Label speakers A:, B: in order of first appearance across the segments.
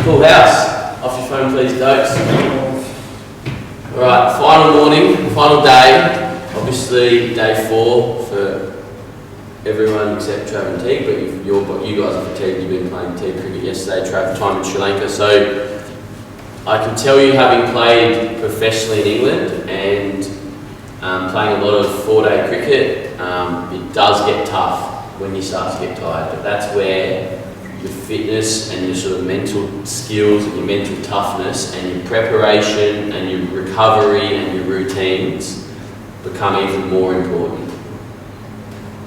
A: Full house. Off your phone, please, Dokes. Alright, final morning, final day. Obviously, day 4 for everyone except Trav and Teague, but you guys are fatigued. You've been playing Teague cricket yesterday, Trav, time in Sri Lanka. So I can tell you, having played professionally in England and playing a lot of 4-day cricket, it does get tough when you start to get tired. But that's where your fitness and your sort of mental skills and your mental toughness and your preparation and your recovery and your routines become even more important.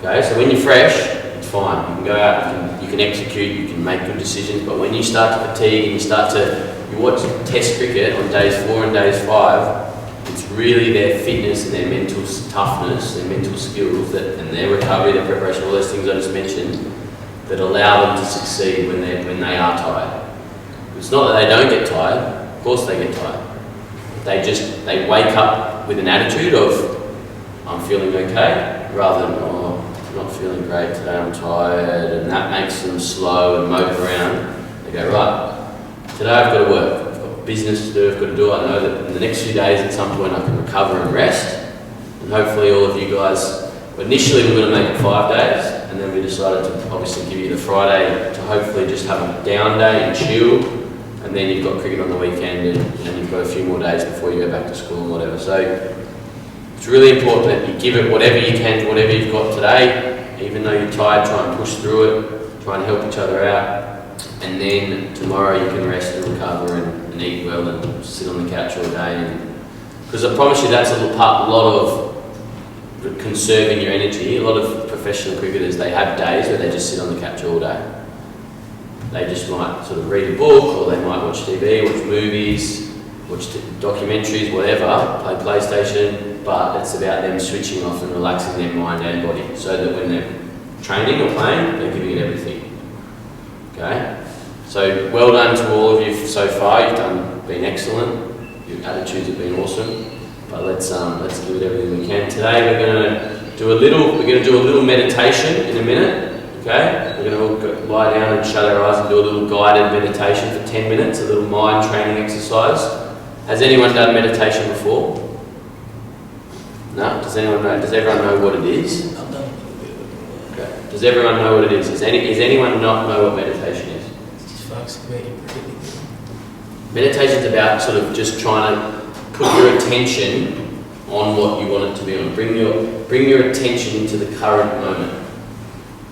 A: Okay, so when you're fresh, it's fine. You can go out, you can execute, you can make good decisions. But when you start to fatigue and you watch Test cricket on days 4 and days 5, it's really their fitness and their mental toughness, their mental skills, and their recovery, their preparation, all those things I just mentioned, that allow them to succeed when they are tired. It's not that they don't get tired. Of course they get tired. They wake up with an attitude of, I'm feeling okay, rather than, oh, I'm not feeling great today, I'm tired, and that makes them slow and mope around. They go, right, today I've got to work, I've got business to do, I've got to do it. I know that in the next few days at some point I can recover and rest, and hopefully all of you guys, initially we were going to make it 5 days, and then we decided to obviously give you the Friday to hopefully just have a down day and chill, and then you've got cricket on the weekend and you've got a few more days before you go back to school and whatever. So it's really important that you give it whatever you can to whatever you've got today. Even though you're tired, try and push through it, try and help each other out, and then tomorrow you can rest and recover and eat well and sit on the couch all day. Because I promise you that's a lot of conserving your energy. A lot of professional cricketers, they have days where they just sit on the couch all day. They just might sort of read a book, or they might watch TV, watch movies, watch documentaries, whatever, play PlayStation, but it's about them switching off and relaxing their mind and body, so that when they're training or playing, they're giving it everything. Okay? So well done to all of you so far. You've been excellent. Your attitudes have been awesome. But let's give it everything we can. Today we're going to do a little meditation in a minute. Okay, we're going to lie down and shut our eyes and do a little guided meditation for 10 minutes, a little mind training exercise. Has anyone done meditation before? No? Does everyone know what it is?
B: I've done a little bit of it.
A: Okay. Does everyone know what it is? Does anyone not know what meditation is?
B: It's just focusing where you're breathing.
A: Meditation's about sort of just trying to put your attention on what you want it to be on. Bring your attention into the current moment.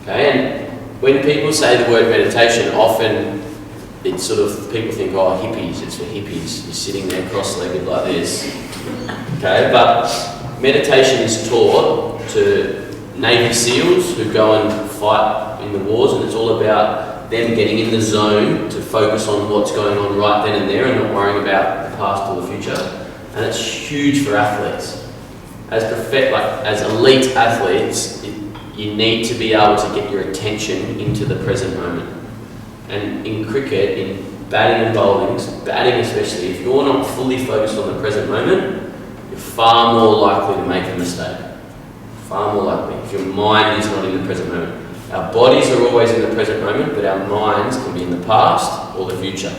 A: Okay, and when people say the word meditation, often it's sort of, people think, oh, hippies, it's for hippies. You're sitting there cross-legged like this. Okay, but meditation is taught to Navy SEALs who go and fight in the wars, and it's all about them getting in the zone to focus on what's going on right then and there and not worrying about the past or the future. And it's huge for athletes. As elite athletes, you need to be able to get your attention into the present moment. And in cricket, in batting and bowling, batting especially, if you're not fully focused on the present moment, you're far more likely to make a mistake. Far more likely, if your mind is not in the present moment. Our bodies are always in the present moment, but our minds can be in the past or the future.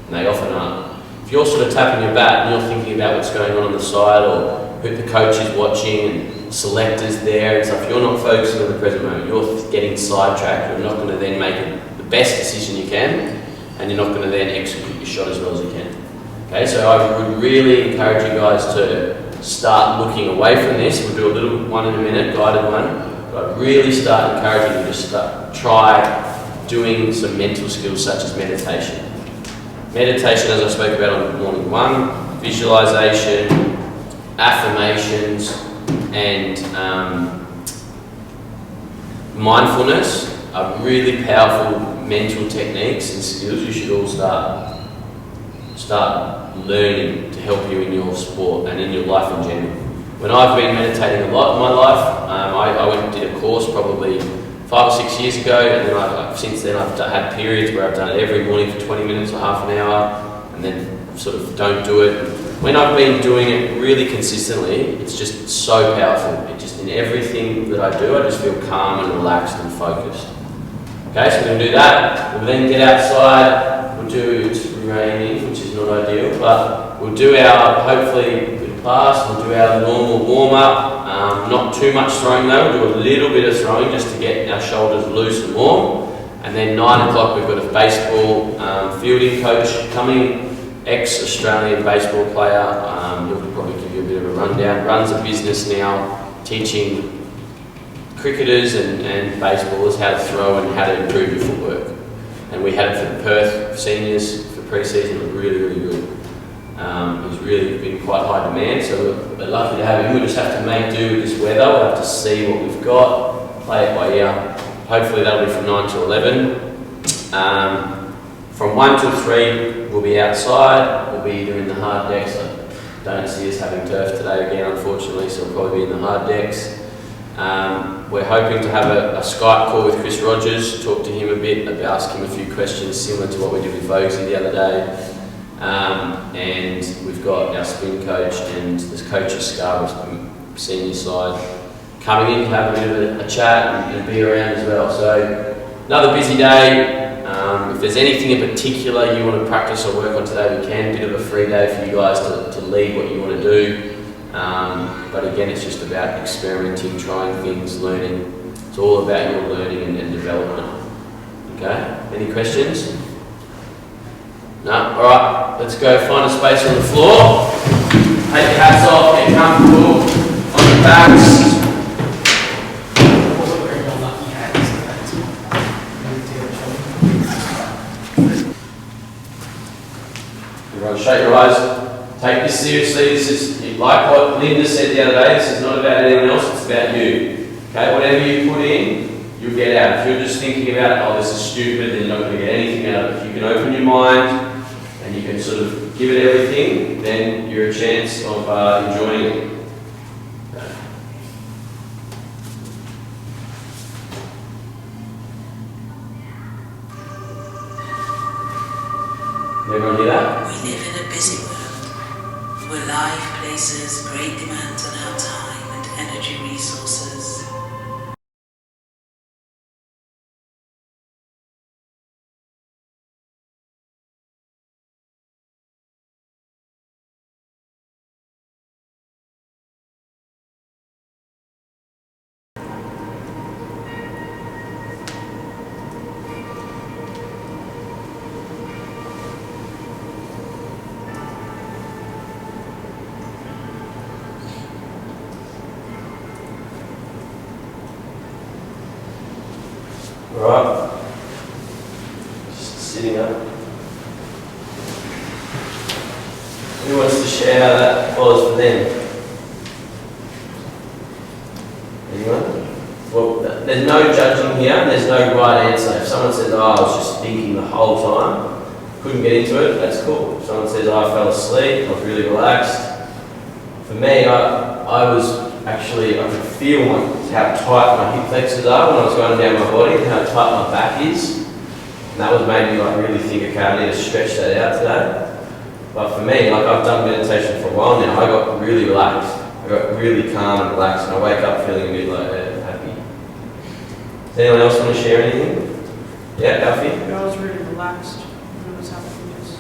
A: And they often aren't. If you're sort of tapping your bat and you're thinking about what's going on the side, or who the coach is watching and selectors there and stuff, you're not focusing on the present moment. You're getting sidetracked. You're not going to then make the best decision you can, and you're not going to then execute your shot as well as you can. Okay, so I would really encourage you guys to start looking away from this. We'll do a little one in a minute, guided one, but I'd really start encouraging you to try doing some mental skills such as meditation. Meditation, as I spoke about on morning 1, visualization, affirmations, and mindfulness are really powerful mental techniques and skills you should all start learning to help you in your sport and in your life in general. When I've been meditating a lot in my life, I went and did a course probably 5 or 6 years ago, and then since then I've had periods where I've done it every morning for 20 minutes or half an hour, and then sort of don't do it. When I've been doing it really consistently, it's just so powerful. It just, in everything that I do, I just feel calm and relaxed and focused. Okay, so we're going to do that. We'll then get outside, we'll do, it's raining, which is not ideal, but we'll do our, hopefully with class, we'll do our normal warm-up. Not too much throwing though, we'll do a little bit of throwing just to get our shoulders loose and warm. And then 9 o'clock we've got a baseball fielding coach coming, ex-Australian baseball player. He'll probably give you a bit of a rundown. Runs a business now, teaching cricketers and baseballers how to throw and how to improve your footwork. And we had it for the Perth seniors for pre-season. It was really, really good. He's really been quite high demand, so we're lucky to have him. We just have to make do with this weather. We'll have to see what we've got, play it by ear. Hopefully that'll be from 9 to 11. From 1 to 3 we'll be outside. We'll be either in the hard decks. I don't see us having turf today again, unfortunately, so we'll probably be in the hard decks. We're hoping to have a Skype call with Chris Rogers, talk to him a bit, ask him a few questions similar to what we did with Vogsy the other day. And we've got our spin coach and this coach of Scarborough senior side coming in to have a bit of a chat and be around as well. So another busy day. If there's anything in particular you want to practice or work on today, we can. Bit of a free day for you guys to lead what you want to do. But again, it's just about experimenting, trying things, learning. It's all about your learning and development. Okay? Any questions? No? Alright, let's go find a space on the floor. Take your hats off, get comfortable on your backs. Everyone shut your eyes. Take this seriously. This is, like what Linda said the other day, this is not about anyone else, it's about you. Okay, whatever you put in, you'll get out. If you're just thinking about, oh, this is stupid, then you're not going to get anything out of it. If you can open your mind and you can sort of give it everything, then you're a chance of enjoying it. Okay. Everyone hear that?
C: We live in a busy world, where life places great demands on our time and energy resources.
A: Alright, just sitting up. Who wants to share how that follows for them? Anyone? Well, there's no judging here, there's no right answer. If someone says, oh, I was just thinking the whole time, couldn't get into it, that's cool. If someone says, oh, I fell asleep, I was really relaxed. For me, I was actually, I could feel how tight my hip flexors are when I was going down my body and how tight my back is. And that was made me like really think, okay, I need to stretch that out today. But for me, like I've done meditation for a while now, I got really relaxed. I got really calm and relaxed and I wake up feeling a bit like happy. Does anyone else want to share anything? Yeah, Alfie?
D: I was really relaxed when I was having this.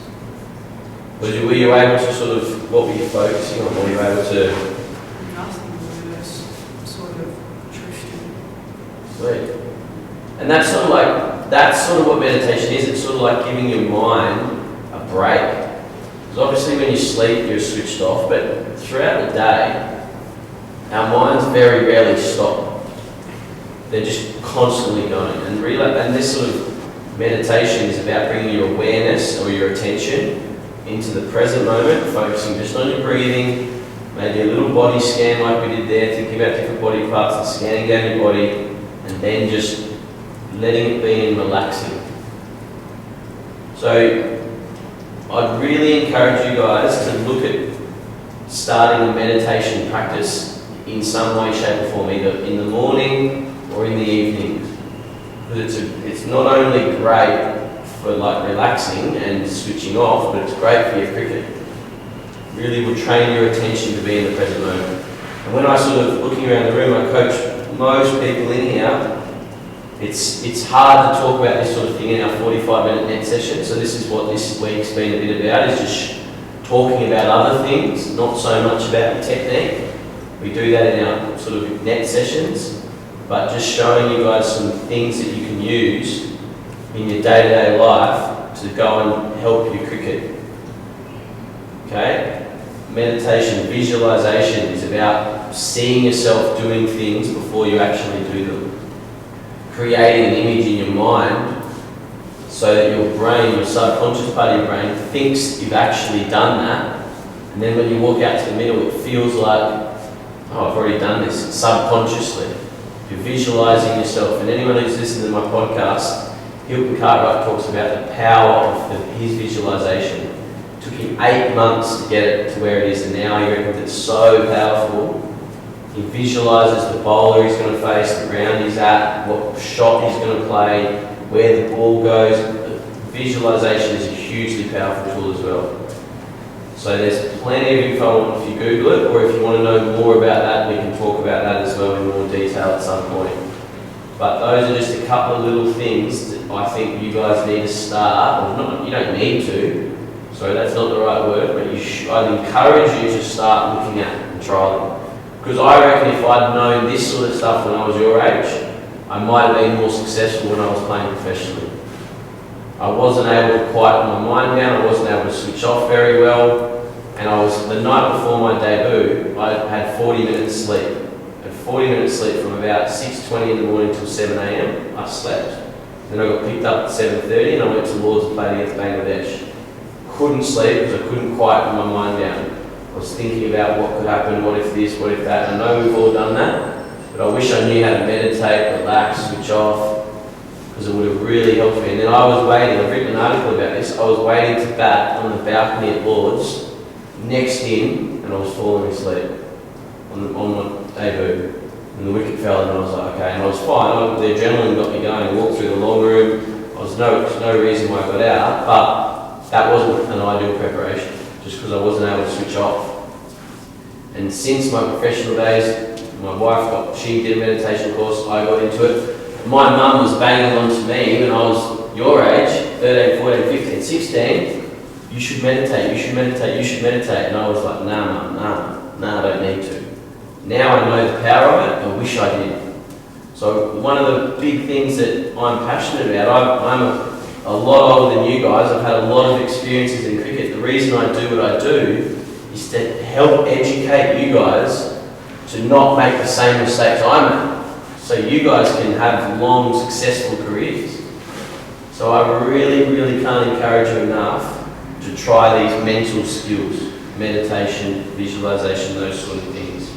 A: Were you able to sort of, what were you focusing on? Were you able to?
D: Nothing, really, just sort of drifting.
A: Sweet. And that's sort of like, that's sort of what meditation is. It's sort of like giving your mind a break. Because obviously when you sleep, you're switched off, but throughout the day, our minds very rarely stop. They're just constantly going. And this sort of meditation is about bringing your awareness or your attention into the present moment, focusing just on your breathing, maybe a little body scan like we did there, thinking about different body parts and scanning down your body, and then just letting it be and relaxing. So I'd really encourage you guys to look at starting a meditation practice in some way, shape or form, either in the morning or in the evening. Because it's not only great for like relaxing and switching off, but it's great for your cricket. Really will train your attention to be in the present moment. And when I sort of looking around the room, I coach most people in here. It's hard to talk about this sort of thing thing in our 45-minute net session. So this is what this week's been a bit about, is just talking about other things, not so much about your technique. We do that in our sort of net sessions, but just showing you guys some things that you can use in your day-to-day life to go and help your cricket. Okay? Meditation, visualization is about seeing yourself doing things before you actually do them. Creating an image in your mind so that your brain, your subconscious part of your brain, thinks you've actually done that, and then when you walk out to the middle, it feels like, oh, I've already done this, subconsciously. You're visualizing yourself, and anyone who's listened to my podcast, Hilton Cartwright talks about the power of his visualization. It took him 8 months to get it to where it is, and now he reckons it's so powerful. He visualises the bowler he's going to face, the ground he's at, what shot he's going to play, where the ball goes. Visualization is a hugely powerful tool as well. So there's plenty of info if you Google it, or if you want to know more about that, we can talk about that as well in more detail at some point. But those are just a couple of little things that I think you guys need to start, or not, you don't need to, sorry, that's not the right word, but I'd encourage you to start looking at and try them. Because I reckon if I'd known this sort of stuff when I was your age, I might have been more successful when I was playing professionally. I wasn't able to quiet my mind down, I wasn't able to switch off very well, and the night before my debut, I had 40 minutes sleep. I had 40 minutes sleep from about 6:20 in the morning till 7 a.m, I slept. Then I got picked up at 7:30 and I went to Lords and played against Bangladesh. Couldn't sleep because I couldn't quiet my mind down. I was thinking about what could happen, what if this, what if that. I know we've all done that, but I wish I knew how to meditate, relax, switch off, because it would have really helped me. And then I was waiting, I've written an article about this, I was waiting to bat on the balcony at Lords, next in, and I was falling asleep on my debut. And the wicket fell and I was like, okay, and I was fine. The adrenaline got me going. I walked through the long room. There was no reason why I got out, but that wasn't an ideal preparation, just because I wasn't able to switch off. And since my professional days, my wife she did a meditation course, I got into it. My mum was banging on to me when I was your age, 13, 14, 15, 16, you should meditate, you should meditate, you should meditate. And I was like, nah, I don't need to. Now I know the power of it, I wish I did. So one of the big things that I'm passionate about, I'm a lot older than you guys, I've had a lot of experiences in cricket. The reason I do what I do is to help educate you guys to not make the same mistakes I made, so you guys can have long, successful careers. So I really, really can't encourage you enough to try these mental skills, meditation, visualization, those sort of things.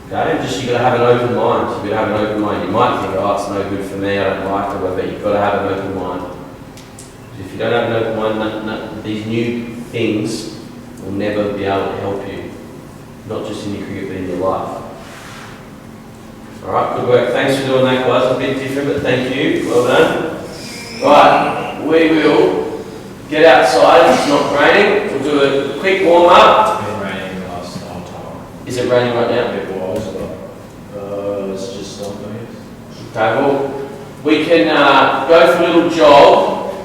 A: Okay, just you've got to have an open mind. You've got to have an open mind. You might think, oh, it's no good for me, I don't like it, but you've got to have an open mind. If you don't have an open mind, these new things will never be able to help you. Not just in your cricket, but in your life. Alright, good work. Thanks for doing that, guys. A bit different, but thank you. Well done. Right, we will get outside. It's not raining. We'll do a quick warm-up.
B: It's been raining the last whole time.
A: Is it raining right now?
B: It was, but it's just stopped, I guess.
A: Okay, well, we can go for a little jog.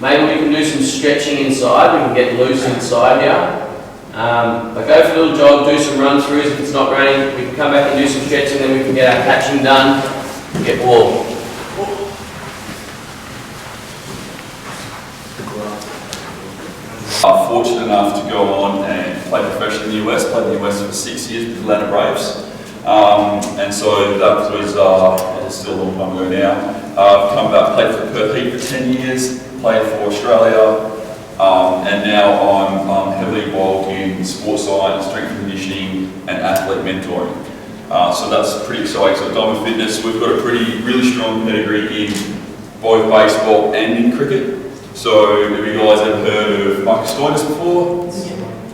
A: Maybe we can do some stretching inside. We can get loose inside here. But go for a little jog, do some run-throughs. If it's not raining, we can come back and do some stretching, then we can get our catching done, get warm.
E: I'm fortunate enough to go on and play professionally in the US, played in the US for 6 years with the Atlanta Braves. And so that was, it's still a long time ago now. I've come back, played for Perth Heat for 10 years, played for Australia, and now I'm heavily involved in sports science, strength and conditioning, and athlete mentoring. So that's pretty exciting. So Diamond Fitness, we've got a really strong pedigree in both baseball and in cricket. So have you guys ever heard of Marcus Stoinis before?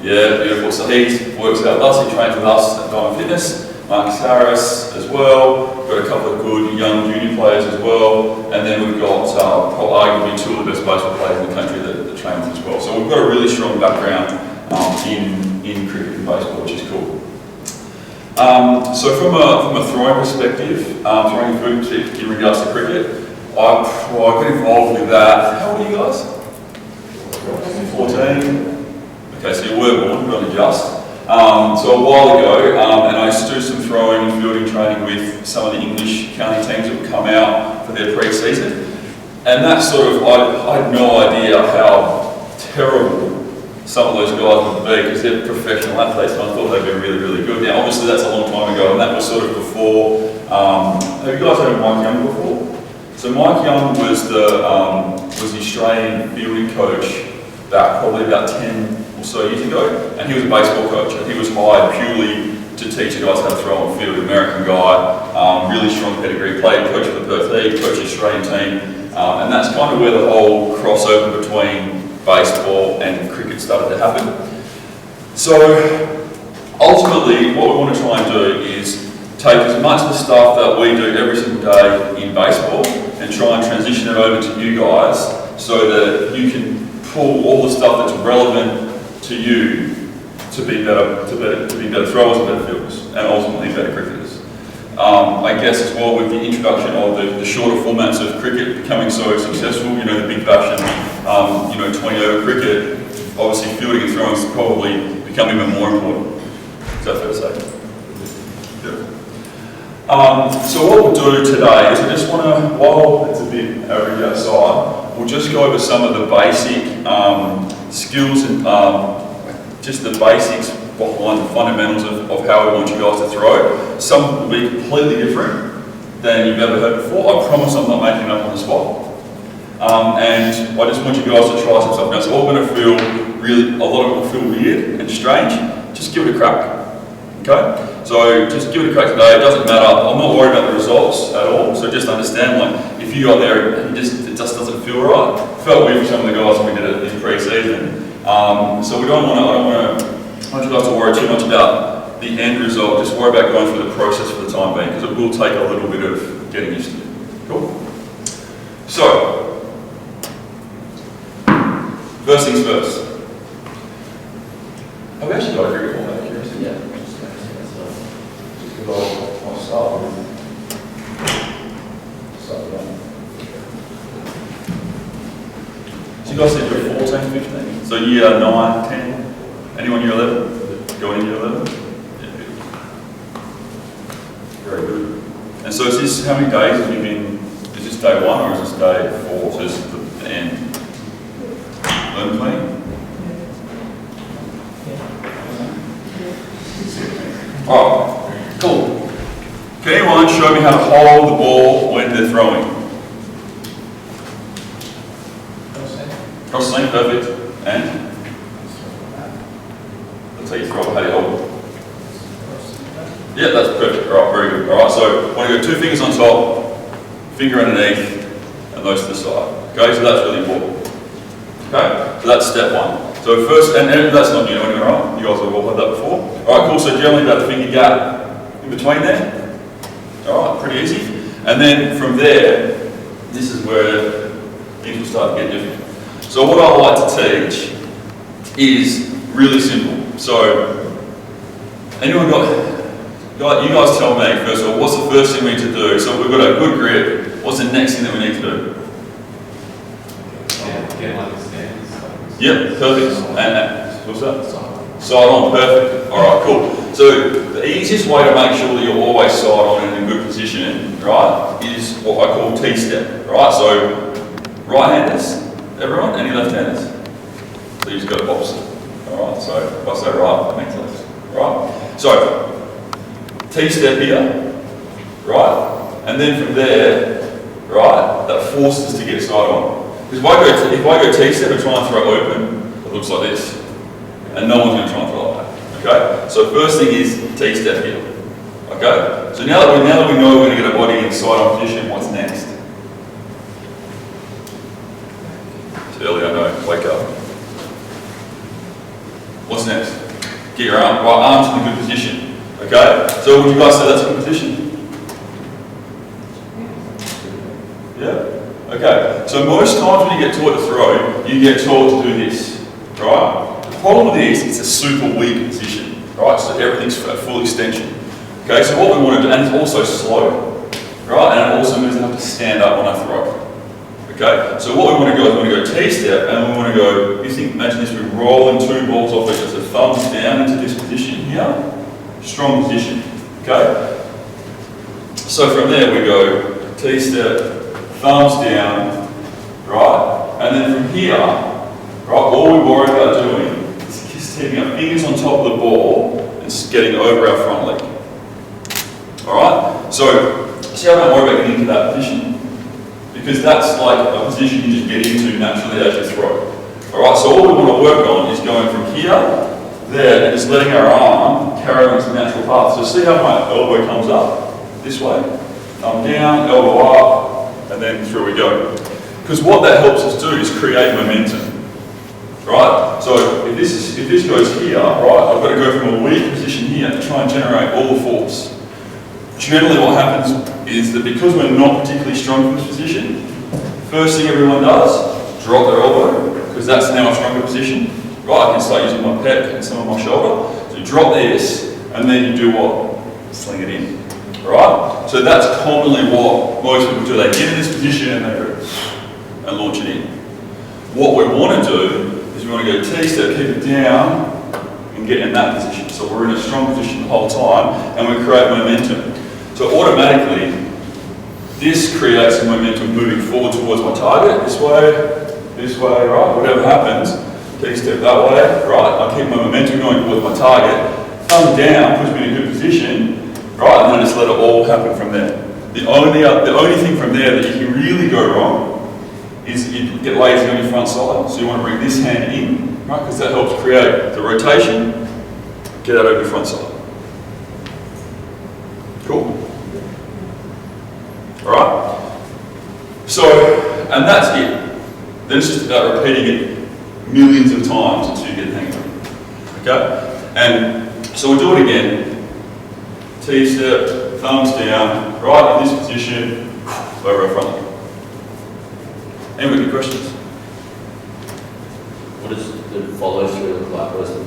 E: Yeah, beautiful. So he works out with us, he trains with us at Diamond Fitness. Marcus Harris as well. We've got a couple of good young junior players as well. And then we've got arguably two of the best baseball players in the country that trains as well. So we've got a really strong background in cricket and baseball, which is cool. So from a throwing perspective, throwing food in regards to cricket, I got involved with that. How old are you guys? 14. Okay, so you were born, really just. So a while ago, and I used to do some throwing and fielding training with some of the English county teams that would come out for their pre-season. And that sort of, I had no idea how terrible some of those guys would be because they're professional athletes and I thought they'd be really, really good. Now obviously that's a long time ago and that was sort of before, have you guys heard of Mike Young before? So Mike Young was the Australian fielding coach probably about 10 or so years ago, and he was a baseball coach, and he was hired purely to teach you guys how to throw on field. American guy, really strong pedigree, played coach for the Perth League, coached the Australian team, and that's kind of where the whole crossover between baseball and cricket started to happen. So ultimately, what we want to try and do is take as much of the stuff that we do every single day in baseball and try and transition it over to you guys so that you can pull all the stuff that's relevant to you to be better throwers and better fielders, and ultimately better cricketers. I guess as well with the introduction of the shorter formats of cricket becoming so successful, you know, the big bash and 20 over cricket, obviously fielding and throwing is probably become even more important. Is that fair to say? Yeah. So what we'll do today is I just want to, while it's a bit average outside, we'll just go over some of the basic skills and just the basics behind the fundamentals of how we want you guys to throw. Some will be completely different than you've ever heard before. I promise I'm not making it up on the spot. And I just want you guys to try some stuff. Now it's all going to feel really, a lot of it will feel weird and strange. Just give it a crack. Okay? So just give it a crack today. It doesn't matter. I'm not worried about the results at all. So just understand, like, if you got there and it just doesn't feel right. It felt weird for some of the guys when we did it in pre-season. So I don't want you guys to worry too much about the end result. Just worry about going through the process for the time being, because it will take a little bit of getting used to. Cool? So, first things first. Have we actually got a cricket ball out of curiosity?
B: Yeah. Just because I'll start with
E: So you guys said you're 14, 15? So year 9, 10? Anyone year 11? Going in year 11? Yeah, good. Very good. And so is this, how many days have you been, is this day 1 or is this day 4? So this is the end. Learn playing? Alright, cool. Can anyone show me how to hold the ball when they're throwing? Cross the seam, perfect. And? That's how you throw it, how do you hold it? Yeah, that's perfect. Alright, very good. Alright, so I want to go 2 fingers on top, finger underneath, and those to the side. Okay, so that's really important. Okay, so that's step 1. So first, and that's not new to anyone, right? You guys have all had that before. Alright, cool, so generally about the finger gap in between there. Alright, pretty easy. And then from there, this is where things will start to get different. So what I like to teach is really simple. So, anyone you guys tell me, first of all, what's the first thing we need to do? So we've got a good grip, what's the next thing that we need to do?
B: Get like a stance.
E: Yep, perfect. And what's that? Side on, perfect. Alright, cool. So the easiest way to make sure that you're always side on and in a good position, right, is what I call T-step. Right, so right-handers, everyone? Any left-handers? So you just go opposite. Alright, so if I say right, that makes left. Right? So, T-step here, right? And then from there, right, that forces us to get side on. Because if I go T-step and try and throw open, it looks like this. And no one's going to try and throw like that. Okay? So first thing is T-step here. Okay? So now that we know we're going to get our body in side on position, what's next? It's early, I know. Wake up. What's next? Get your arms in a good position. Okay? So would you guys say that's a good position? Yeah? Okay. So most times when you get taught to throw, you get taught to do this. Right? The problem with this, it's a super weak position. Right? So everything's at full extension. Okay? So what we want to do, and it's also slow. right? And it also means I have to stand up when I throw. Okay, so what we want to go is we want to go T-step, and we want to go, imagine this, we're rolling two balls off each other, so thumbs down into this position here, strong position, okay? So from there we go T-step, thumbs down, right? And then from here, right, all we worry about doing is just taking our fingers on top of the ball and getting over our front leg. Alright? So, see, I don't worry about getting into that position, because that's like a position you just get into naturally as you throw. Alright, so all we want to work on is going from here, there, and just letting our arm carry on its natural path. So see how my elbow comes up this way, thumb down, elbow up, and then through we go. Because what that helps us do is create momentum. Right? So if this goes here, right, I've got to go from a weak position here to try and generate all the force. Generally what happens is that because we're not particularly strong in this position, first thing everyone does, drop their elbow, because that's now a stronger position. Right, I can start using my pec and some of my shoulder. So you drop this, and then you do what? Sling it in. Right? So that's commonly what most people do. They get in this position and they go and launch it in. What we want to do is we want to go T-step, keep it down, and get in that position. So we're in a strong position the whole time, and we create momentum. So automatically, this creates some momentum moving forward towards my target, this way, right? Whatever happens, T-step that way, right? I keep my momentum going towards my target. Thumb down puts me in a good position, right? And then I just let it all happen from there. The only thing from there that you can really go wrong is you get lazy on your front side. So you want to bring this hand in, right? Because that helps create the rotation. Get out over your front side. Cool. Alright? So, and that's it. Then it's just about repeating it millions of times until you get the hang of it. Okay? And so we'll do it again. T-step, thumbs down, right in this position, over our front leg. Any good questions?
A: What does the follow through look like? Does the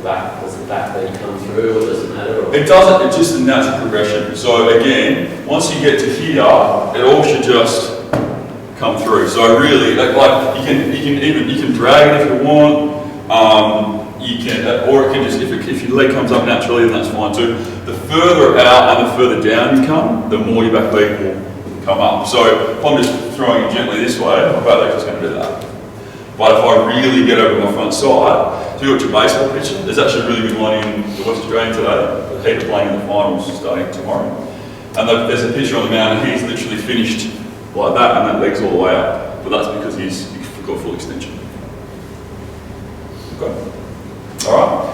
A: back leg come through, or does it matter? Or?
E: It doesn't, it's just a natural progression. So again, once you get to here, it all should just come through. So really, like you can drag it if you want. You can, or it can just, if your leg comes up naturally, then that's fine too. The further out and the further down you come, the more your back leg will come up. So if I'm just throwing it gently this way, my back leg's just going to do that. But if I really get over my front side, so you got your baseball pitch, there's actually a really good one in the West Australian today. The Heat are playing in the finals starting tomorrow. And there's a picture on the mound, and he's literally finished like that, and that leg's all the way up. But that's because he's got full extension. Okay. Alright.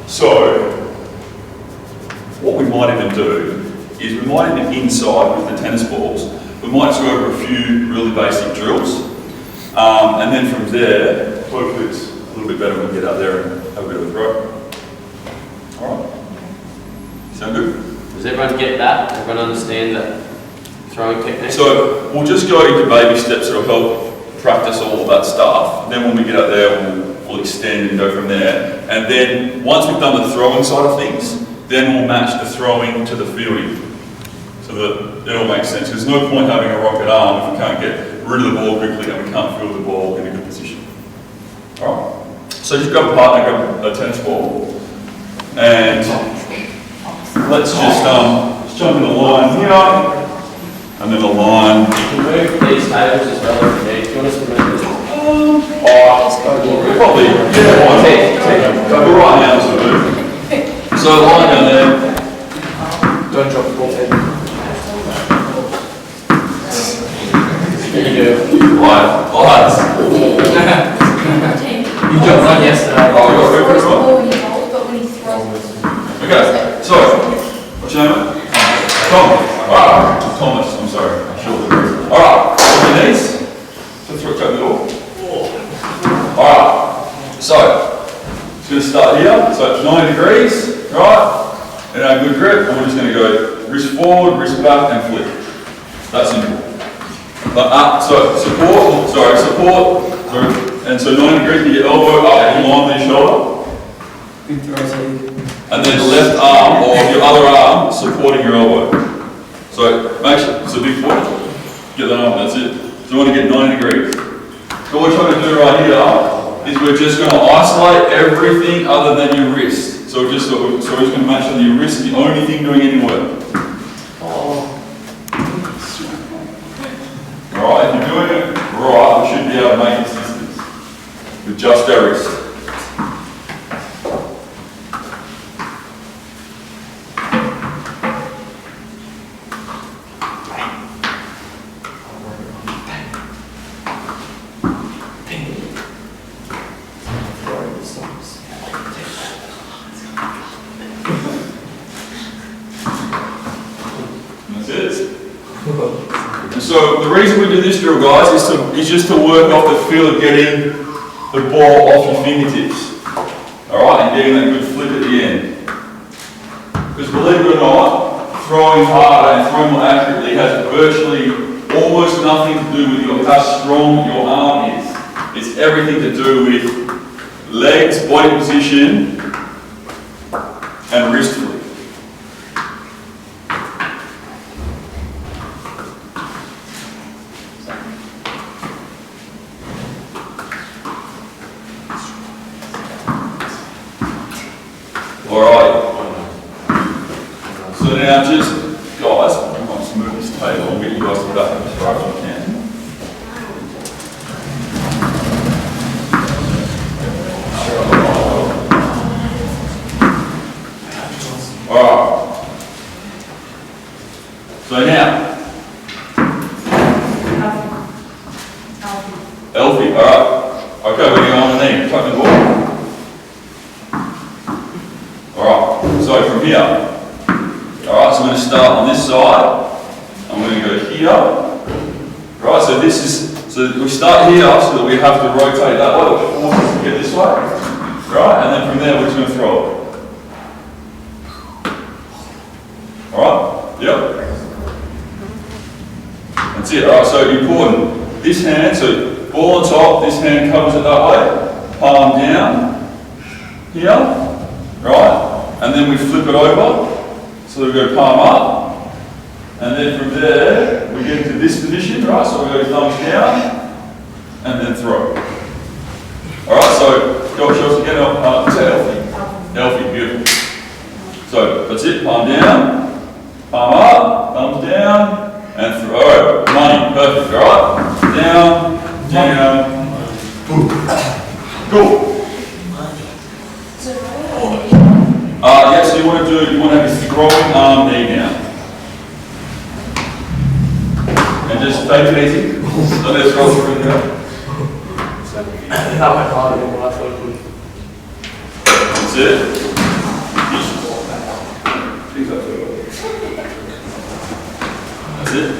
E: So, what we might even do is we might even inside with the tennis balls, we might just go over a few really basic drills. And then from there, hopefully it's a little bit better when we get out there and have a bit of a throw. Alright. Sound good?
A: Does everyone get that? Everyone understand that throwing technique?
E: So we'll just go into baby steps that'll help practice all of that stuff. Then when we get out there, we'll extend and go from there. And then once we've done the throwing side of things, then we'll match the throwing to the fielding. So that it all makes sense. There's no point having a rocket arm if we can't get rid of the ball quickly and we can't field the ball in a good position. Alright. So just grab a partner, grab a tennis ball, and let's just jump in the line here, and then the line.
A: These tables as well, do you want us to move this?
E: Probably, yeah, go right now to move. So line down there.
B: Don't drop the ball.
A: There you go.
E: Right.
A: You jumped one yesterday.
E: Okay, so, what's your name? Tom. Thomas, I'm sorry. I'm sure. Alright, on your knees. So throw it out the door. Alright, so, it's going to start here. So it's 90 degrees, right? And a good grip, and we're just going to go wrist forward, wrist back, and flip. That's simple. But so support, and so 90 degrees, you get elbow up in line with your shoulder. And then left arm or your other arm supporting your elbow. So make sure, it's a big point. Get that on, that's it. So you want to get 90 degrees. So what we're trying to do right here is we're just going to isolate everything other than your wrist. So we're just going to make sure that your wrist is the only thing doing any work. Alright, if you're doing it right, we should be able to make this distance with just our wrist. So the reason we do this drill, guys, is just to work off the feel of getting the ball off your fingertips. Alright, and getting that good flip at the end. Because believe it or not, throwing harder and throwing more accurately has virtually almost nothing to do with how strong your arm is. It's everything to do with legs, body position, and wrist flip. So now just, guys, I might just move this table and get you guys to back up as far as we can. Alright. So now. Elfie, alright. Okay, we're going to go on the knee. Tuck the ball. Alright, so from here. Alright, so I'm going to start on this side. I'm going to go here. Right, so this is, so we start here so that we have to rotate that way, which forces us to get this way. Right, and then from there we're just going to throw it. Alright, yep. That's it, alright, so important. This hand, so ball on top, this hand covers it that way. Palm down. Here. Right, and then we flip it over. So we go palm up, and then from there we get into this position, right? So we go thumbs down, and then throw. Alright, so go show us again, is that Elfie? Elfie, beautiful. So that's it, palm down, palm up, thumbs down, and throw. Alright, money, perfect, alright? Down, down, cool. Yeah, so you want to have your throwing arm knee down. And just take it easy. So let's roll through here. That's it. That's it.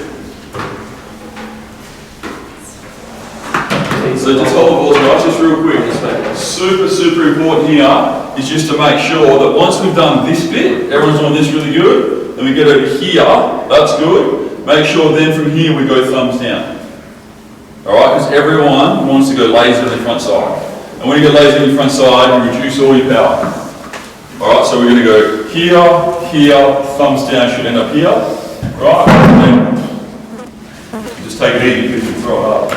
E: So just hold the balls, guys, just real quick. Super important here is just to make sure that once we've done this bit, everyone's doing this really good, then we get over here, that's good. Make sure then from here we go thumbs down. Alright, because everyone wants to go lazy on the front side. And when you go lazy on your front side, you reduce all your power. Alright, so we're going to go here, here, thumbs down should end up here. Right, and then just take it easy because you can throw it up.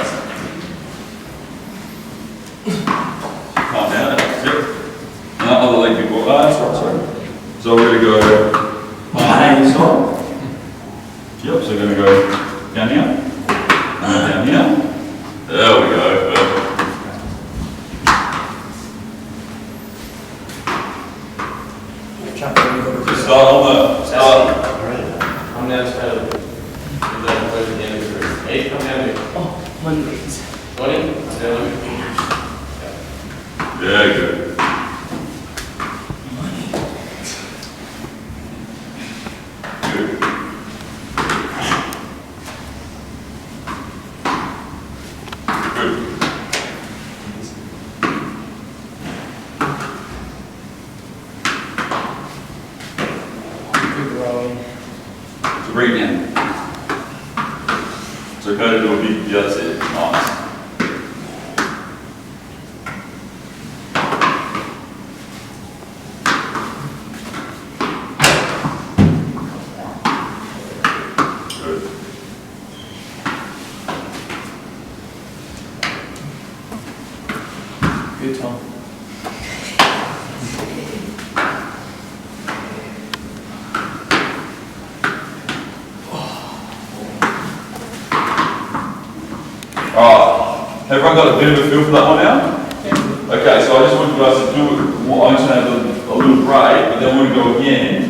E: Calm down, that's it. And that other leg before, that's right, sorry. So we're going to go palm this side. Yep, so we're going to go down here, and down here. There we go, perfect. Just start on the, start.
A: Come down straight. And then close the end of the wrist. 8, come down here.
D: Oh, my knees.
A: 20, come down.
E: Very good. Good. Good.
A: Keep rolling.
E: So bring it in. So kind of do a big, yeah, that's it. Nice. Good, Tom. Alright, everyone got a bit of a feel for that one now? Okay, so I just want you guys to do what I'm just going to have a little break, but then we're going to go again.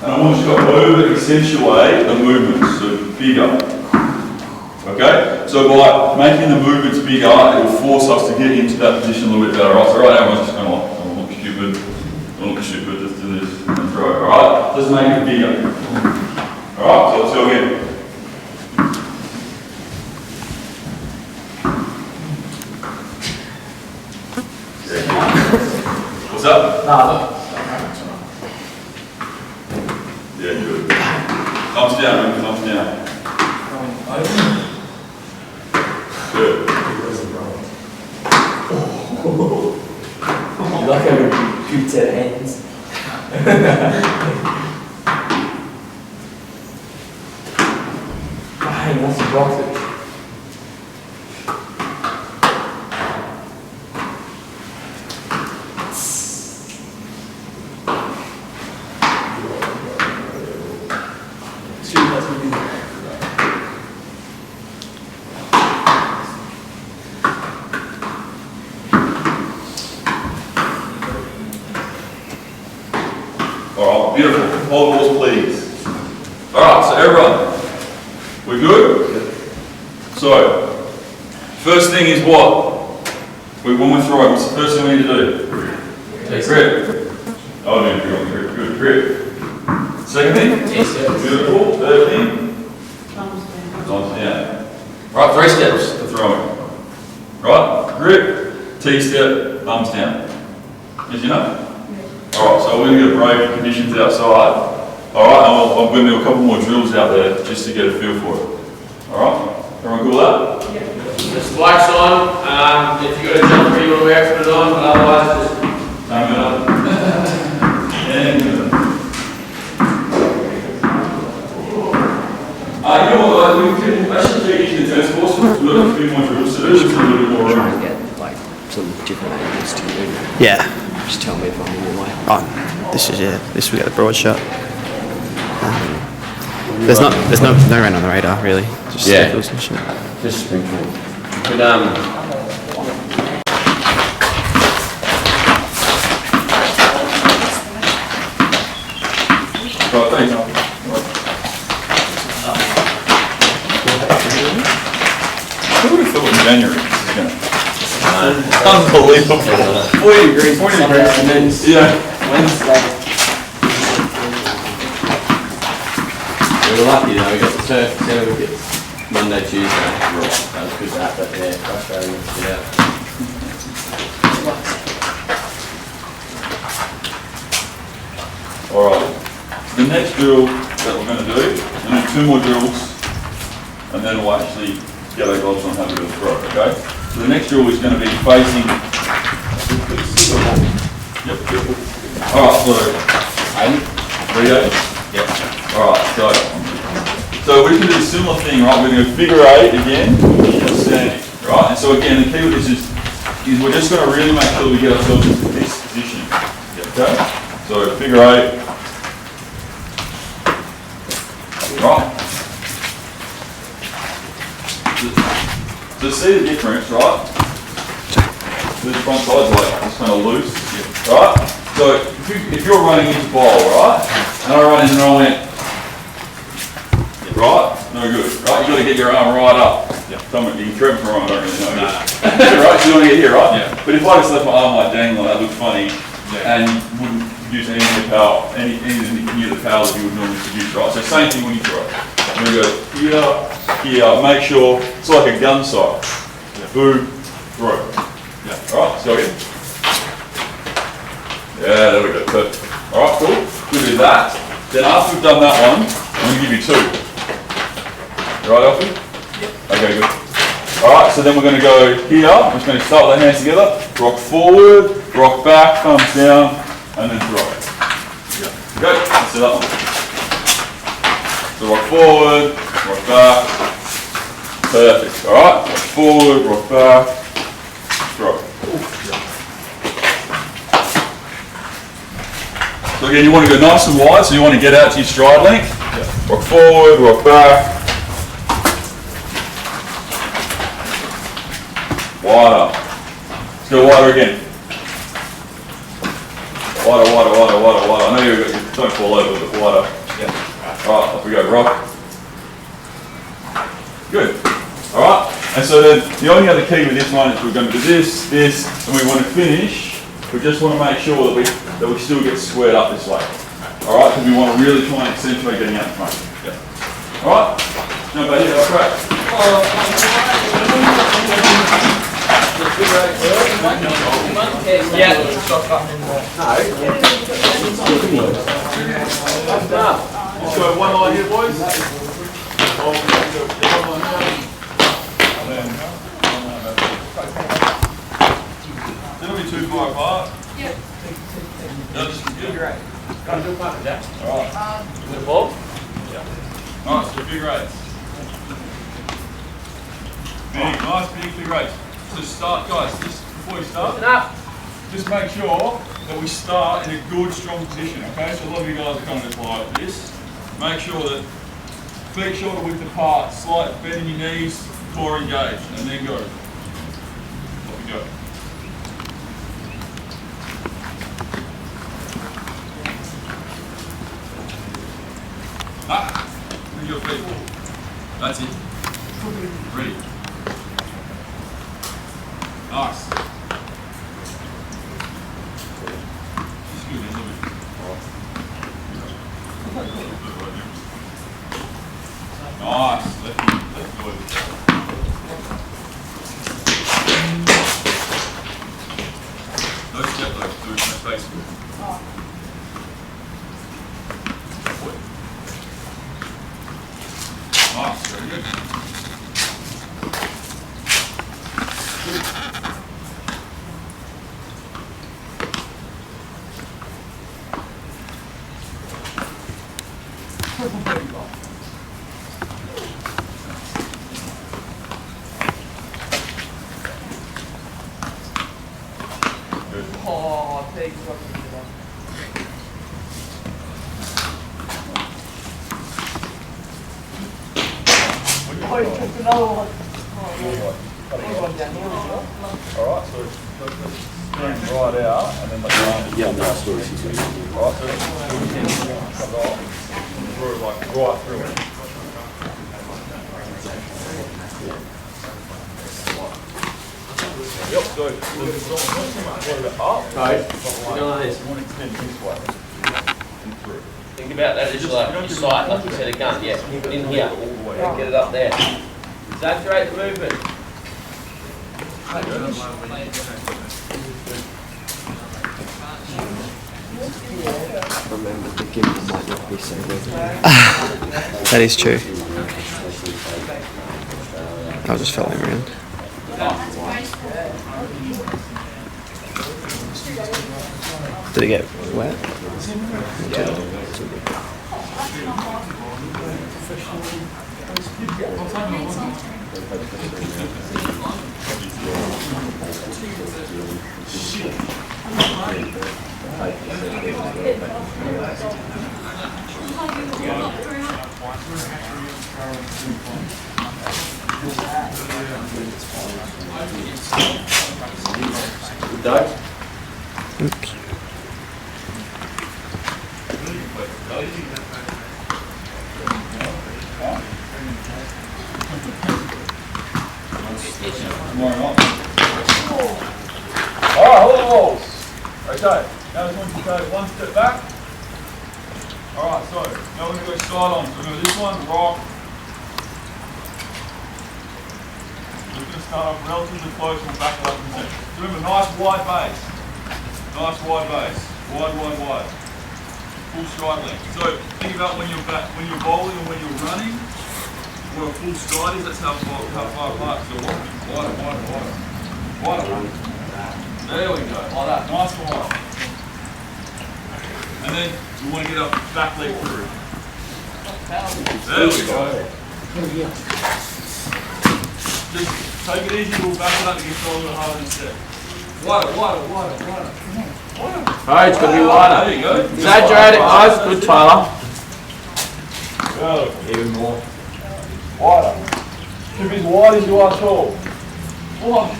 E: And I want you to over accentuate the movements, so bigger. Okay? So by making the movements bigger, it will force us to get into that position a little bit better. Right? So right now, everyone's just going to look stupid. Don't look stupid, just do this and throw. Alright? Just make it bigger. Alright, so let's go again. What's up? Yeah, good. Thumbs down, man. Thumbs down. Good.
F: You like having a good set of hands. Bang, that's a rocket.
E: Alright, beautiful. Hold balls, please. Alright, so everyone, we good? So, first thing is what? When we're throwing, what's the first thing we need to do? Take grip. Oh, no, grip. Good, grip. Second thing? Beautiful. Third thing? Thumbs down.
A: Right, 3 steps.
E: The throwing. Right, grip, T-step, thumbs down. Yes, you know? Alright, so we're going to get brave conditions outside. Alright, and I'm going to do a couple more drills out there just to get a feel for it. Alright, everyone cool with that?
A: The spikes on. If you've got a jumper you want to wear, put it on, but otherwise just hang it on.
E: And you know what, I should take each of the tennis balls to do a few more drills, so there's just a little bit more
F: Try
E: room.
F: and get like some different angles to you.
G: Yeah.
F: Just tell me if I'm in your way.
G: Oh, this is we got the broad shot. There's no rain on the radar really. Just
A: Yeah.
G: circles and shit.
A: Just sprinkle. But
E: Right, thanks. Who would have thought in January this is going to... Unbelievable.
F: 40 degrees, and then
E: Yeah.
F: Wednesday.
A: we were lucky though, we got the turf 10 wickets Monday, Tuesday. Right, that was good that, but yeah, frustrating to get out.
E: Alright, the next drill that we're going to do, we're going to do 2 more drills, and then we'll actually get our gloves on how to do a throw, okay? So the next drill is going to be facing... Yep. Alright, so... Ready? Yep. Alright, so we can do a similar thing, right? We're going to figure 8 again, standing, right? And so again, the key with this is we're just going to really make sure we get ourselves into this position, okay? So figure 8. Right. So see the difference, right? The front side's like just kind of loose, right? So if you're running into bowl, right? And I run in and I went, right? No good, right? You got to get your arm right up. Someone, you can correct me from I don't really know. Right? So you want to get here, right?
A: Yeah.
E: But if I just left my arm like dangling, that looked funny, and you wouldn't produce any of the power, anything near the power that you would normally produce, right? So same thing when you throw. We're going to go here, make sure it's like a gun sight. Boom, throw. Alright, let's go again. Yeah, there we go, perfect. Alright, cool. We'll do that. Then after we've done that one, I'm going to give you 2. Right, Alfie? Yep. Okay, good. Alright, so then we're going to go here. I'm just going to start with the hands together. Rock forward, rock back, thumbs down, and then throw. Okay, let's do that one. So rock forward, rock back. Perfect. Alright, rock forward, rock back, throw. again, you want to go nice and wide, so you want to get out to your stride length. Rock forward, rock back. Wider. Let's go wider again. Wider, wider, wider, wider, wider. I know you don't fall over, but wider. Yeah. Alright, off we go. Rock. Good. Alright. And so then the only other key with this one is we're going to do this, this, and we want to finish. We just want to make sure that we still get squared up this way. Alright, because we want to really try and accentuate getting out the front. Yeah. Alright? No, but yeah, that's great.
F: Yeah.
E: Let's go one line here, boys. One line here. Don't be too far apart.
D: Yeah.
E: Just figure eight.
F: Got to do part of that.
E: Alright.
F: The ball?
E: Nice, so figure eights. Big, nice big figure eights. So start, guys, just before you start, just make sure that we start in a good, strong position, okay? So a lot of you guys are kind of like this. Make sure that feet shoulder width apart, slight bend in your knees, core engaged, and then go. Off we go. Bring your feet forward. That's it. Ready. Nice. Just good, a little bit. Nice. Let's go. No step though, do it in the face. Nice, very good.
F: Oh, thank you. Oh, you took another one.
E: Alright, so stand right out and then let your arm.
A: Yeah, no, story.
E: Right, so come off. Through it, like right through it. Yep, so not too much water up.
A: Nice.
E: You want to extend this way. And through.
F: Think about that as like your sight, like you said, a gun. Yeah, keep it in here.
E: All the way.
F: Get it up there. Exaggerate the movement. Remember, the gimbal might not be so good.
G: That is true. I was just following around. Did it get wet?
A: Doug?
G: Oops.
E: Alright, hold the walls. Okay, now we're going to go one step back. Alright, so now we're going to go side on. So remember this one, rock. We're going to start off relatively close and back up and center. So remember, nice wide base. Nice wide base. Wide, wide, wide. Full stride length. So think about when you're back, when you're bowling and when you're running, what a full stride is, that's how far apart. So wider, wider, wider. Wider. There we go, like that, nice and wide. And then you want to get up back leg through. There we go. Just take it easy, we'll back it up and get a little harder instead. Wider, wider, wider, wider. Come on.
A: Alright, it's got to be wider.
E: There you go.
A: Exaggerate it, guys. Good, Tyler.
B: Go. Even more. Wider. To be as wide as you are tall.
E: Oh,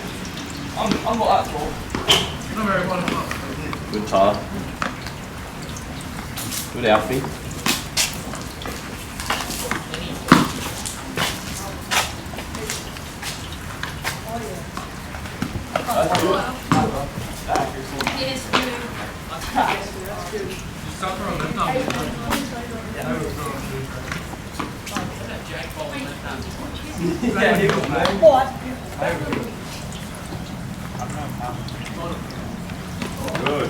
E: I'm not that tall.
D: Not very wide.
A: Good, Tyler. Good, Alfie.
B: Good.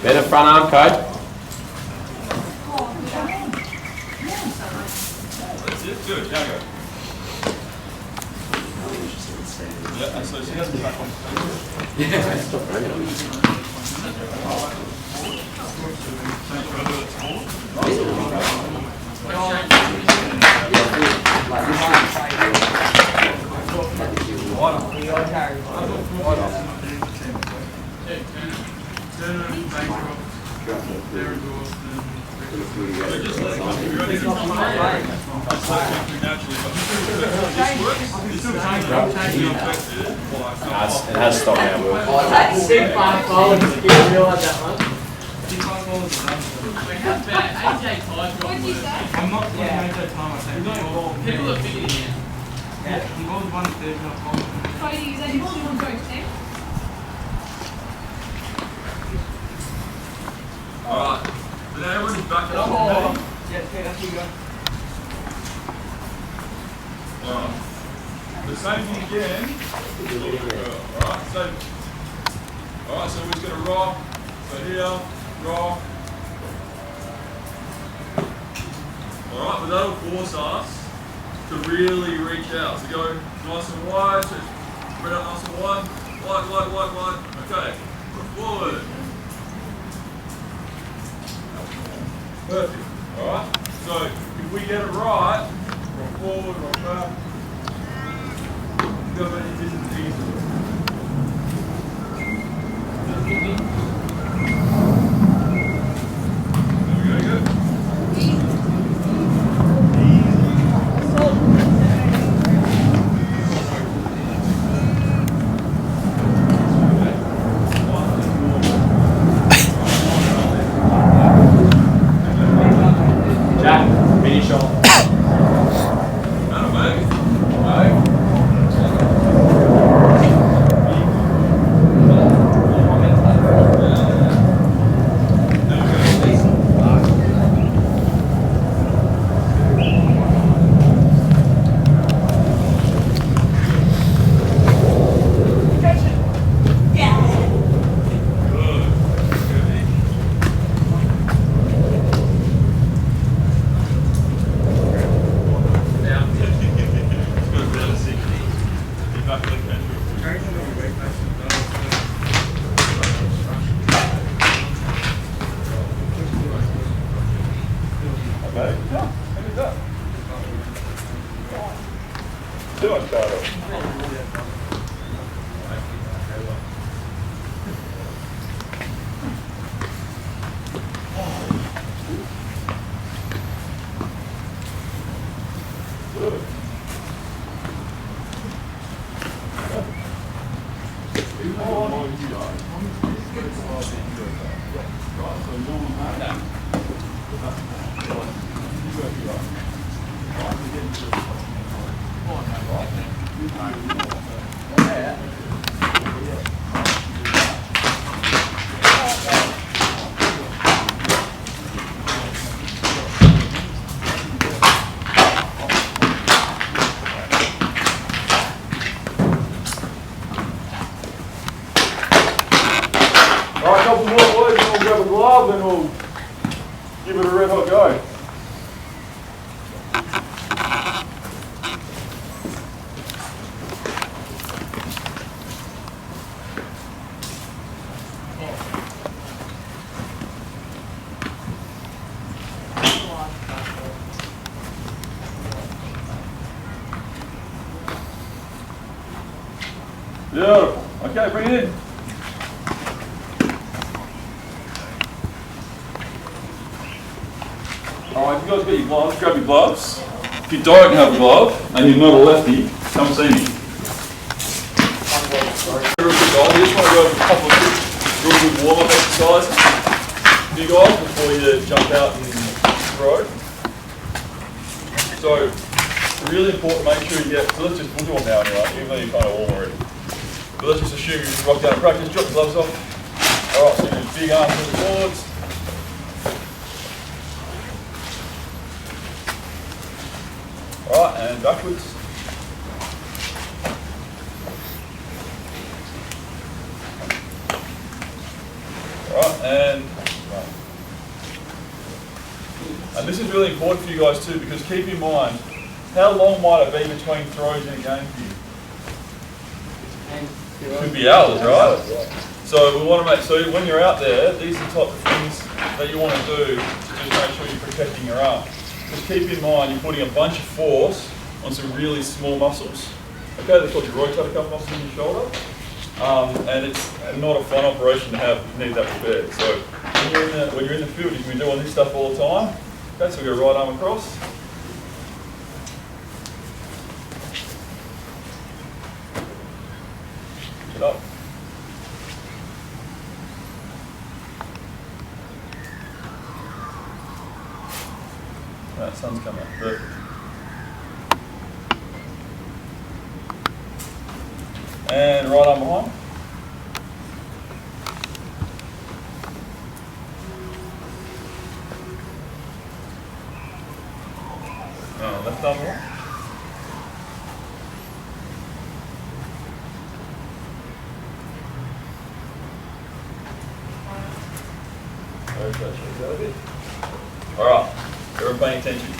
A: Better front arm, coach.
E: That's it. Good. Now go. Yeah, so she has to back on.
A: Stop running on me. It has stopped now, bro.
F: That's sick, man. I didn't realise that one.
D: I'm not putting AJ time, I think. People are figuring it out. Yeah, he was 130 not following.
H: Cody, is that what you want to go to?
E: Alright. So now everybody's back up.
D: Yeah, okay, that's you go.
E: Alright. The same thing again. Alright, so we're just gonna rock. So here, rock. Alright, but that'll force us to really reach out. So go nice and wide, so spread out nice and wide. Wide. Okay. Look forward. Perfect. Alright. So if we get it right, rock forward, rock back. Go back into the knees. There we go, good.
A: Jack, finish off.
E: That'll make. Alright.
B: And we'll give it a red hot go.
E: Beautiful. Okay, bring it in. Alright, if you guys got your gloves, grab your gloves. If you don't have a glove and you're not a lefty, come see me. We just want to go over a couple of real good warm-up exercises for you guys before you jump out and throw. So, really important, make sure you get, so we'll do them now anyway, even though you're kind of warm already. But let's just assume you just rock down and practice, drop the gloves off. Alright, so you do big arms moving forwards. Alright, and backwards. Alright, and right. And this is really important for you guys too, because keep in mind, how long might it be between throws in a game for you? It could be hours, right? So we want to make, so when you're out there, these are the type of things that you want to do to just make sure you're protecting your arm. Just keep in mind you're putting a bunch of force on some really small muscles. Okay, they're called your rotator cuff muscles in your shoulder. And it's not a fun operation to have, you need that prepared. So when you're in the field, you can be doing this stuff all the time. Okay, so we go right arm across. Push it up. Right, sun's coming up. Perfect. And right arm behind. Left arm behind. All right, everyone paying attention.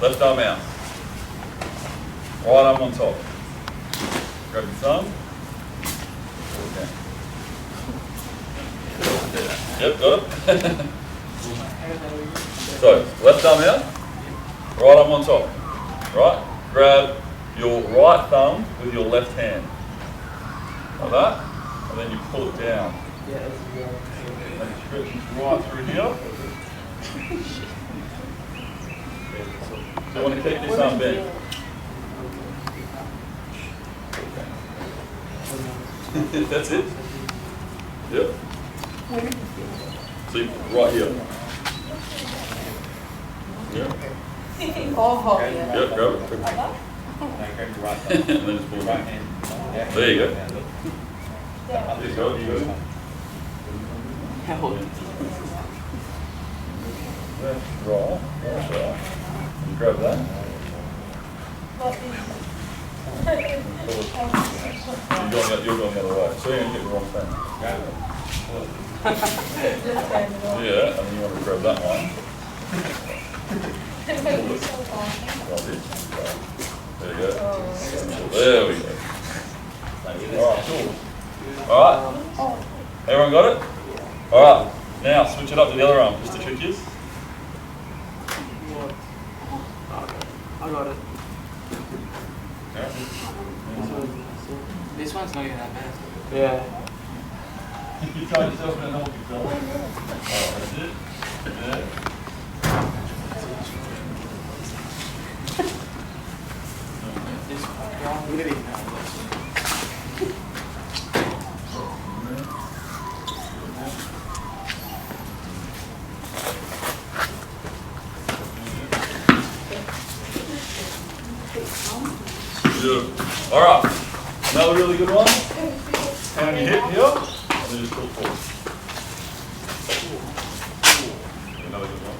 E: Left arm out. Right arm on top. Grab your thumb. Yep, got it. So, left arm out, right arm on top. Right? Grab your right thumb with your left hand. Like that. And then you pull it down. And it stretches right through here. So you want to keep this arm bent. That's it? Yep. See, right here. Yeah.
H: Oh, yeah.
E: Yep, grab it. And then just pull it back. There you go. There you go. Left, right, right. You grab that. You're going the other way, so you're going to get the wrong thing. Yeah, and then you want to grab that one. There you go. There we go. Alright, cool. Alright. Everyone got it? Alright, now switch it up to the other arm, just to trick you.
D: I got it. This one's not even that bad. Yeah.
B: You try yourself and help yourself.
E: Alright, that's it. Yeah.
D: This one. Really?
E: Alright, another really good one. Hand on your hip here, and then just pull forward. Another good one.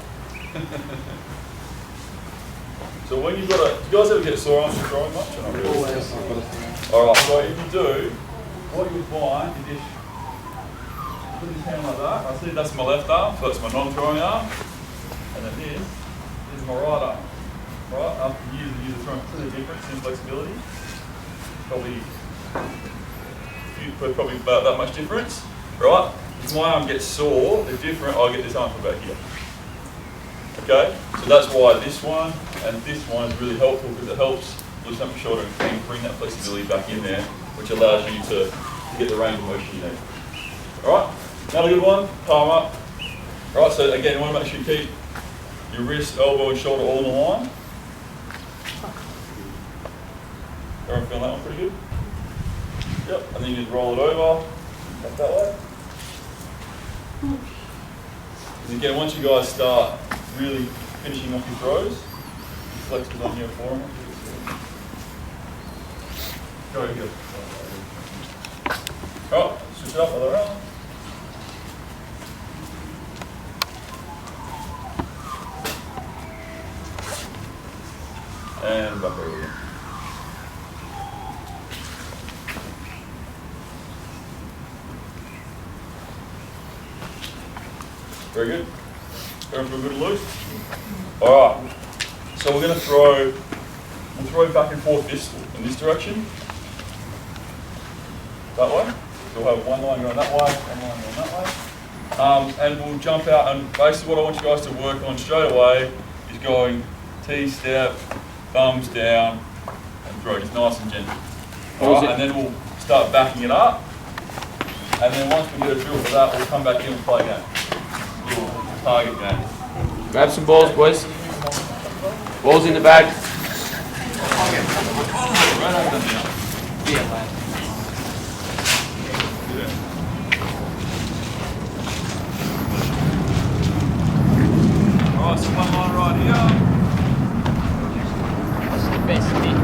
E: So when you've got a, do you guys ever get sore arms from throwing much or not really? Alright, so if you do, what you'll find is if put this hand like that, I see that's my left arm, so that's my non-throwing arm, and then this is my right arm. Right, after years and years of throwing, see the difference in flexibility? Probably about that much difference, right? If my arm gets sore, they're different, I get this arm from back here. Okay, so that's why this one and this one is really helpful because it helps loosen up your shoulder and bring that flexibility back in there which allows you to get the range of motion you need. Alright, another good one, palm up. Alright, so again, you want to make sure you keep your wrist, elbow and shoulder all in the line. Everyone feeling that one pretty good? Yep, and then you just roll it over, back that way. And again, once you guys start really finishing off your throws, you flex it on your forearm. Go here. Alright, switch it up, other arm. And back over again. Very good. Going for a good loose. Alright. So we're going to we'll throw back and forth in this direction. That way. So we'll have one line going that way, one line going that way. And we'll jump out, and basically what I want you guys to work on straight away is going T-step, thumbs down, and throw, just nice and gentle. Alright, and then we'll start backing it up. And then once we get a feel for that, we'll come back in and play again. Little target game.
A: Grab some balls, boys. Balls in the bag.
E: Right over and down. Alright, so one line right here.
F: That's the best thing.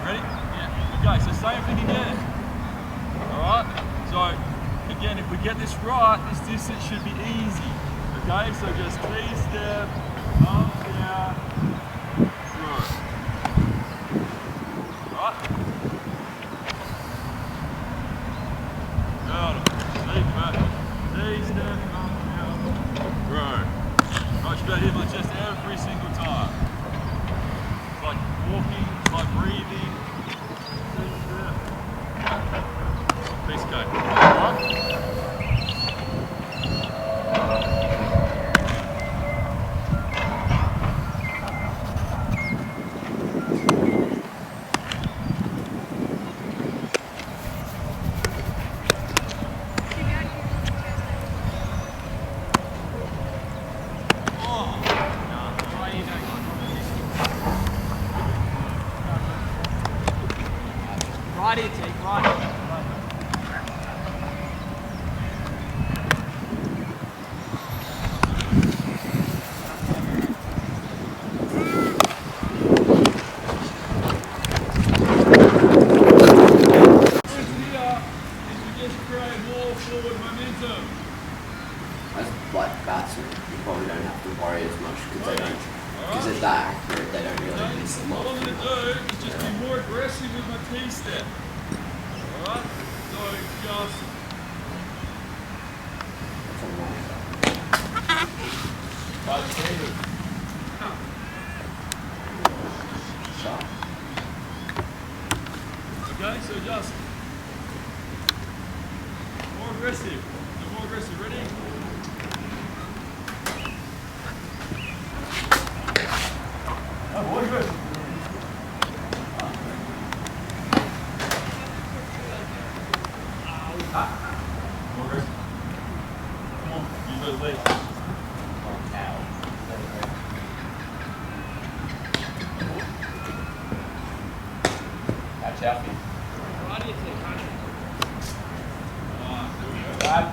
B: Ready? Yeah. Okay, so same thing again. Alright? So, again, if we get this right, this distance should be easy. Okay, so just T-step, up, down, through. Alright? T-step, up, down, through. Right, you better hit my chest every single time. It's like walking, it's like breathing. Piece of cake. Alright?
D: Right here, T, right here.
A: As like batsmen, you probably don't have to worry as much because they're that accurate, they don't really miss a
B: What
A: lot.
B: I'm going to do is just be more aggressive with my T-step. Alright? So just... Okay, so just more aggressive. So more aggressive. Ready? Oh, boy, good. More aggressive. Come on, use those legs.
F: Catch Alfie.
D: Right here, T, right here.
F: Dad.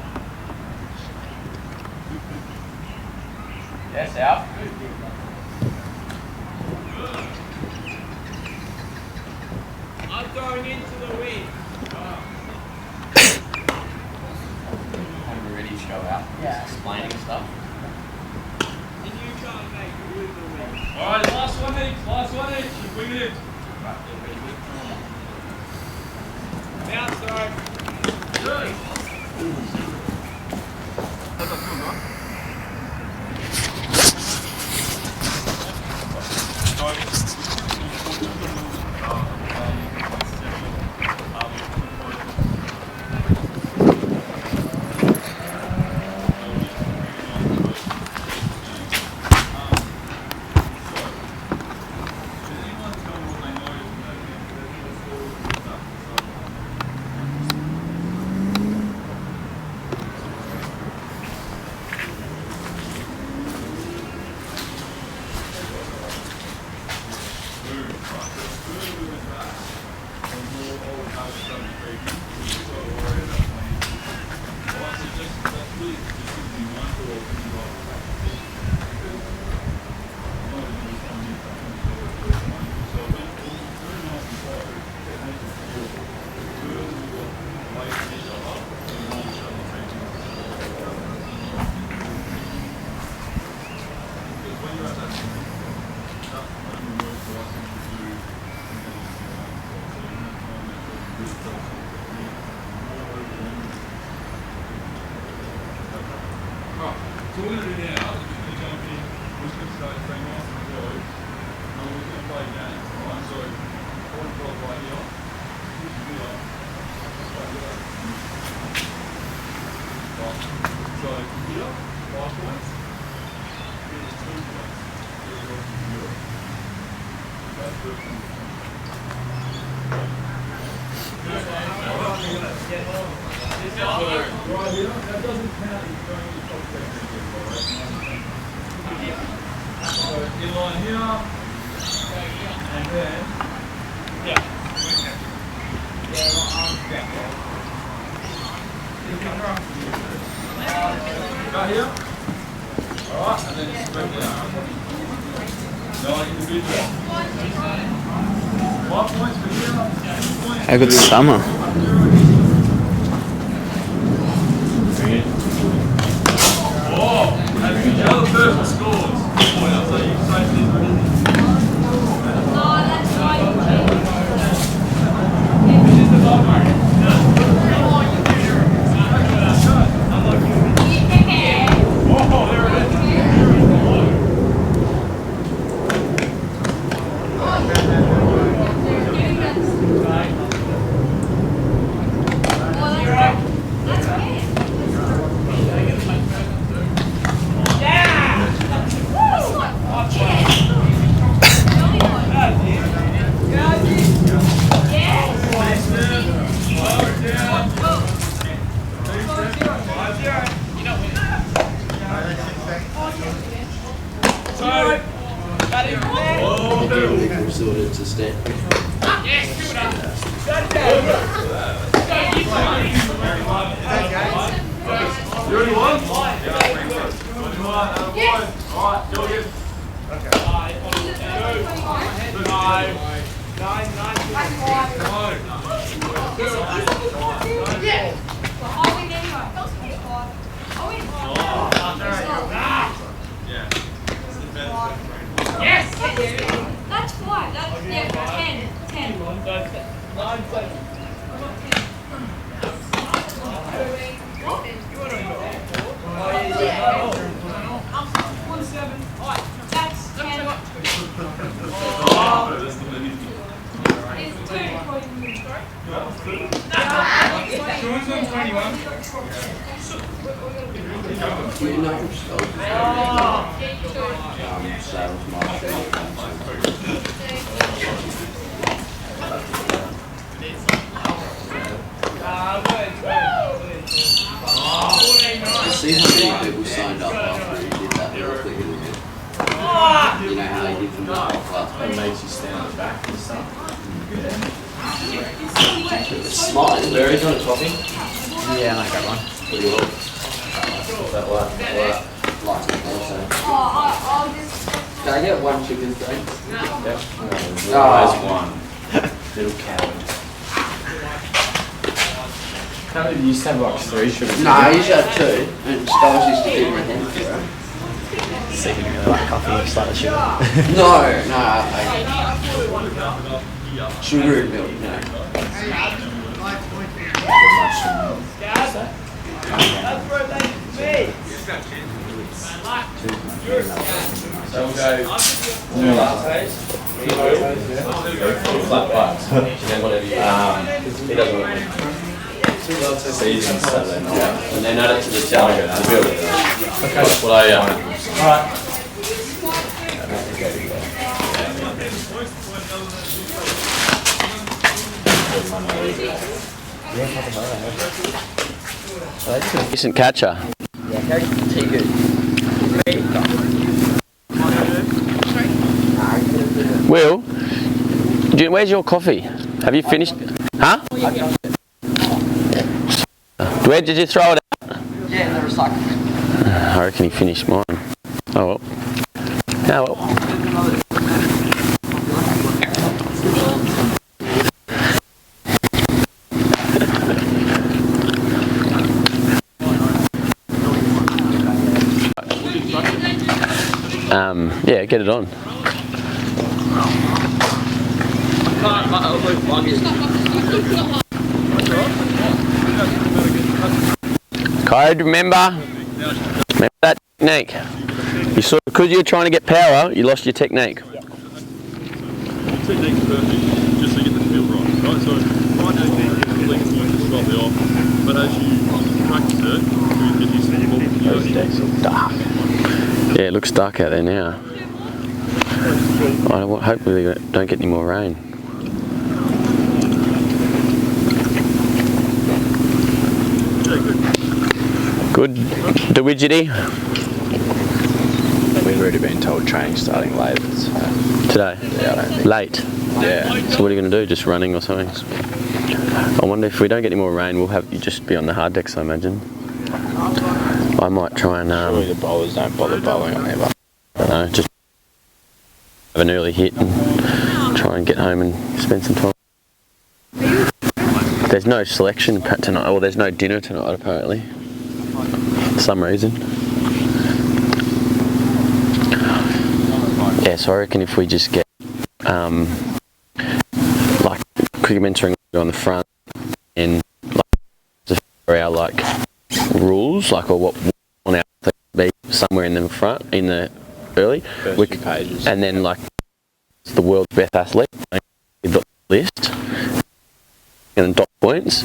F: Yes, Alf.
D: I'm going into the wind.
F: When we're ready to show out. Yeah. Explaining stuff.
D: And you can't make it with the wind.
B: Alright, last one each. Last one each. Wing it in.
D: Bounce, sorry.
B: Good. How's that feel, right? So what we're going to do now is we're just going to jump in, we're just going to start staying nice and slow, and we're just going to play games, right? So, one drop right here, push it here, right here. Right. So, here, 5 points, here's 2 points, here's 0. That's good. Right here, that doesn't count if you're going to top section. So in line here, and then, right here, alright, and then spread down. No individual.
G: How good's summer?
A: Resorted to step.
B: You already won? Alright, go again. Okay. 9.
H: Yes! That's 5. That's, yeah, 10. 10.
B: 9 seconds.
H: That's 10. It's 2.
A: Do you know yourself? Sales marketing. See how many people signed up after he did that real quick, isn't it? You know how he did from the top up?
F: It makes you stand on the back and stuff.
A: It's smart, isn't it?
F: There is on the topping.
G: Yeah, I got one.
A: Pretty well. That work. Lots of also.
H: I'll just.
A: Can I get 1 chicken steak?
F: Always one. Little coward. How many used to have like 3 sugar?
A: No, I used to have 2, and Stars used to give me 10 for it.
G: So you really like coffee or slightly sugar?
A: No, I sugar and milk, no.
F: So we'll go lattes. Flat whites. Then whatever you he doesn't want it. Seasons Saturday night.
A: Yeah. And then add it to the jelly, the bill.
F: Okay.
A: Well, I
F: Alright.
A: Decent catcher. Will, where's your coffee? Have you finished? Huh? Where did you throw it out?
D: Yeah, in the recycling.
A: I reckon he finished mine. Oh well. Oh well. Yeah, get it on. Code, remember that technique. You saw, because you were trying to get power, you lost your technique.
B: Technique's perfect, just to get the feel right. So, right now, you can slightly off, but as you practice it, you get used to
A: Those decks look dark. Yeah, it looks dark out there now. Hopefully we don't get any more rain. Good. The widgety?
G: We've already been told training starting late. So.
A: Today?
G: Yeah,
A: Late?
G: Yeah.
A: So what are you going to do? Just running or something? I wonder if we don't get any more rain, we'll have you just be on the hard decks, I imagine. I might try and...
G: Surely the bowlers don't bother bowling on their bar.
A: I don't know, just have an early hit and try try and get home and spend some time. There's no selection tonight, or there's no dinner tonight apparently, for some reason. Yeah, so I reckon if we just get like cricket mentoring on the front and like just for our like rules, like, or what on our thing be somewhere in the front, in the early
G: First few pages.
A: and then like the world's best athlete, the list, and dot points,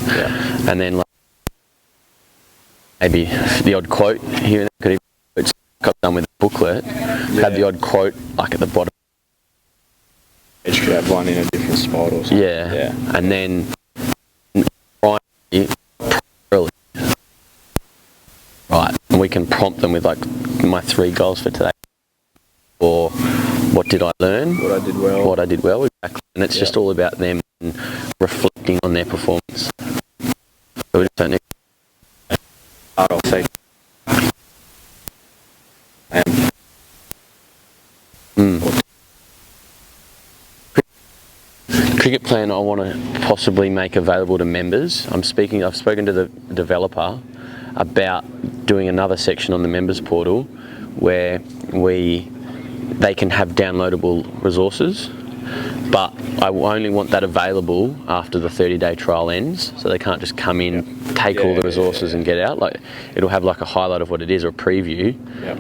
A: and then like maybe the odd quote here and there. Could even got done with the booklet, have the odd quote like at the bottom.
G: Each could have one in a different spot or something.
A: Yeah. And then early. Right, and we can prompt them with like my 3 goals for today, or what did I learn,
G: What I did well.
A: exactly. And it's just all about them reflecting on their performance. So we just don't need
G: I'll say.
A: Cricket plan I want to possibly make available to members. I've spoken to the developer about doing another section on the members portal where they can have downloadable resources, but I only want that available after the 30-day trial ends, so they can't just come in, take all the resources and get out. Like, it'll have like a highlight of what it is or a preview,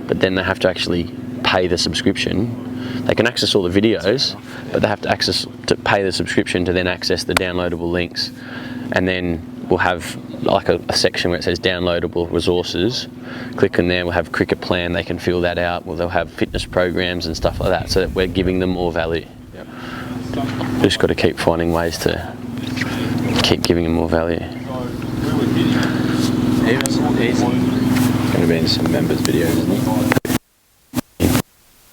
A: but then they have to actually pay the subscription. They can access all the videos, but they have to pay the subscription to then access the downloadable links. And then we'll have like a section where it says downloadable resources. Click on there, we'll have cricket plan, they can fill that out. Well, they'll have fitness programs and stuff like that, so that we're giving them more value. Just got to keep finding ways to keep giving them more value.
G: It's going to be in some members' videos, isn't it?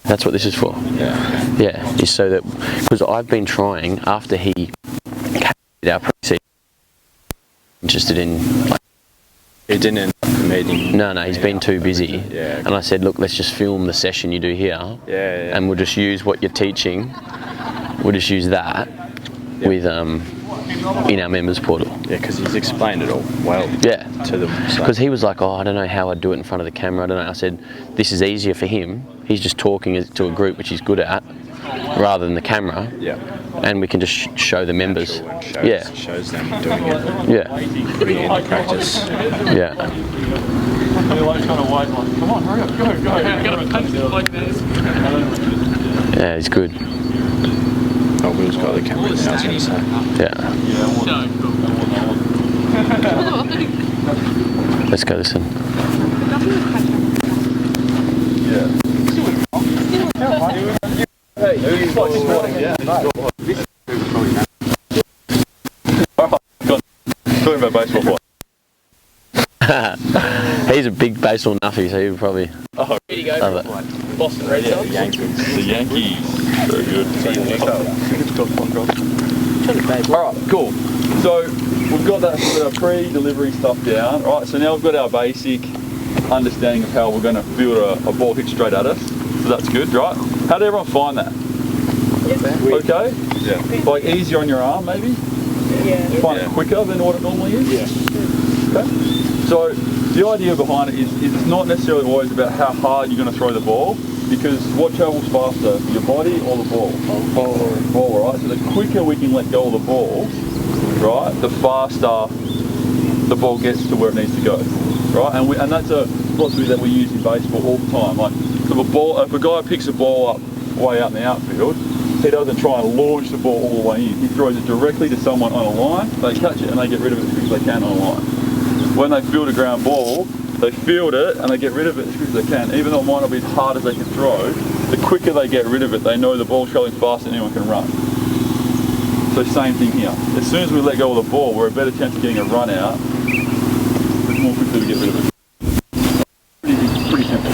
A: That's what this is for. Yeah, is so that, because I've been trying after he came our pre-season, interested in like.
G: He didn't end up meeting.
A: No, he's been too busy.
G: Yeah.
A: And I said, look, let's just film the session you do here. And we'll just use what you're teaching. We'll just use that with in our members portal.
G: Yeah, because he's explained it all well.
A: Yeah.
G: To them.
A: Because he was like, oh, I don't know how I'd do it in front of the camera. I don't know. I said, this is easier for him. He's just talking to a group which he's good at, rather than the camera.
G: Yeah.
A: And we can just show the members.
G: Shows them doing it.
A: Yeah.
G: Putting it into practice.
A: Yeah. Yeah, he's good.
G: Oh, Will's got the camera now, I was going to say.
A: Yeah. Let's go listen.
E: Talking about baseball.
A: He's a big baseball nuffy, so he would probably love it.
B: Boston Red Sox.
E: The Yankees. Very good. Alright, cool. So we've got that sort of pre-delivery stuff down. Right, so now we've got our basic understanding of how we're going to build a ball hit straight at us. So that's good, right? How did everyone find that? Okay? Yeah. Like easier on your arm, maybe?
I: Yeah.
E: You find it quicker than what it normally is?
I: Yeah.
E: Okay. So the idea behind it is it's not necessarily always about how hard you're going to throw the ball, because what travels faster, your body or the ball? Ball, right? So the quicker we can let go of the ball, right, the faster the ball gets to where it needs to go, right? And that's a philosophy that we use in baseball all the time. Like, if a guy picks a ball up way out in the outfield, he doesn't try and launch the ball all the way in. He throws it directly to someone on a line, they catch it and they get rid of it as quick as they can on a line. When they field a ground ball, they field it and they get rid of it as quick as they can. Even though it might not be as hard as they can throw, the quicker they get rid of it, they know the ball's traveling faster than anyone can run. So same thing here. As soon as we let go of the ball, we're a better chance of getting a run out, the more quickly we get rid of it. Pretty simple.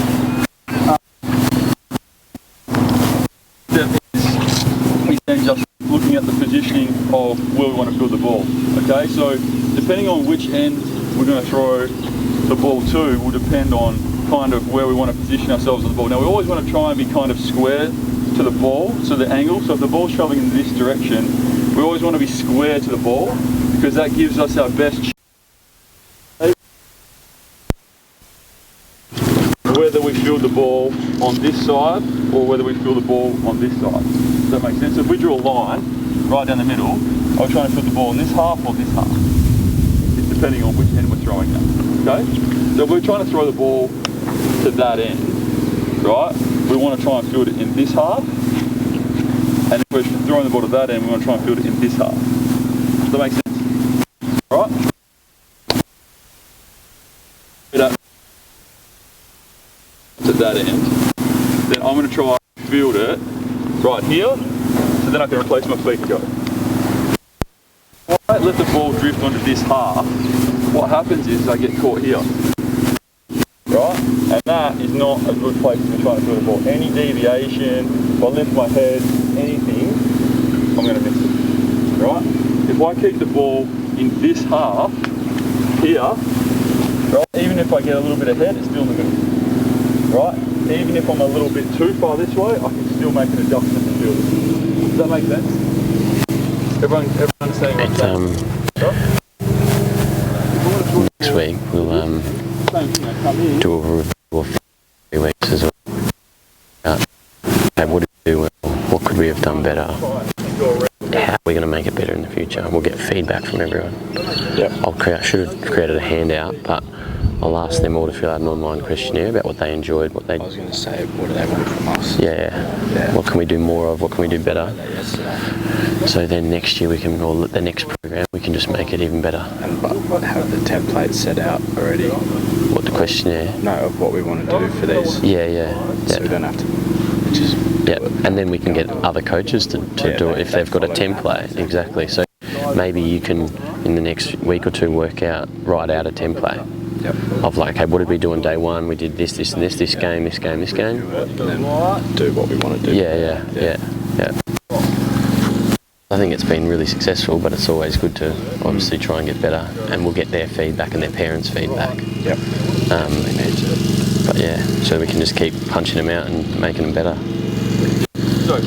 E: And just looking at the positioning of where we want to field the ball. Okay, so depending on which end we're going to throw the ball to will depend on kind of where we want to position ourselves on the ball. Now we always want to try and be kind of square to the ball, so the angle. So if the ball's traveling in this direction, we always want to be square to the ball because that gives us our best chance. Whether we field the ball on this side or whether we field the ball on this side. Does that make sense? So if we drew a line right down the middle, I'm trying to field the ball in this half or this half. It's depending on which end we're throwing at. Okay? So if we're trying to throw the ball to that end, right? We want to try and field it in this half. And if we're throwing the ball to that end, we want to try and field it in this half. Does that make sense? Right? To that end, then I'm going to try and field it right here, so then I can replace my feet and go. If I let the ball drift onto this half, what happens is I get caught here, right? And that is not a good place to be trying to field the ball. Any deviation, if I lift my head, anything, I'm going to miss it, right? If I keep the ball in this half, here, right, even if I get a little bit ahead, it's still in the middle. Right? Even if I'm a little bit too far this way, I can still make an adjustment to field it. Does that make sense? Everyone understanding what I'm saying?
F: Next week we'll do a review of 3 weeks as well. What did we do well? What could we have done better? How are we going to make it better in the future? We'll get feedback from everyone.
G: Yeah.
F: I should have created a handout, but I'll ask them all to fill out an online questionnaire about what they enjoyed, what they...
G: I was going to say, what do they want from us?
F: Yeah. What can we do more of? What can we do better? So then next year we can, or the next program, we can just make it even better.
G: And but have the template set out already?
F: What, the questionnaire?
G: No, of what we want to do for these.
F: Yeah.
G: So we don't have to just...
F: Yeah, and then we can get other coaches to do it if they've got a template. Exactly. So maybe you can, in the next week or two, write out a template.
G: Yep.
F: Of like, okay, what did we do on day one? We did this, this, and this game.
G: And then do what we want to do.
F: Yeah. I think it's been really successful, but it's always good to obviously try and get better, and we'll get their feedback and their parents' feedback.
G: Yep. We need to.
F: But yeah, so we can just keep punching them out and making them better.
E: Sorry.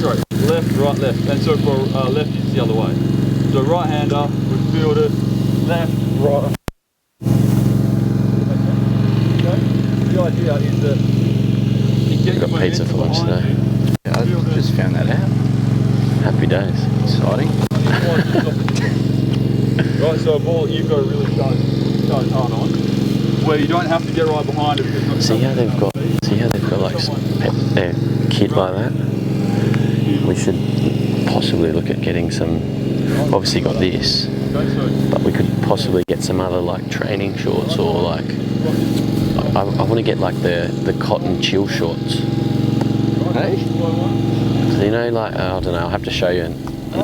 E: Left, right, left. And so for left is the other way. So right-hander, we field it, left, right. The idea is that
F: We've got pizza for lunch today.
G: Yeah, I just found that out.
F: Happy days.
G: Exciting.
E: Right, so a ball you've got to really start hard on, where you don't have to get right behind it.
F: See how they've got like their kit like that? We should possibly look at getting some, obviously got this, but we could possibly get some other like training shorts, or like, I want to get like the cotton chill shorts.
G: Hey?
F: So, you know, like, I don't know, I'll have to show you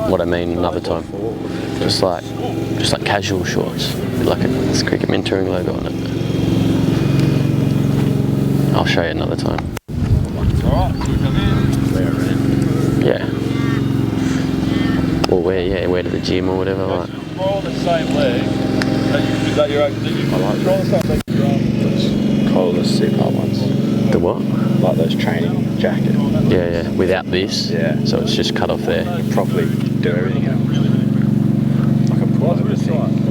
F: what I mean another time. Just like casual shorts, with like a cricket mentoring logo on it. I'll show you another time.
E: Alright, so we come in.
F: Yeah. Or wear to the gym or whatever. Like.
E: Roll the same leg. That you're actually. I like roll the same leg.
G: Those collarless CPAP ones.
F: The what?
G: Like those training jackets.
F: Yeah. Without this.
G: Yeah.
F: So it's just cut off there.
G: Properly do everything in them. Like a pull-over thing.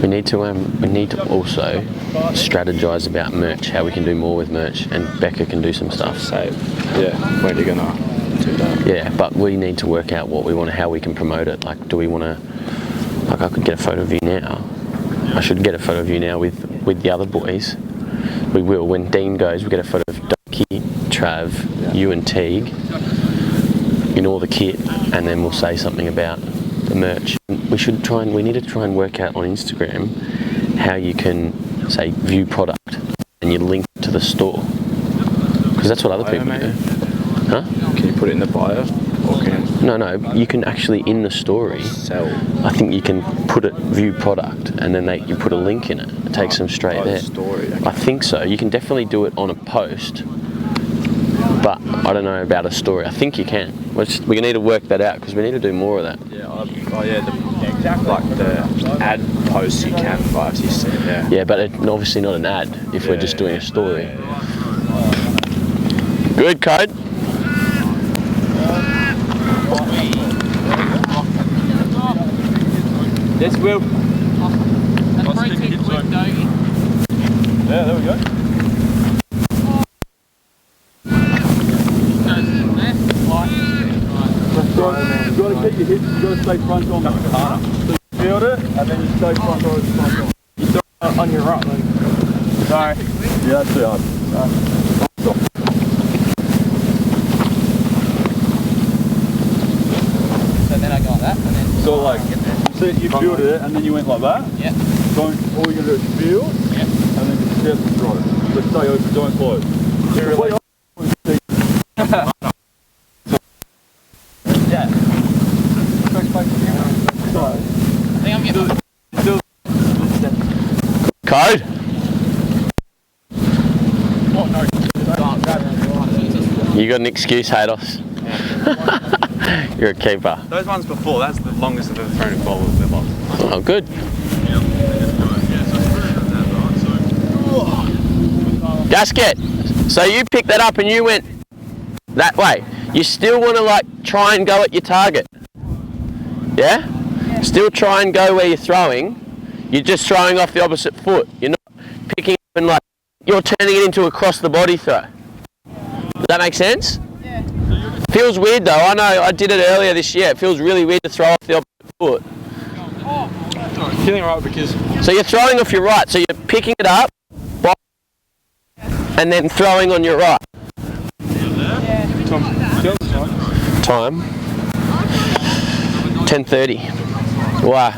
F: We need to also strategize about merch, how we can do more with merch, and Becca can do some stuff.
G: So, yeah, when are you gonna do that?
F: Yeah, but we need to work out what we want, how we can promote it. Like, do we want to? Like, I could get a photo of you now. I should get a photo of you now with the other boys. We will. When Dean goes, we get a photo of Ducky, Trav, you and Teague in all the kit, and then we'll say something about the merch. We need to try and work out on Instagram how you can say view product and you link to the store, because that's what other people do. Huh?
G: Can you put it in the bio? Or can
F: No, you can actually, in the story,
G: sell?
F: I think you can put it view product, and then you put a link in it. It takes them straight there.
G: Story, okay.
F: I think so. You can definitely do it on a post, but I don't know about a story. I think you can. We need to work that out, because we need to do more of that.
G: Like the ad posts you can, but I've just seen it.
F: Yeah, but obviously not an ad if we're just doing a story. Good, Code.
D: Yes, Will.
B: Nice to kick it, so-
E: Yeah, there we go. You've got to keep your hips, you've got to stay front on. So you build it, and then you stay front on.
D: You throw it on your right leg. Sorry.
E: Yeah, that's too hard.
D: So then I go like that, and then...
E: So like, you build it, and then you went like that?
D: Yeah.
E: Don't, all you're going to do is feel,
D: Yeah.
E: and then just step and throw. But stay open, don't close.
D: Yeah. I think I'm getting...
F: Code? You got an excuse, Hados. You're a keeper.
G: Those ones before, that's the longest I've ever thrown a ball with the box.
F: Oh, good. Gasket. So you picked that up and you went that way. You still want to like try and go at your target. Yeah? Still try and go where you're throwing. You're just throwing off the opposite foot. You're not picking up and like, you're turning it into a across the body throw. Does that make sense? Yeah. Feels weird though. I know I did it earlier this year. It feels really weird to throw off the opposite foot.
G: Feeling right because...
F: So you're throwing off your right. So you're picking it up and then throwing on your right. Time? 10:30. Why?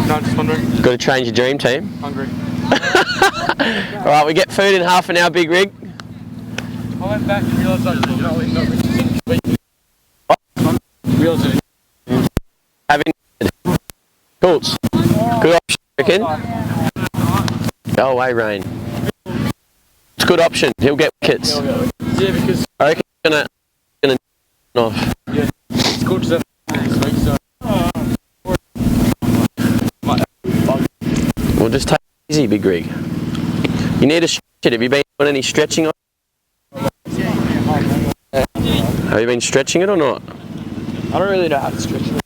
G: No, just wondering.
F: Got to change your dream team.
G: Hungry.
F: All right, we get food in half an hour, Big Rig.
D: I went back and realised I was
F: Having Colts. Good option, reckon. Go away, Rain. It's a good option. He'll get wickets.
D: Yeah, because
F: I reckon he's gonna off.
D: it's good to next week, so...
F: We'll just take it easy, Big Rig. You need to stretch it. Have you been doing any stretching on it? Have you been stretching it or not?
D: I don't really know how to stretch it.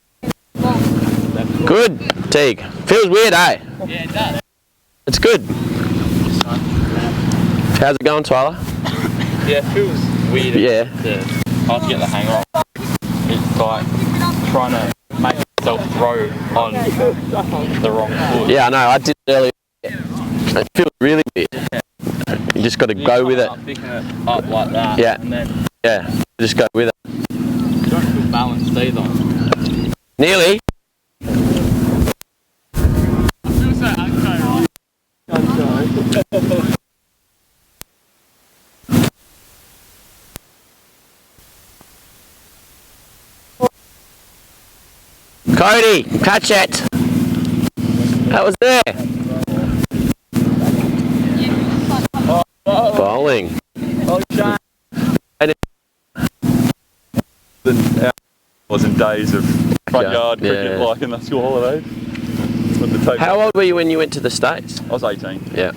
F: Good, Teague. Feels weird, eh?
D: Yeah, it does.
F: It's good. How's it going, Tyler?
G: Yeah, it feels weird.
F: Yeah.
G: Hard to get the hang of. It's like trying to make yourself throw on the wrong foot.
F: Yeah, I know. I did it earlier. It feels really weird. You just got to go with it.
G: Picking it up like that.
F: Yeah.
G: And then
F: Yeah, just go with it.
G: you don't feel balanced either.
F: Nearly. Cody, catch it. That was there. Bowling.
E: Was in days of front
F: Yeah,
E: yard cricket,
F: yeah.
E: like in the school holidays. When the tape
F: How old were you when you went to the States?
E: I was 18.
F: Yeah.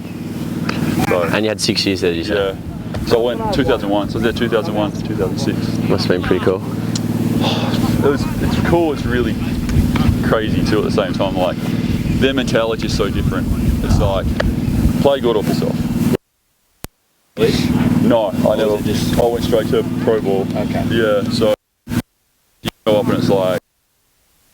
E: So,
F: And you had 6 years there, did you say?
E: yeah. So I went 2001. So I was there 2001 to 2006.
F: Must have been pretty cool.
E: It's cool. It's really crazy too at the same time. Like their mentality is so different. It's like play good or piss off. No, I never. I went straight to pro ball.
G: Okay.
E: Yeah. So you go up and it's like,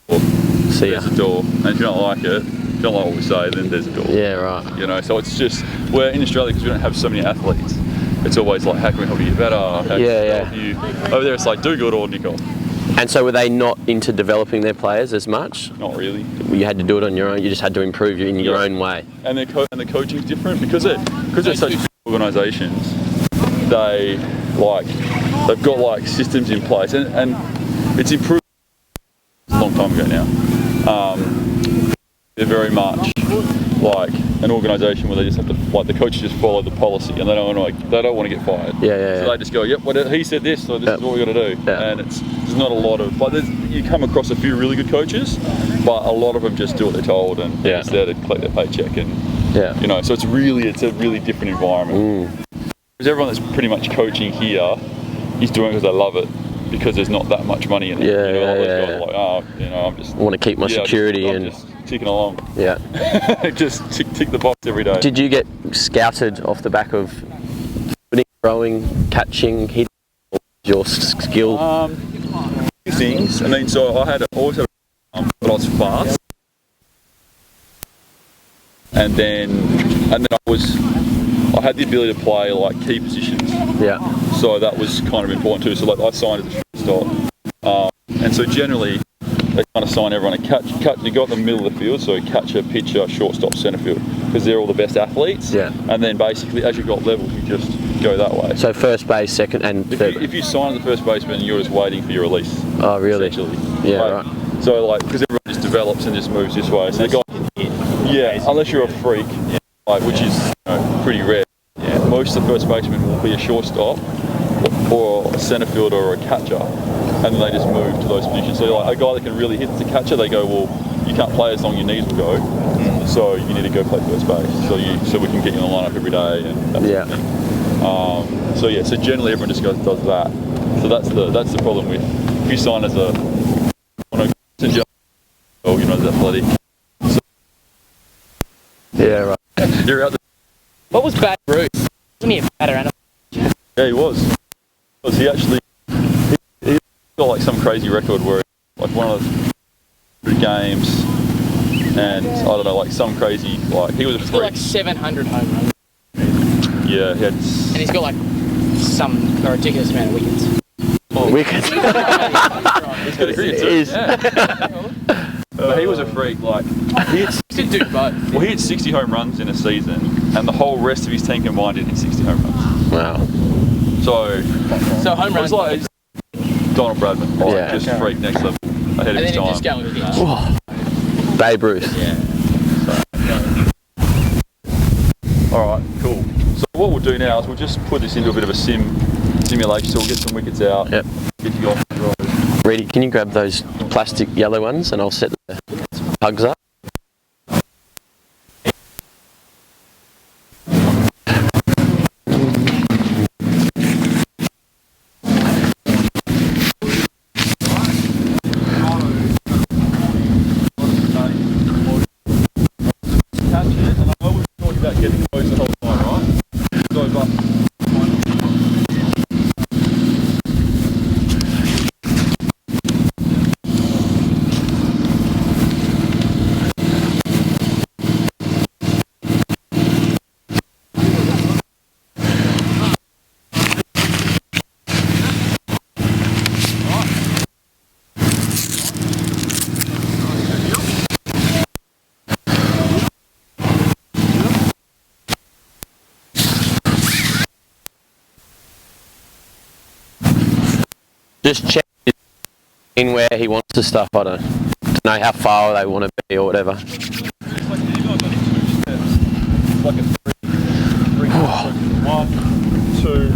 E: well,
F: See ya.
E: there's a door, and if you don't like it, if you don't like what we say, then there's a door.
F: Yeah, right.
E: You know, so it's just, we're in Australia because we don't have so many athletes. It's always like, how can we help you get better? How can we help you? Over there, it's like, do good or nick off.
F: And so were they not into developing their players as much?
E: Not really.
F: You had to do it on your own. You just had to improve in your
E: Yeah.
F: own way.
E: And the coaching's different because they're such organisations. They've got like systems in place, and it's improved a long time ago now. They're very much like an organisation where they just have to, like the coaches just follow the policy, and they don't want to get fired.
F: Yeah.
E: So they just go, yep, he said this, so this is what we got to do.
F: Yeah.
E: And there's not a lot of, like, you come across a few really good coaches, but a lot of them just do what they're told, and they're just there to collect their paycheck, and you know, so it's a really different environment. Because everyone that's pretty much coaching here is doing it because they love it. because there's not that much money in it.
F: Yeah,
E: you know,
F: yeah,
E: those guys
F: yeah.
E: are like, oh, you know, I'm just.
F: I want to keep my security
E: I'm
F: and
E: just ticking along.
F: yeah.
E: Just tick the box every day.
F: Did you get scouted off the back of throwing, catching, hitting, or your skill?
E: Few things. I mean, so I always had but I was fast, and then I had the ability to play like key positions.
F: Yeah.
E: So that was kind of important too. So like I signed as a shortstop, and so generally they kind of sign everyone a catch. You got in the middle of the field, so catcher, pitcher, shortstop, centre field, because they're all the best athletes.
F: Yeah.
E: And then basically, as you got levels, you just go that way.
F: So first base, second, and third.
E: If you sign as a first baseman, you're just waiting for your release.
F: Oh, really?
E: Essentially.
F: Yeah, right.
E: So like, because everyone just develops and just moves this way. So the guy, yeah, unless you're a freak, like, which is pretty rare. Yeah. Most of the first basemen will be a shortstop, or a centre fielder, or a catcher, and then they just move to those positions. So like a guy that can really hit the catcher, they go, well, you can't play as long as your knees will go, so you need to go play first base. So we can get you in the lineup every day. And that sort of thing. So generally everyone just does that. So that's the problem with if you sign as a as athletic. So,
F: yeah, right.
E: You're out.
I: What was Babe Ruth? Wasn't he a batter and
E: Yeah, he was. He actually he got like some crazy record where like one of the games, and I don't know, like some crazy, like he was a freak.
I: got like 700 home runs.
E: Yeah, he had.
I: And he's got like a ridiculous amount of wickets.
F: Wickets.
E: He's got a cricket too. Yeah. But he was a freak. Like he hit, well, he hit 60 home runs in a season, and the whole rest of his team combined didn't hit 60 home runs.
F: Wow.
E: So
I: home runs.
E: It was like Donald Bradman, like, just freak next level ahead of his time.
I: Just go with it.
F: Babe Ruth.
I: Yeah.
E: All right, cool. So what we'll do now is we'll just put this into a bit of a simulation. So we'll get some wickets out.
F: Yep.
E: Get you off the road.
F: Ready? Can you grab those plastic yellow ones and I'll set the pugs up? Just check in where he wants the stuff. I don't know how far they want to be or whatever.
E: It's like a three. 1, 2,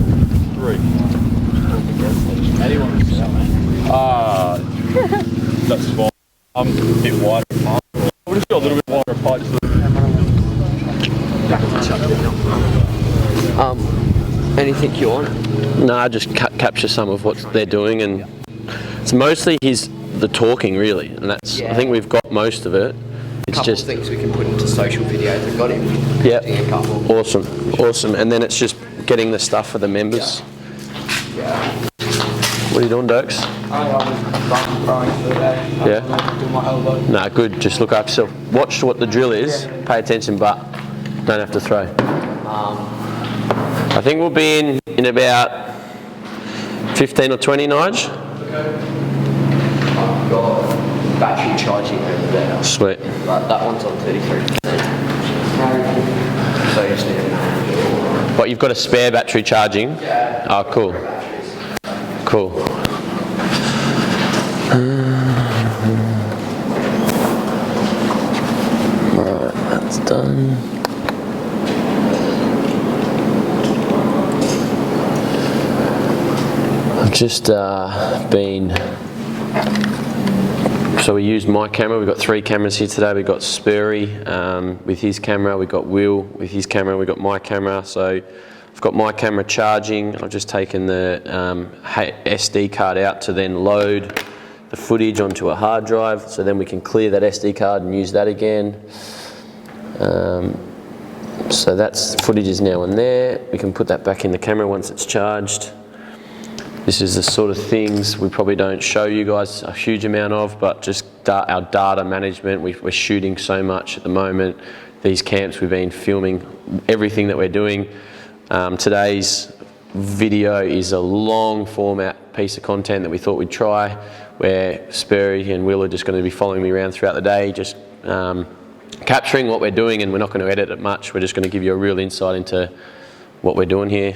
E: 3.
I: How do you want to do that, mate?
E: That's fine. I'm a bit wider apart. We'll just go a little bit wider apart.
A: Anything you want?
F: No, just capture some of what they're doing, and it's mostly the talking really, and that's I think we've got most of it. It's
A: couple
F: just
A: of things we can put into social videos. We've got him.
F: yeah,
A: A couple.
F: awesome, and then it's just getting the stuff for the members.
A: Yeah.
F: What are you doing, Dirks? Yeah.
D: Do my elbow.
F: No, good. Just look after yourself. Watch what the drill is. Pay attention, but don't have to throw. I think we'll be in about 15 or 20, Nige.
A: I've got battery charging over there.
F: Sweet.
A: But that one's on 33%. So you just need to.
F: But you've got a spare battery charging?
A: Yeah.
F: Oh, cool. Cool. Alright, that's done. I've just been. So we used my camera. We've got 3 cameras here today. We've got Spurry with his camera. We've got Will with his camera. We've got my camera. So I've got my camera charging. I've just taken the SD card out to then load the footage onto a hard drive, so then we can clear that SD card and use that again. So that's footage is now in there. We can put that back in the camera once it's charged. This is the sort of things we probably don't show you guys a huge amount of, but just our data management. We're shooting so much at the moment. These camps, we've been filming everything that we're doing. Today's video is a long format piece of content that we thought we'd try, where Spurry and Will are just going to be following me around throughout the day, just capturing what we're doing, and we're not going to edit it much. We're just going to give you a real insight into what we're doing here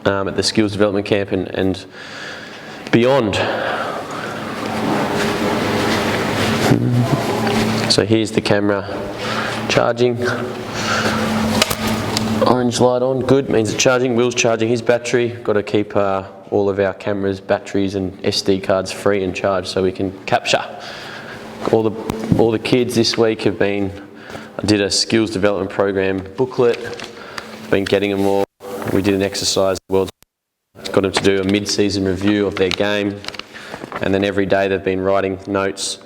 F: at the skills development camp and beyond. So here's the camera charging. Orange light on, good, means it's charging. Will's charging his battery. Got to keep all of our cameras, batteries and SD cards free and charged so we can capture. All the kids this week have been, I did a skills development program booklet, been getting them all. We did an exercise, got them to do a mid-season review of their game, and then every day they've been writing notes,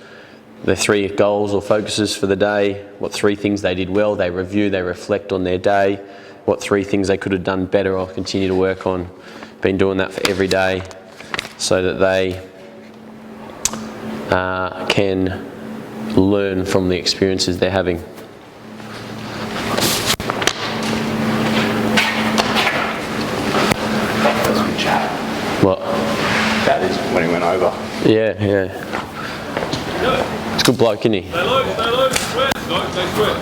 F: their 3 goals or focuses for the day, what 3 things they did well, they review, they reflect on their day, what 3 things they could have done better or continue to work on. Been doing that for every day so that they can learn from the experiences they're having. What?
I: That is when he went over.
F: Yeah. It's a good bloke, isn't he?
B: Stay low, square. No, stay square.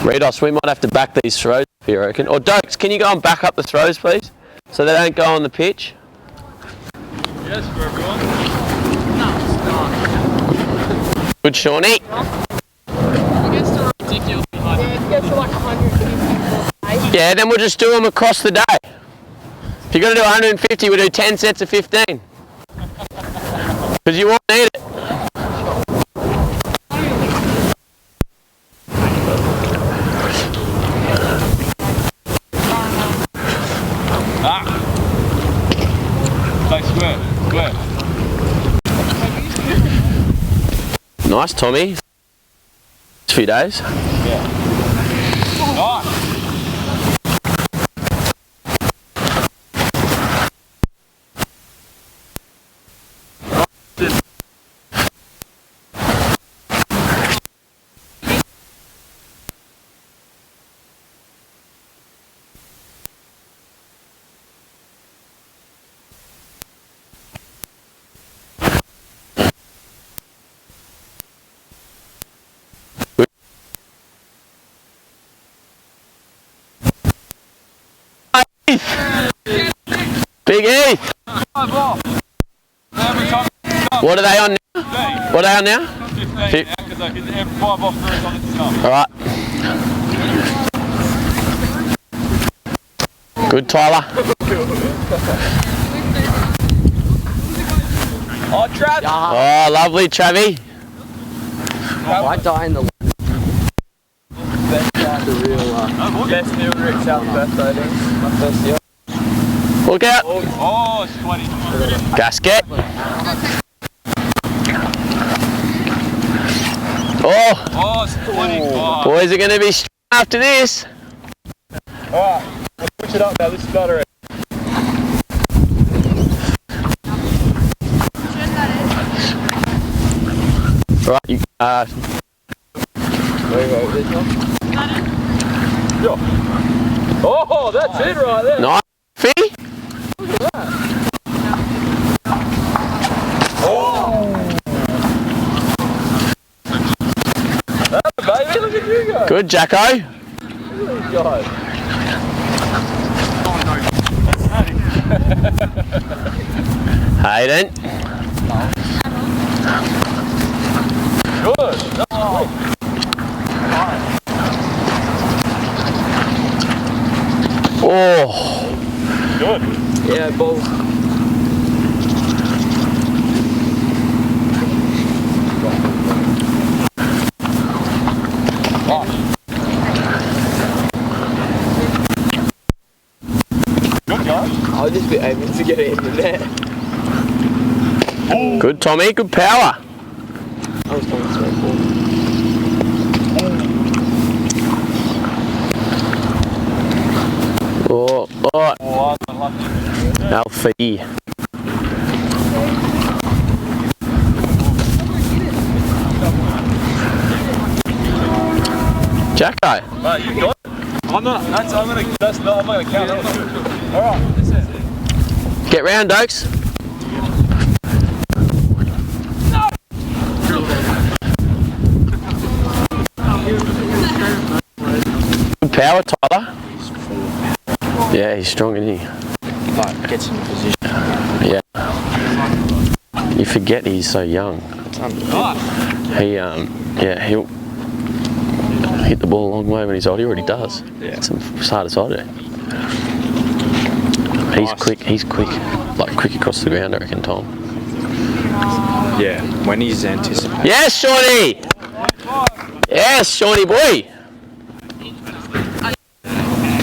F: Redos, we might have to back these throws if you reckon. Or Dokes, can you go and back up the throws, please? So they don't go on the pitch.
B: Yes, for everyone.
F: Good, Shawnee.
H: It gets to like 150.
F: Yeah, then we'll just do them across the day. If you're going to do 150, we'll do 10 sets of 15. Because you won't need it.
B: Stay square.
F: Nice, Tommy. A few days.
B: Yeah. Nice.
F: Big Heath. What are they on now? What are they on now?
B: 15, because I can have 5 off throws on it to start.
F: Alright. Good, Tyler.
G: Oh, Trav!
F: Oh, lovely, Travie.
G: I die in the best meal Rick's out in Perth, I think. My first year.
F: Look out.
B: Oh, it's 20.
F: Gasket. Oh,
B: Oh, it's 25.
F: boys are going to be strong after this.
B: Alright, let's switch it up now. This is better.
F: Right, you,
B: Oh, that's it right there.
F: nice. Fee?
B: Baby, look at you guys.
F: Good, Jacko.
B: Look at these guys.
F: Hayden.
B: Good.
F: Oh.
B: Good.
G: Yeah, ball.
I: Get it in the net.
F: Good, Tommy. Good power.
I: I was going straight forward.
F: Oh, all right.
B: Oh, unlucky.
F: Alfie. Jacko.
B: Mate, you got it. I'm not gonna count. Alright, that's it.
F: Get round, Dokes. Good power, Tyler. Yeah, he's strong, isn't he?
I: Like, gets in position.
F: Yeah. You forget he's so young. He'll hit the ball a long way when he's old. He already does.
I: Yeah.
F: It's as hard as I do. He's quick. He's quick. Like quick across the ground, I reckon, Tom.
I: Yeah, when he's anticipating.
F: Yes, Shawnee. Yes, Shawnee boy.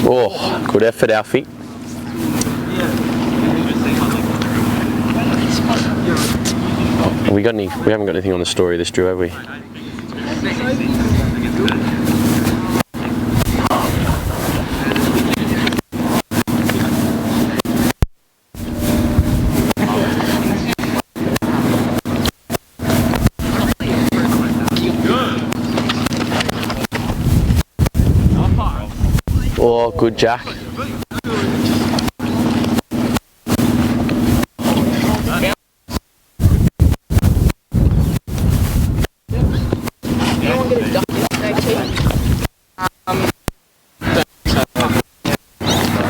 F: Oh, good effort, Alfie. We haven't got anything on the story of this, Drew, have we? Oh, good Jack.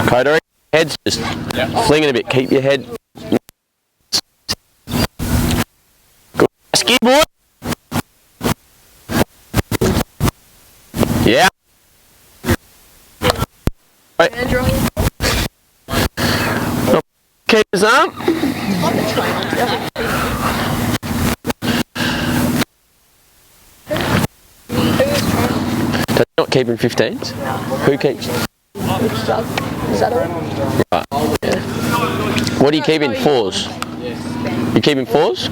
F: Coda, head's just flinging a bit. Keep your head. Good. Ski boy. Yeah. Right. Keep his arm. Does not keep in 15s? Who keeps? Right. Yeah. What do you keep in 4s? You keep in 4s?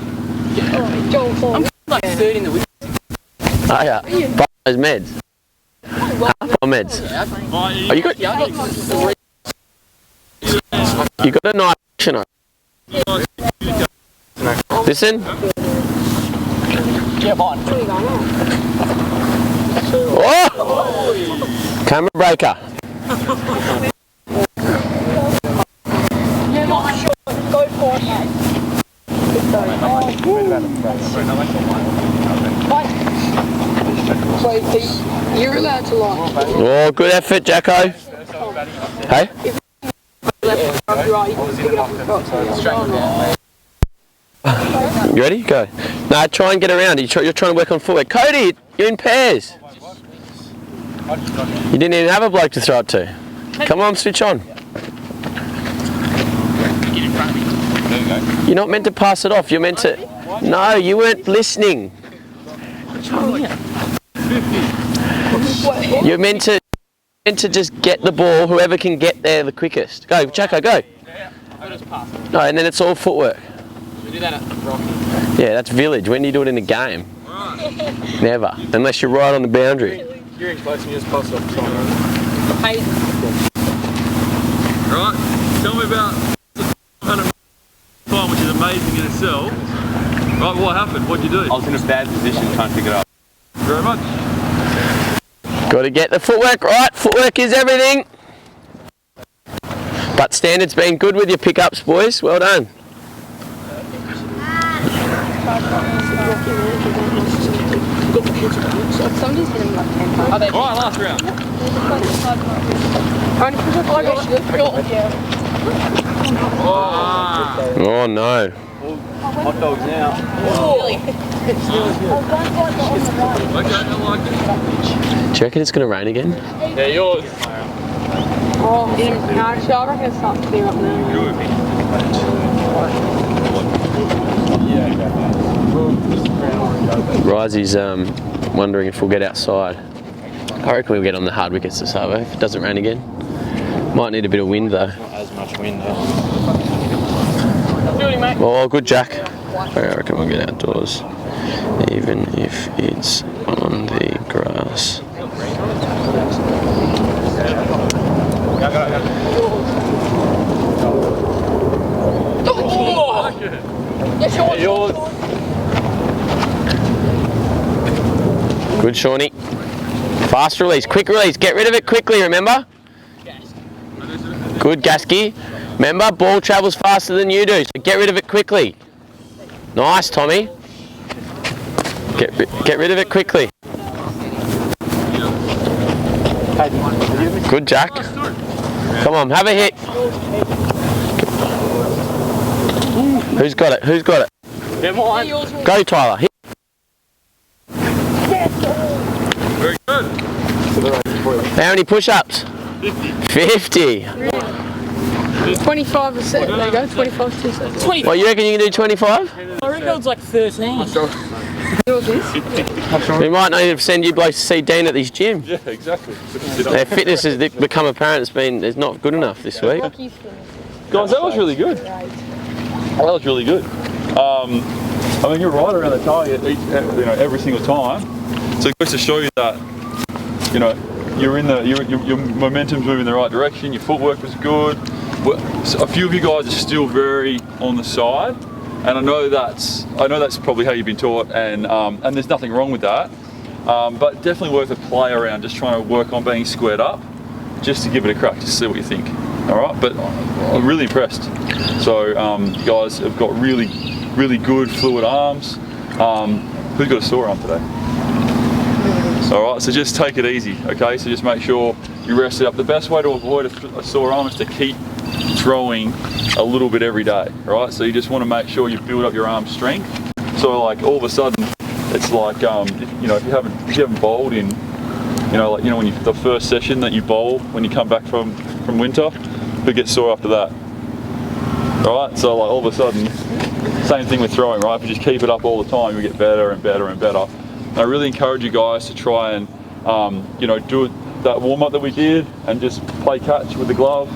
I: I'm like third in the week.
F: Oh yeah. Buy those meds. Half on meds. Oh, you got? You got a nice action on. Listen.
I: Yeah, fine.
F: Oh! Camera breaker.
H: Go for it. You're allowed to lie.
F: Oh, good effort, Jacko. Hey? You ready? Go. No, try and get around. You're trying to work on footwork. Cody, you're in pairs. You didn't even have a bloke to throw it to. Come on, switch on. You're not meant to pass it off. You're meant to... No, you weren't listening. You're meant to just get the ball, whoever can get there the quickest. Go, Jacko, go. No, and then it's all footwork.
I: We do that at Rocky.
F: Yeah, that's village. When do you do it in a game? Never. Unless you're right on the boundary.
I: You're in close and you just pass it off the time.
B: Right, tell me about the time, which is amazing in itself. Right, what happened? What'd you do?
G: I was in a bad position trying to pick it up.
B: Very much.
F: Got to get the footwork right. Footwork is everything. But standard's been good with your pickups, boys. Well done.
H: Somebody's been in like 10 times.
B: Alright, last round.
F: Oh no.
G: Hot dogs now.
B: Okay, I like it.
F: Do you reckon it's going to rain again?
B: Yeah, yours.
H: Oh, I reckon it's not clear up now.
F: Risey's wondering if we'll get outside. I reckon we'll get on the hard wickets this over if it doesn't rain again. Might need a bit of wind though.
I: Not as much wind, though.
F: Oh, good Jack. I reckon we'll get outdoors, even if it's on the grass. Good, Shawnee. Fast release, quick release. Get rid of it quickly, remember? Good, Gasky. Remember, ball travels faster than you do, so get rid of it quickly. Nice, Tommy. Get rid of it quickly. Good, Jack. Come on, have a hit. Who's got it? Who's got it? Go, Tyler. Hit.
B: Very good.
F: How many push-ups? 50.
J: 25 a set. There you go. 25 2 sets. 25.
F: What, you reckon you can do 25?
J: I reckon it's like 13.
F: We might need to send you blokes to see Dean at his gym.
B: Yeah, exactly.
F: Their fitness has become apparent. It's not good enough this week.
B: Guys, that was really good. That was really good. I mean, you're right around the target every single time. So it goes to show you that, your momentum's moving in the right direction. Your footwork was good. So a few of you guys are still very on the side, and I know that's probably how you've been taught, and there's nothing wrong with that. But definitely worth a play around, just trying to work on being squared up, just to give it a crack, just to see what you think. All right, but I'm really impressed. So you guys have got really, really good fluid arms. Who's got a sore arm today? All right, so just take it easy, okay? So just make sure you rest it up. The best way to avoid a sore arm is to keep throwing a little bit every day, right? So you just want to make sure you build up your arm strength. So like all of a sudden, it's like if you haven't bowled in, when the first session that you bowl when you come back from winter, who gets sore after that? All right, so like all of a sudden, same thing with throwing, right? If you just keep it up all the time, you get better and better and better. And I really encourage you guys to try and do that warm up that we did and just play catch with the glove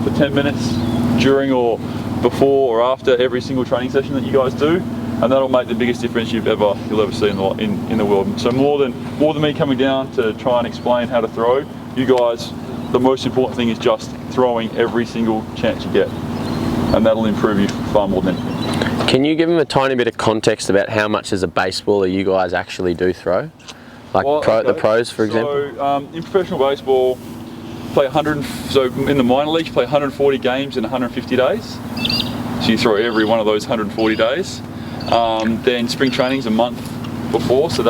B: for 10 minutes during or before or after every single training session that you guys do, and that'll make the biggest difference you'll ever see in the world. So more than me coming down to try and explain how to throw, you guys, the most important thing is just throwing every single chance you get, and that'll improve you far more than anything.
F: Can you give them a tiny bit of context about how much as a baseballer you guys actually do throw? Like the pros, for example?
E: So in professional baseball, play in the minor leagues, play 140 games in 150 days. So you throw every one of those 140 days. Then spring training's a month before, so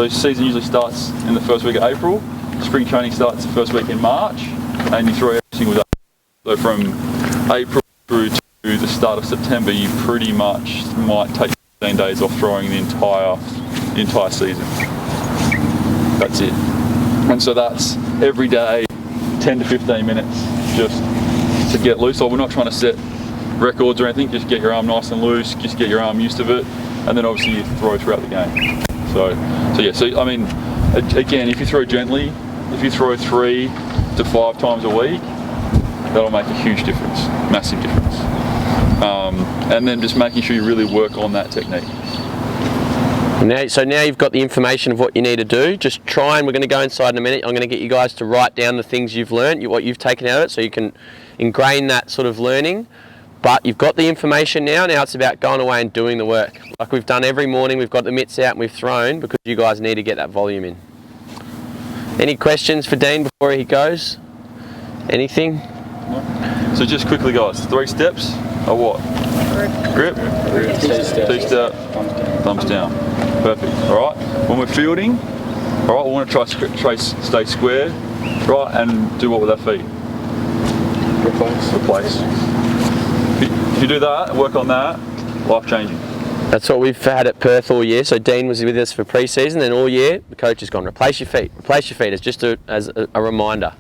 E: season usually starts in the first week of April. Spring training starts the first week in March, and you throw every single day. So from April through to the start of September, you pretty much might take 15 days off throwing the entire season. That's it. And so that's every day, 10 to 15 minutes, just to get loose. So we're not trying to set records or anything, just get your arm nice and loose, just get your arm used to it, and then obviously you throw throughout the game. So I mean, again, if you throw gently, if you throw 3 to 5 times a week, that'll make a huge difference, massive difference. And then just making sure you really work on that technique.
F: So now you've got the information of what you need to do. Just try, and we're going to go inside in a minute. I'm going to get you guys to write down the things you've learned, what you've taken out of it, so you can ingrain that sort of learning. But you've got the information now. Now it's about going away and doing the work. Like we've done every morning, we've got the mitts out and we've thrown, because you guys need to get that volume in. Any questions for Dean before he goes? Anything?
E: So just quickly, guys, 3 steps are what? Grip. 2-step, thumbs down. Perfect. All right. When we're fielding, all right, we want to try stay square, right, and do what with our feet? Replace. If you do that, work on that, life changing.
F: That's what we've had at Perth all year. So Dean was with us for pre-season, and all year the coach has gone, replace your feet. Replace your feet. It's just as a reminder.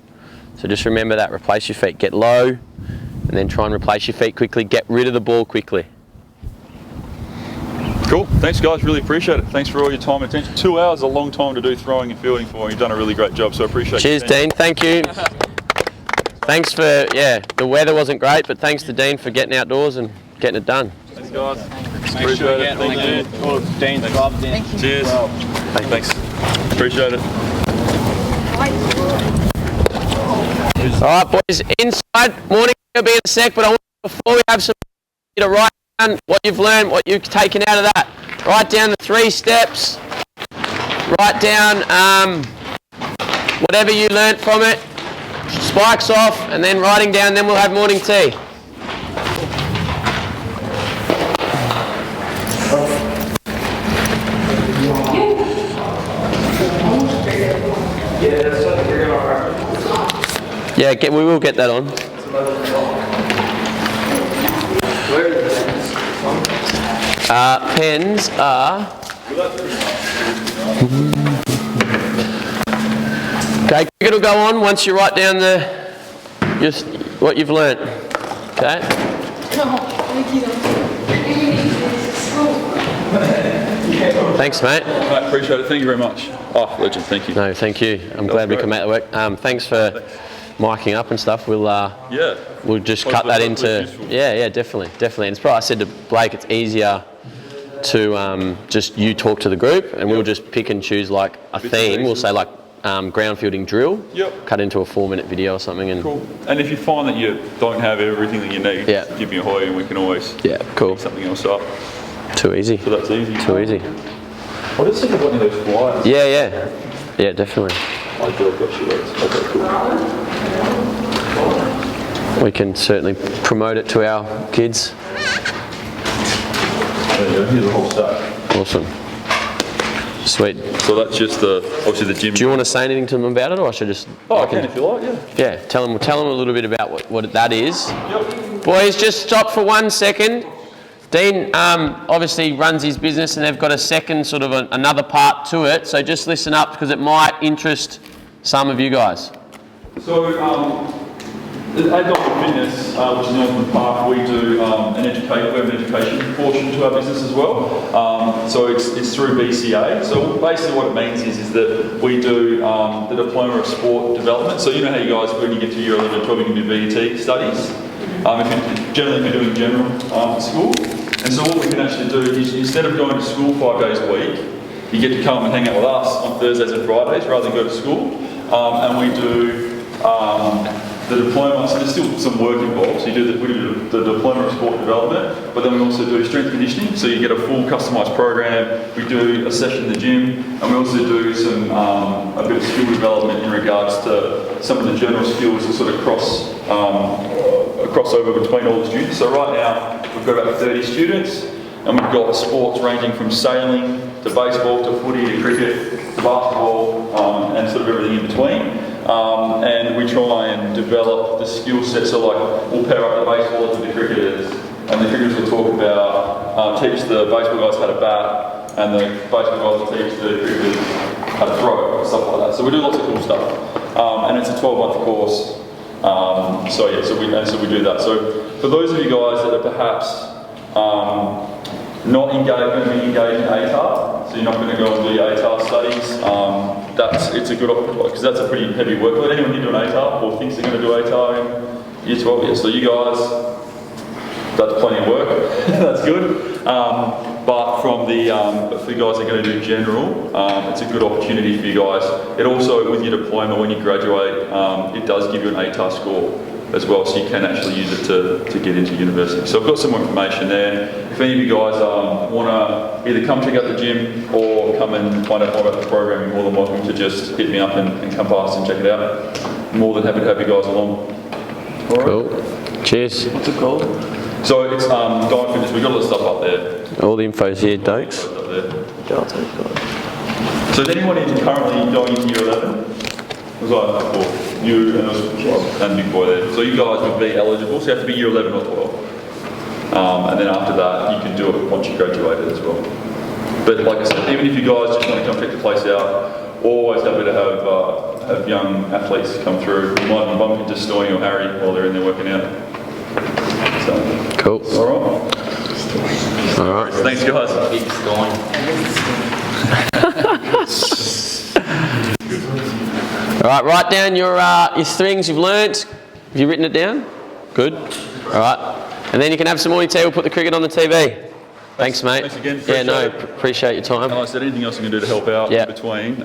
F: So just remember that, replace your feet. Get low, and then try and replace your feet quickly. Get rid of the ball quickly.
E: Cool. Thanks, guys. Really appreciate it. Thanks for all your time and attention. 2 hours is a long time to do throwing and fielding for. You've done a really great job, so I appreciate it.
F: Cheers, Dean. Thank you. Thanks for, the weather wasn't great, but thanks to Dean for getting outdoors and getting it done.
E: Thanks, guys.
B: guys. Appreciate it. Thank you.
G: All Dean's gloves in.
B: Cheers. Thanks. Appreciate it.
A: All right, boys. Inside. Morning will be in a sec, but I want before we have some you to write down what you've learned, what you've taken out of that. Write down the 3 steps. Write down whatever you learnt from it. Spikes off, and then writing down. Then we'll have morning tea. Yeah, we will get that on. Pens are... Okay, it'll go on once you write down what you've learnt. Okay? Thanks, mate.
E: Mate, appreciate it. Thank you very much. Oh, legend. Thank you.
A: No, thank you. I'm glad we could make that work. Thanks for miking up and stuff. We'll just cut that into... Yeah, definitely. And it's probably, I said to Blake, it's easier to just you talk to the group, and we'll just pick and choose like a theme. We'll say like ground fielding drill. Cut into a 4-minute video or something. And
E: cool. And if you find that you don't have everything that you need, give me a hoy and we can always pick something else up.
A: Too easy.
E: So that's easy.
A: Too easy.
E: I just think of one of those flyers.
A: Yeah, definitely.
E: I feel like she works. Okay, cool.
A: We can certainly promote it to our kids.
E: There you go. Here's the whole stack.
A: Awesome. Sweet.
E: So that's just obviously the gym.
A: Do you want to say anything to them about it, or I should just?
E: Oh, I can if you like.
A: Yeah. Tell them a little bit about what that is.
E: Yep.
A: Boys, just stop for 1 second. Dean obviously runs his business, and they've got a second sort of another part to it. So just listen up because it might interest some of you guys.
E: So at Fitness, which is Northern Park, we do an education portion to our business as well. So it's through BCA. So basically what it means is that we do the Diploma of Sport Development. So you know how you guys, when you get to year 11, probably going to be VT studies. If you're doing general school. And so what we can actually do is instead of going to school 5 days a week, you get to come and hang out with us on Thursdays and Fridays rather than go to school. And we do the diploma, so there's still some work involved. So we do the Diploma of Sport Development, but then we also do strength conditioning. So you get a full customised program. We do a session in the gym, and we also do some a bit of skill development in regards to some of the general skills that sort of crossover between all the students. So right now we've got about 30 students, and we've got sports ranging from sailing to baseball to footy to cricket to basketball and sort of everything in between. And we try and develop the skill set. So like we'll pair up the baseballers with the cricketers, and the cricketers will talk about teach the baseball guys how to bat, and the baseball guys will teach the cricketers how to throw, stuff like that. So we do lots of cool stuff, and it's a 12-month course. So we do that. So for those of you guys that are perhaps not going to be engaged in ATAR, so you're not going to go and do your ATAR studies, it's a good opportunity because that's a pretty heavy workload. Anyone here doing ATAR or thinks they're going to do ATAR in year 12? Yeah, so you guys, that's plenty of work. That's good. But for you guys that are going to do general, it's a good opportunity for you guys. It also, with your diploma, when you graduate, it does give you an ATAR score as well, so you can actually use it to get into university. So I've got some more information there. If any of you guys want to either come check out the gym or come and find out more about the program, you're more than welcome to just hit me up and come past and check it out. I'm more than happy to have you guys along. All right.
A: Cool. Cheers.
E: What's it called? So it's Dive Fitness. We've got all the stuff up there.
A: All the info's here, Dokes.
E: So is anyone currently going into year 11? It was like you and Big Boy there. So you guys would be eligible, so you have to be year 11 or 12. And then after that, you can do it once you graduated as well. But like I said, even if you guys just want to come check the place out, always happy to have young athletes come through. You might bump into Stoy or Harry while they're in there working out. So,
A: cool. All right.
E: Thanks, guys.
G: Big Stoy.
A: All right, write down your things you've learnt. Have you written it down? Good. All right. And then you can have some morning tea. We'll put the cricket on the TV.
F: Thanks, mate.
E: Thanks again.
F: Yeah, no,
E: Appreciate it.
F: appreciate your time.
E: And like I said, anything else I can do to help out in between,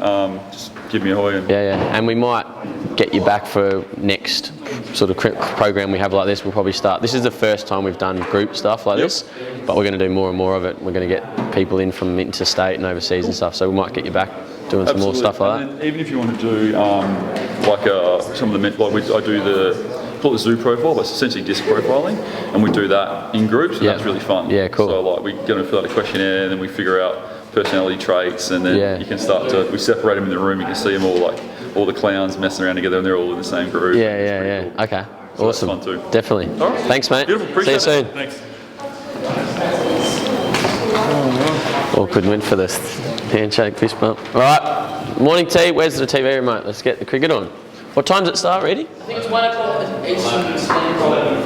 E: just give me a hoy.
F: Yeah, and we might get you back for next sort of program we have like this. We'll probably start. This is the first time we've done group stuff like this, but we're going to do more and more of it. We're going to get people in from interstate and overseas and stuff, so we might get you back doing some more stuff like that.
E: Even if you want to do some of the I do the call it zoo profile, but it's essentially disc profiling, and we do that in groups, and that's really fun.
F: Yeah, cool.
E: So like we go and fill out a questionnaire, and then we figure out personality traits, and then you can start to, we separate them in the room, you can see them all, like all the clowns messing around together, and they're all in the same group.
F: Yeah. Cool. Okay, so awesome. That's fun too. Definitely.
E: All right.
F: Thanks, mate.
E: Beautiful. Appreciate
F: See you soon.
E: Thanks.
F: Awkward win for this handshake, fist bump. All right, morning tea. Where's the TV remote? Let's get the cricket on. What time does it start, Reedy?
J: I think it's 1 o'clock Eastern Standard Time.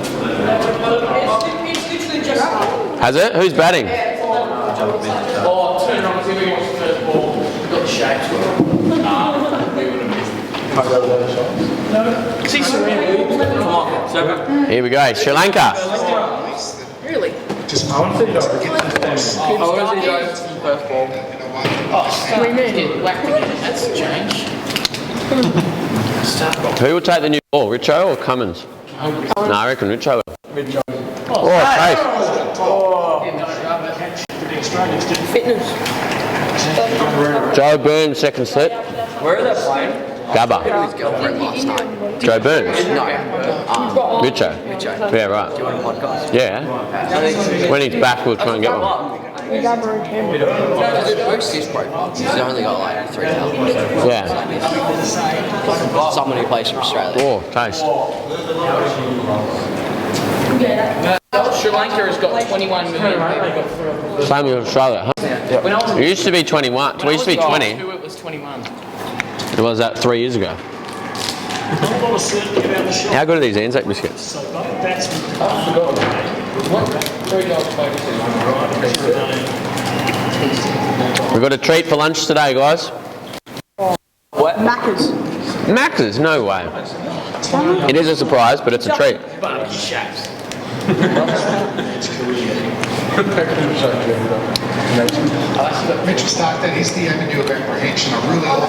F: Has it? Who's batting?
J: Oh, turn on, see if we watch the first ball. We've got the shapes. See Serena. Come on,
F: here we go. Sri Lanka.
J: Really?
D: Just I want to get
J: first ball. Oh, what do you mean? That's a change.
F: Who will take the new ball, Richo or Cummins? No, I reckon Richo.
J: Fitness.
F: Joe Burns, second set.
J: Where are they playing?
F: Gabba. Joe Burns?
J: No.
F: Richo. Yeah, right.
J: Do you want a podcast?
F: Yeah. When he's back, we'll try and get one.
J: The post is profile. He's only got like 3,000.
F: Yeah.
J: Someone who plays for Australia.
F: Oh, taste.
J: Sri Lanka has got 21 million people.
F: Same as Australia, huh? It used to be 21. It used to be 20.
J: It was 21.
F: It was that 3 years ago. How good are these Anzac biscuits? We've got a treat for lunch today, guys.
J: What?
F: Macca's? No way. It is a surprise, but it's a treat.
J: Barbecue shacks.
K: Mitch will start that. Here's the avenue of apprehension. I really love it.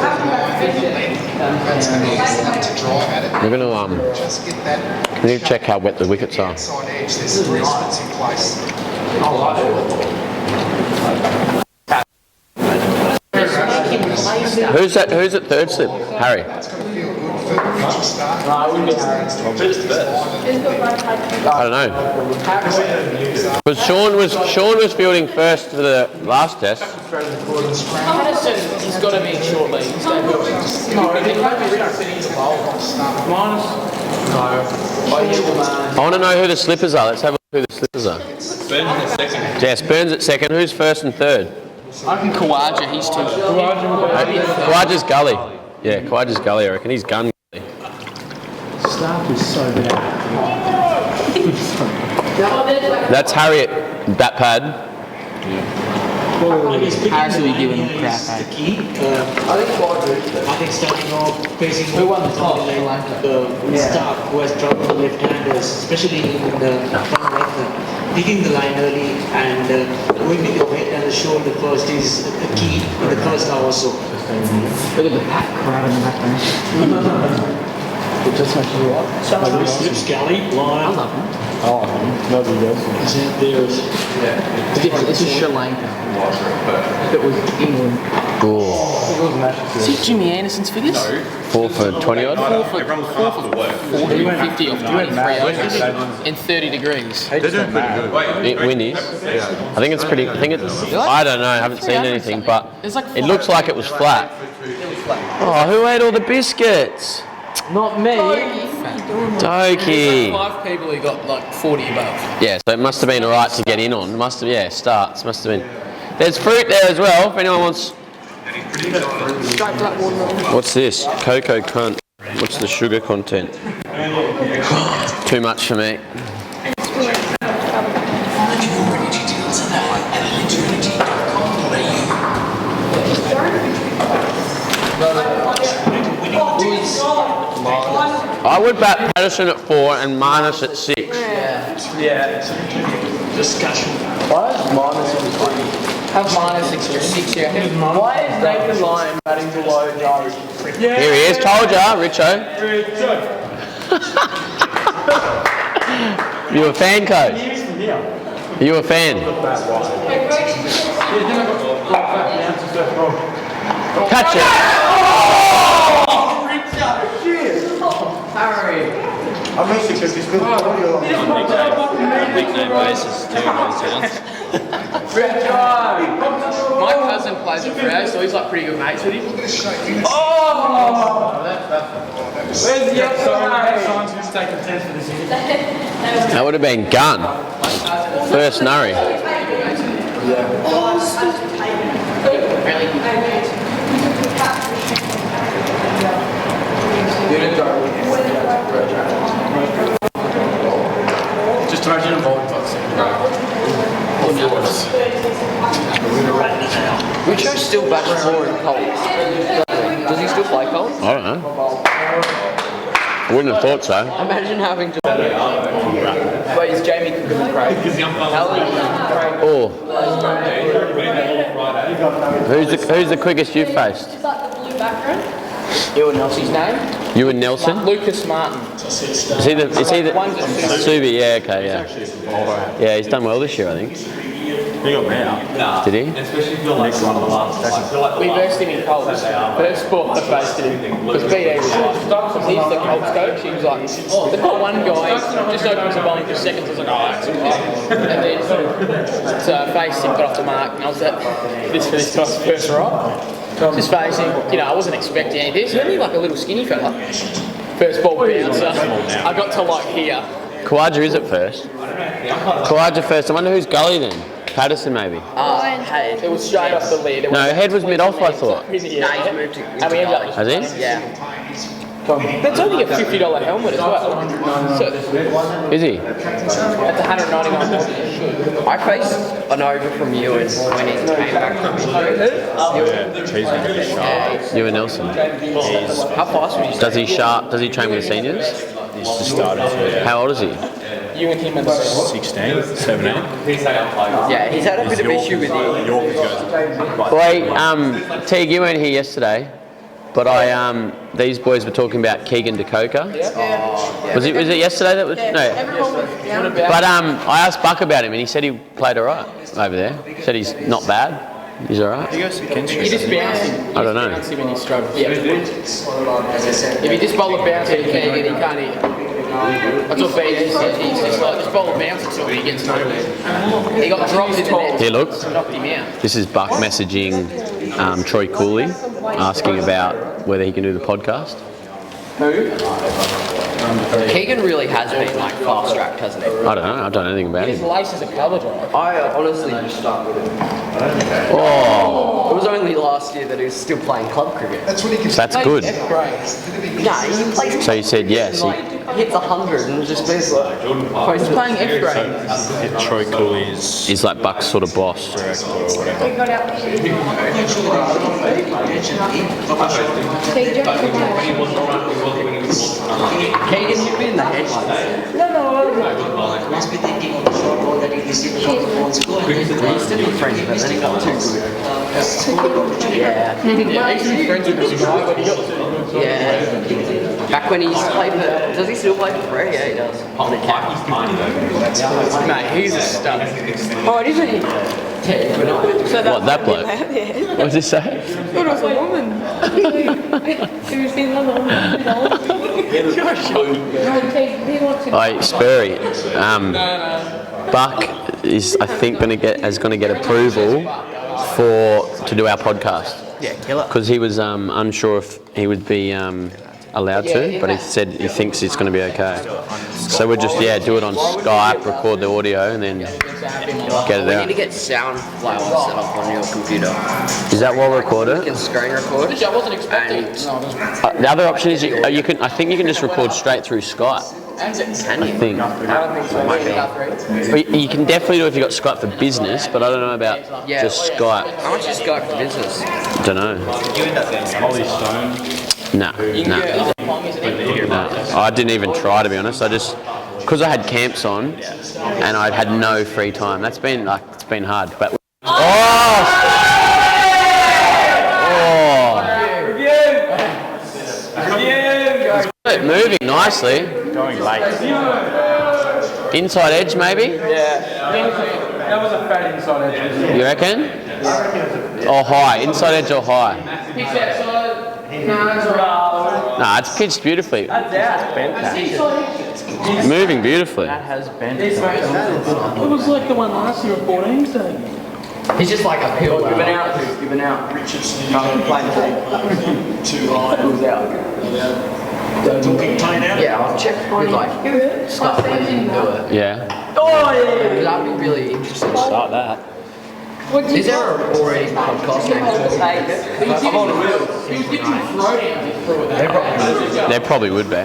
K: That's going to be easy enough to drive at it.
F: We're going to
K: just get that.
F: we need to check how wet the wickets are.
K: Outside edge. There's 3 spots in place.
F: Who's at third slip? Harry.
K: That's going to feel good for Mitch will start.
F: I don't know. But Sean was fielding first for the last test.
J: He's got to be in short lead. He's going to be
F: I want to know who the slippers are. Let's have a look who the slippers are.
G: Burns at second.
F: Yes, Burns at second. Who's first and third?
J: I reckon Kawaja, he's too.
F: Kawaja's gully. Yeah, Kawaja's gully, I reckon. He's gun gully.
D: Staff is so bad.
F: That's Harriet, bat pad.
J: Actually giving crap.
D: I think starting off facing who won the top staff who has trouble with left-handers, especially in the front right, picking the line early and going with your head and the shoulder first is the key in the first hour or so.
J: Look at the pack crowd in the background.
D: It just makes you what? Slips Galley, line.
J: I love him.
D: Oh, nobody does.
J: This is Sri Lanka. If it was England. See Jimmy Anderson's figures? No.
F: 4 for 20 odd?
J: 4 for 40, 50 off 23 overs in 30 degrees.
F: Windy. I think it's pretty. I don't know. I haven't seen anything, but it looks like it was flat. Oh, who ate all the biscuits?
J: Not me.
F: Doki.
J: 5 people who got like 40 above.
F: Yeah, so it must have been alright to get in on. Must have, starts. Must have been. There's fruit there as well. If anyone wants. What's this? Cocoa cunt. What's the sugar content? Too much for me. I would bat Patterson at 4 and Marnus at 6.
D: Yeah. Discussion. What?
J: Have minus 6, you reckon? Why is Nathan Lyon batting below Joe?
F: Here he is. Told ya, Richo. You a fan, coach? You a fan? Catch it.
J: Harry.
L: I missed it because he's been audio.
G: Nickname basis too,
J: My cousin plays at Freo, so he's like pretty good mates with him. Where's the
F: That would have been gun. First Nurry.
J: Just imagine a bowling box. Richo's still back floor in Coles. Does he still play Coles?
F: I don't know. I wouldn't have thought so.
J: Imagine having to. Wait, is Jamie Craig?
F: Oh. Who's the quickest you've faced?
H: Is that the blue background?
J: Ewan Nelson's name?
F: Ewan Nelson?
J: Lucas Martin.
F: Is he the Subi? Yeah, okay, yeah. Yeah, he's done well this year, I think.
G: He got me out.
F: Did he?
G: Next one of the last.
J: We versed him in Colts. First sport I faced him. Because BA was like, he's the Colts coach. He was like, they've got one guy, just opens the bowling for seconds. I was like, oh, that's alright. And then, so I faced him, got off the mark, and I was like, this for this guy's first roll. Just facing, I wasn't expecting anything. He's only like a little skinny fella. First ball bouncer. I got to like here.
F: Kawaja is at first. Kawaja first. I wonder who's gully then. Patterson maybe.
J: Head. It was straight off the lead.
F: No, head was mid off, I thought.
J: Yeah, he's moved to Gully.
F: Has he?
J: Yeah. That's only a $50 helmet as well. So,
F: is he?
J: That's $199.
M: I faced an over from Ewan when he came back from injury.
F: Ewan Nelson.
M: How fast was he?
F: Does he train with the seniors?
G: He's just started.
F: How old is he?
J: You and him
G: 16, 17.
M: Yeah, he's had a bit of issue with
G: York.
F: Wait, Teague, you weren't here yesterday, but these boys were talking about Keegan Dakota. Was it yesterday that was? No. But I asked Buck about him and he said he played alright over there. He said he's not bad. He's alright.
J: You just bounce him.
F: I don't know.
J: Bounce him and he struggles. Yeah. If you just bowl a bounce and he can't hit. That's what BD said. He's just like, just bowl a bounce until he gets nowhere. He got dropped in the net.
F: Here, look.
J: Knocked him out.
F: This is Buck messaging Troy Cooley, asking about whether he can do the podcast.
J: Who?
M: Keegan really has been like fast tracked, hasn't he?
F: I don't know. I don't know anything about
J: His
F: him.
J: laces are coloured.
M: I honestly just started with him.
F: Oh,
M: It was only last year that he was still playing club cricket.
K: That's what he can
F: that's good.
M: No, he plays.
F: So you said yes.
M: He hits 100 and just plays like.
J: He's playing F grade.
G: Troy Cooley is
F: He's like Buck's sort of boss.
H: We got out
M: Keegan, you've been in the headlines.
H: No.
M: Must be thinking of the short ball that he received from the phone's goal. We used to be friends, but then he got too good. Yeah.
J: Yeah, he used to be friends with this guy, but he got too good.
M: Yeah. Back when he used to play for. Does he still play for Freo? Yeah, he does. On the cap.
J: Mate, he's a stud.
M: Oh, it is a
H: So
F: What, that bloke?
H: Yeah.
F: What did he say?
H: It was a woman. It was another woman. He wants to.
F: Hey, Spurry. Buck is, I think, going to get approval to do our podcast.
J: Yeah, kill it.
F: Because he was unsure if he would be allowed to, but he said he thinks it's going to be okay. So we'll just do it on Skype, record the audio, and then get it
M: We
F: out.
M: need to get sound flowers set up on your computer.
F: Is that what we'll record
M: You
F: it?
M: can screen record.
J: I wasn't expecting it.
F: The other option is you can. I think you can just record straight through Skype.
M: Can you?
F: I think.
J: I don't think so.
F: But you can definitely do it if you got Skype for business, but I don't know about just Skype.
M: How much is Skype for business?
F: Don't know.
G: Holly Stone.
F: No. I didn't even try, to be honest. I just, because I had camps on and I'd had no free time. That's been like been hard. But moving nicely.
G: Going late.
F: Inside edge, maybe?
G: Yeah. That was a fat inside edge.
F: You reckon? Or high? Inside edge or high?
J: Pitch outside.
F: Nah, it's pitched beautifully.
G: That's fantastic.
F: Moving beautifully.
G: That has been.
J: It was like the one last year at 14 day.
M: He's just like a pill.
J: Giving out. Can't play too high. It was out.
M: Yeah, I've checked with like stuff when you can do it.
F: Yeah.
M: That'd be really interesting.
G: Start that.
M: Is there already a podcast name?
J: I'm on a wheel. He was getting throwdowns.
F: There probably would be.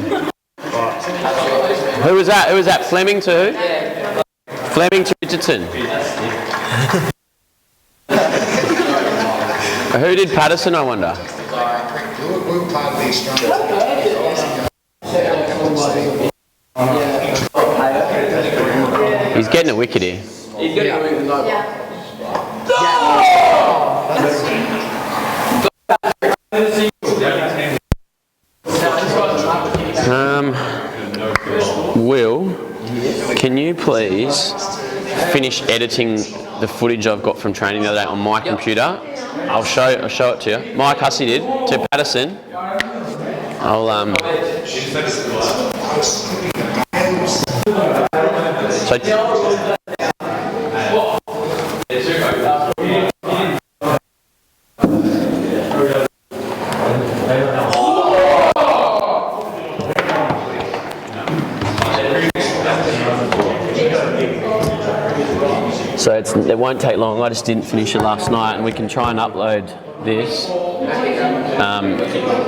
F: Who was that? Who was that? Fleming to who? Fleming to Richardson. Who did Patterson, I wonder?
K: We're part of the Australian.
F: He's getting a wicket here.
J: He's getting a wicket.
F: Will, can you please finish editing the footage I've got from training the other day on my computer? I'll show it to you. Mike Hussey did to Patterson. So it won't take long. I just didn't finish it last night, and we can try and upload this.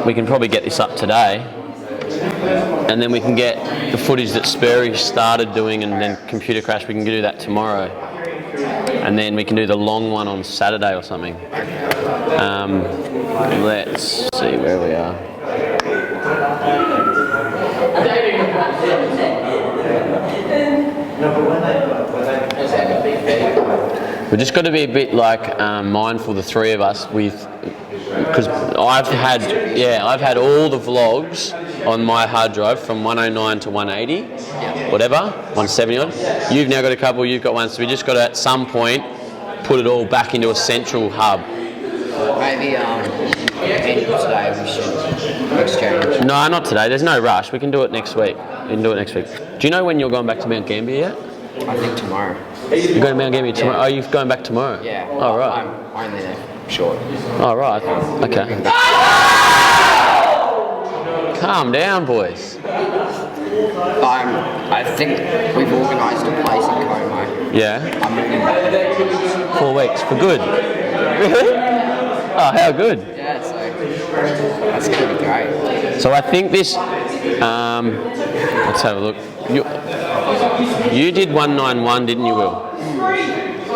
F: We can probably get this up today, and then we can get the footage that Spurry started doing, and then computer crash. We can do that tomorrow, and then we can do the long one on Saturday or something. Let's see where we are. We've just got to be a bit like mindful, the three of us, because I've had all the vlogs on my hard drive from 109 to 180, whatever, 170 odd. You've now got a couple, you've got one, so we just got to at some point put it all back into a central hub.
M: Maybe today we should exchange.
F: No, not today. There's no rush. We can do it next week. Do you know when you're going back to Mount Gambier yet?
M: I think tomorrow.
F: You're going to Mount Gambier tomorrow? Oh, you're going back tomorrow?
M: Yeah.
F: Oh, right.
M: I'm only there short.
F: Oh, right. Okay. Calm down, boys.
M: I think we've organised a place in Como.
F: Yeah?
M: I'm moving back.
F: 4 weeks. For good? Really? Oh, how good?
M: Yeah, so that's going to be great.
F: So I think this... let's have a look. You did 191, didn't you, Will?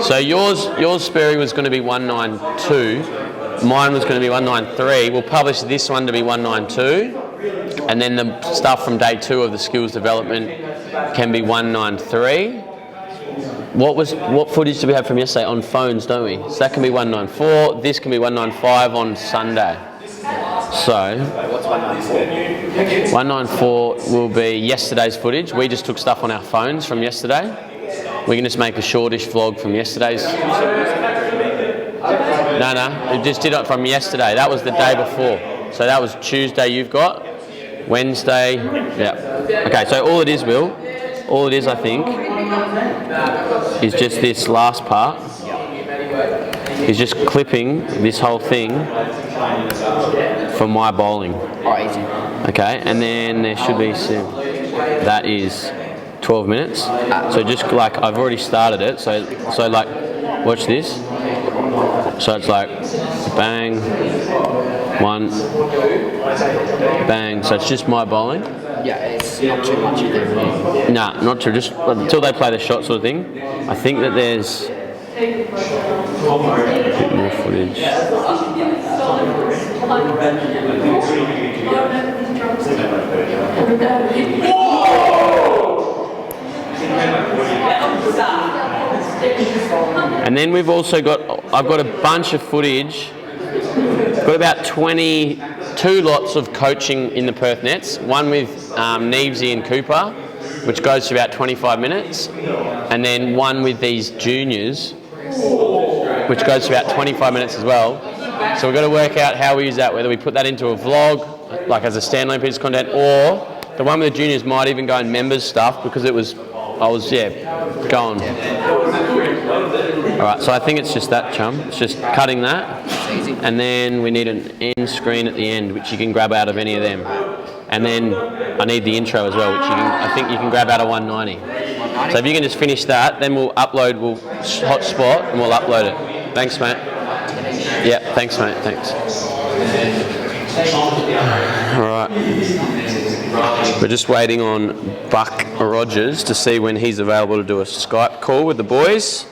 F: So yours Sperry was going to be 192. Mine was going to be 193. We'll publish this one to be 192. And then the stuff from day 2 of the skills development can be 193. What footage do we have from yesterday on phones, don't we? So that can be 194. This can be 195 on Sunday. So,
M: what's 194?
F: 194 will be yesterday's footage. We just took stuff on our phones from yesterday. We can just make a shortish vlog from yesterday's. No, we just did it from yesterday. That was the day before. So that was Tuesday you've got. Wednesday, yeah. Okay, so all it is, Will, I think, is just this last part. Is just clipping this whole thing for my bowling.
M: Oh, easy.
F: Okay, and then there should be some. That is 12 minutes. So just like I've already started it. So like, watch this. So it's like bang, one, bang. So it's just my bowling.
M: Yeah, it's not too much of them.
F: Nah, not true. Just until they play the shot sort of thing. I think that there's a bit more footage. And then we've also got, I've got a bunch of footage. Got about 22 lots of coaching in the Perth nets. One with Neevesy and Cooper, which goes to about 25 minutes. And then one with these juniors, which goes to about 25 minutes as well. So we've got to work out how we use that, whether we put that into a vlog, like as a standalone piece of content, or the one with the juniors might even go in members stuff, because I was going. Alright, so I think it's just that, chum. It's just cutting that. And then we need an end screen at the end, which you can grab out of any of them. And then I need the intro as well, which I think you can grab out of 190. So if you can just finish that, then we'll upload, we'll hotspot and we'll upload it. Thanks, mate. Yeah, thanks, mate. Thanks. Alright. We're just waiting on Buck Rogers to see when he's available to do a Skype call with the boys.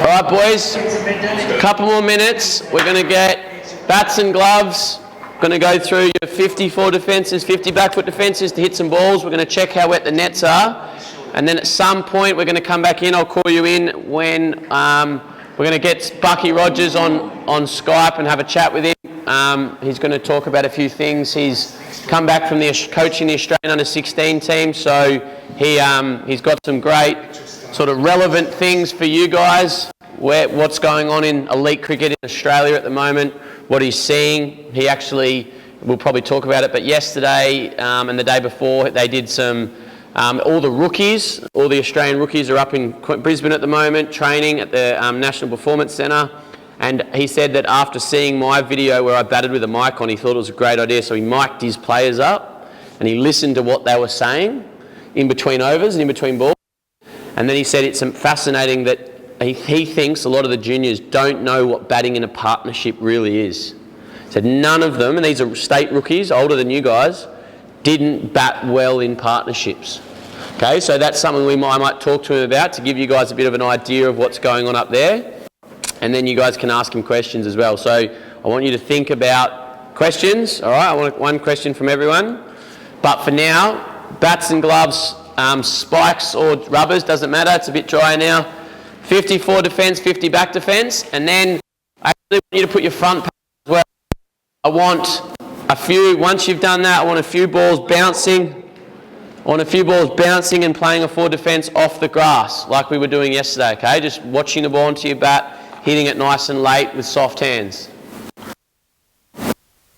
F: Alright, boys. A couple more minutes. We're going to get bats and gloves. Going to go through your 54 defences, 50 back foot defences to hit some balls. We're going to check how wet the nets are. And then at some point we're going to come back in. I'll call you in when we're going to get Bucky Rogers on Skype and have a chat with him. He's going to talk about a few things. He's come back from coaching the Australian under-16 team, so he's got some great sort of relevant things for you guys. What's going on in elite cricket in Australia at the moment, what he's seeing. He actually, we'll probably talk about it, but yesterday and the day before they did some, all the rookies, all the Australian rookies are up in Brisbane at the moment training at the National Performance Centre. And he said that after seeing my video where I batted with a mic on, he thought it was a great idea, so he mic'd his players up and he listened to what they were saying in between overs and in between balls. And then he said it's fascinating that he thinks a lot of the juniors don't know what batting in a partnership really is. He said none of them, and these are state rookies, older than you guys, didn't bat well in partnerships. Okay, so that's something I might talk to him about to give you guys a bit of an idea of what's going on up there. And then you guys can ask him questions as well. So I want you to think about questions, all right? I want one question from everyone. But for now, bats and gloves, spikes or rubbers, doesn't matter, it's a bit dry now. 54 defence, 50 back defence, and then I actually want you to put your front pass as well. I want a few, once you've done that, I want a few balls bouncing. I want a few balls bouncing and playing a forward defence off the grass, like we were doing yesterday, okay? Just watching the ball into your bat, hitting it nice and late with soft hands.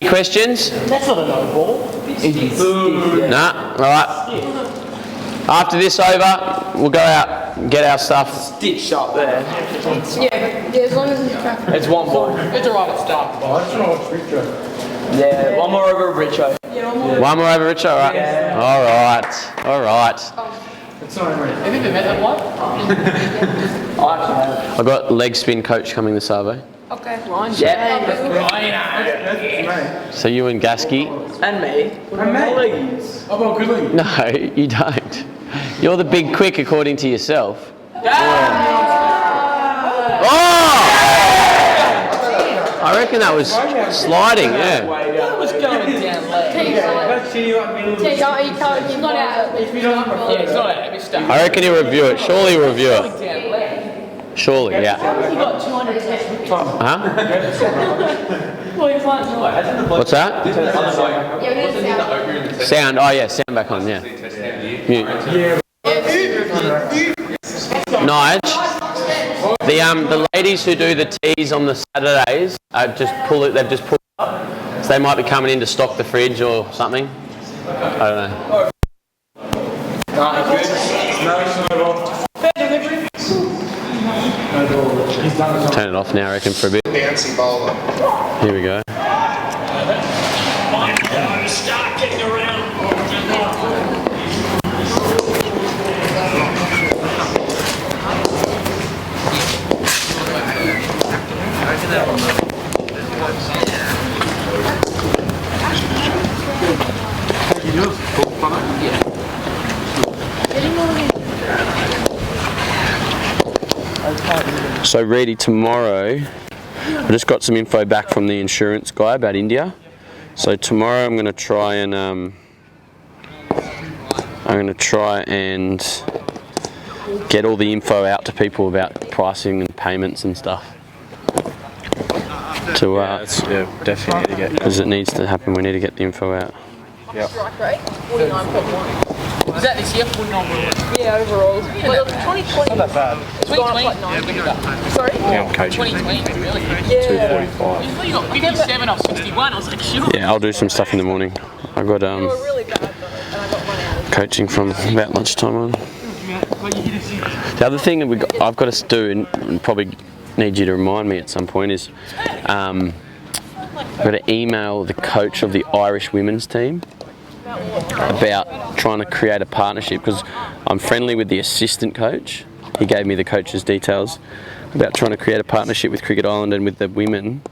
F: Any questions?
J: That's not a no ball.
F: Nah, alright. After this over, we'll go out and get our stuff.
J: Stitched up there.
H: Yeah, as long as it's traffic.
J: It's one ball. It's alright at start. Yeah, one more over Richo.
F: One more over Richo, alright?
J: Yeah.
F: Alright.
J: It's not ready. Have you ever met that one? I actually haven't.
F: I've got leg spin coach coming this Arvo.
H: Okay.
J: Yeah.
F: So you and Gasky.
J: And me. And me. I've got good legs.
F: No, you don't. You're the big quick according to yourself. I reckon that was sliding, yeah.
J: That was going down late.
H: He's not out.
J: Yeah, it's not out. It's stuck.
F: I reckon he'll review it. Surely he'll review it. Surely, yeah.
H: He got 200
F: Huh?
H: Well, you can't do it.
F: What's that?
H: Yeah, we need sound.
F: Sound. Oh yeah, sound back on. Yeah. Mute. Nige. The ladies who do the teas on the Saturdays they've just pulled it up. So they might be coming in to stock the fridge or something. I don't know. Turn it off now, I reckon, for a bit.
K: Bouncy bowler.
F: Here we go.
B: Start getting around.
F: So Reedy, tomorrow, I just got some info back from the insurance guy about India. So tomorrow I'm going to try and I'm going to try and get all the info out to people about pricing and payments and stuff. To
I: definitely need to get.
F: Because it needs to happen. We need to get the info out.
I: Yeah.
J: Strike rate, 49.1. Was that this year? 49.1. Yeah, overall. Well, 2020.
I: Not that bad.
J: 2020. Sorry?
I: Yeah, I'm coaching.
J: 2020, really?
I: Yeah. 245.
J: You got 57 off 61. I was like, sure.
F: Yeah, I'll do some stuff in the morning. I got
J: really bad though, and I got money out of it.
F: coaching from about lunchtime on. The other thing that I've got to do, and probably need you to remind me at some point, is I've got to email the coach of the Irish women's team about trying to create a partnership, because I'm friendly with the assistant coach. He gave me the coach's details about trying to create a partnership with Cricket Island and with the women,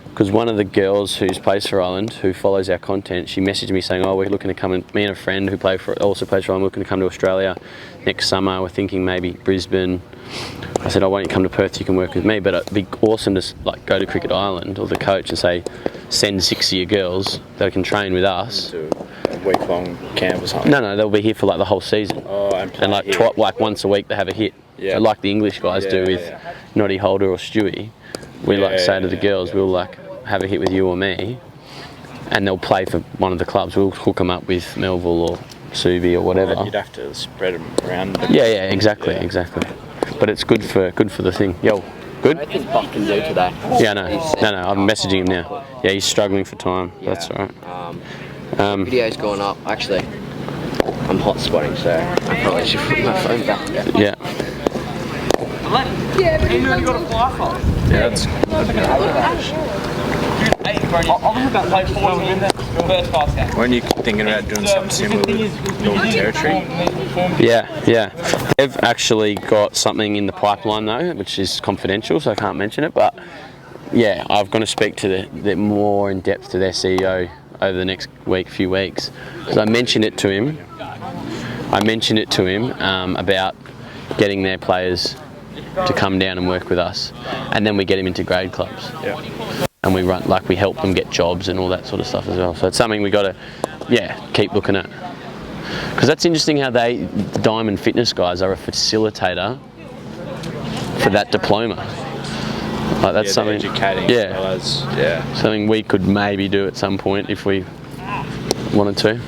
F: because one of the girls who plays for Ireland, who follows our content, she messaged me saying, oh, we're looking to come, and me and a friend who also plays for Ireland, we're looking to come to Australia next summer. We're thinking maybe Brisbane. I said, oh, why don't you come to Perth, you can work with me. But it'd be awesome to like go to Cricket Island or the coach and say, send 6 of your girls that can train with us.
I: Do a week-long camp or something?
F: No, they'll be here for like the whole season.
I: Oh, and
F: like once a week they have a hit.
I: Yeah.
F: So like the English guys do with Noddy Holder or Stewie. We say to the girls, we'll like have a hit with you or me, and they'll play for one of the clubs. We'll hook them up with Melville or Subi or whatever.
I: You'd have to spread them around.
F: Yeah, exactly. But it's good for the thing. Yo, good?
M: I think Buck can do today.
F: Yeah, no, I'm messaging him now. Yeah, he's struggling for time.
M: Yeah.
F: That's all right.
M: Video's going up. Actually, I'm hot spotting, so I probably should put my phone back.
F: Yeah.
J: Yeah, but you got a fly phone.
I: Yeah, that's When you thinking about doing something similar with Northern Territory?
F: Yeah. They've actually got something in the pipeline though, which is confidential, so I can't mention it. But yeah, I'm going to speak to the more in depth to their CEO over the next few weeks. Because I mentioned it to him. About getting their players to come down and work with us, and then we get them into grade clubs.
I: Yeah.
F: And we help them get jobs and all that sort of stuff as well. So it's something we got to, keep looking at. Because that's interesting how the Diamond Fitness guys are a facilitator for that diploma. Like that's something.
I: Educating as well as,
F: something we could maybe do at some point if we wanted to.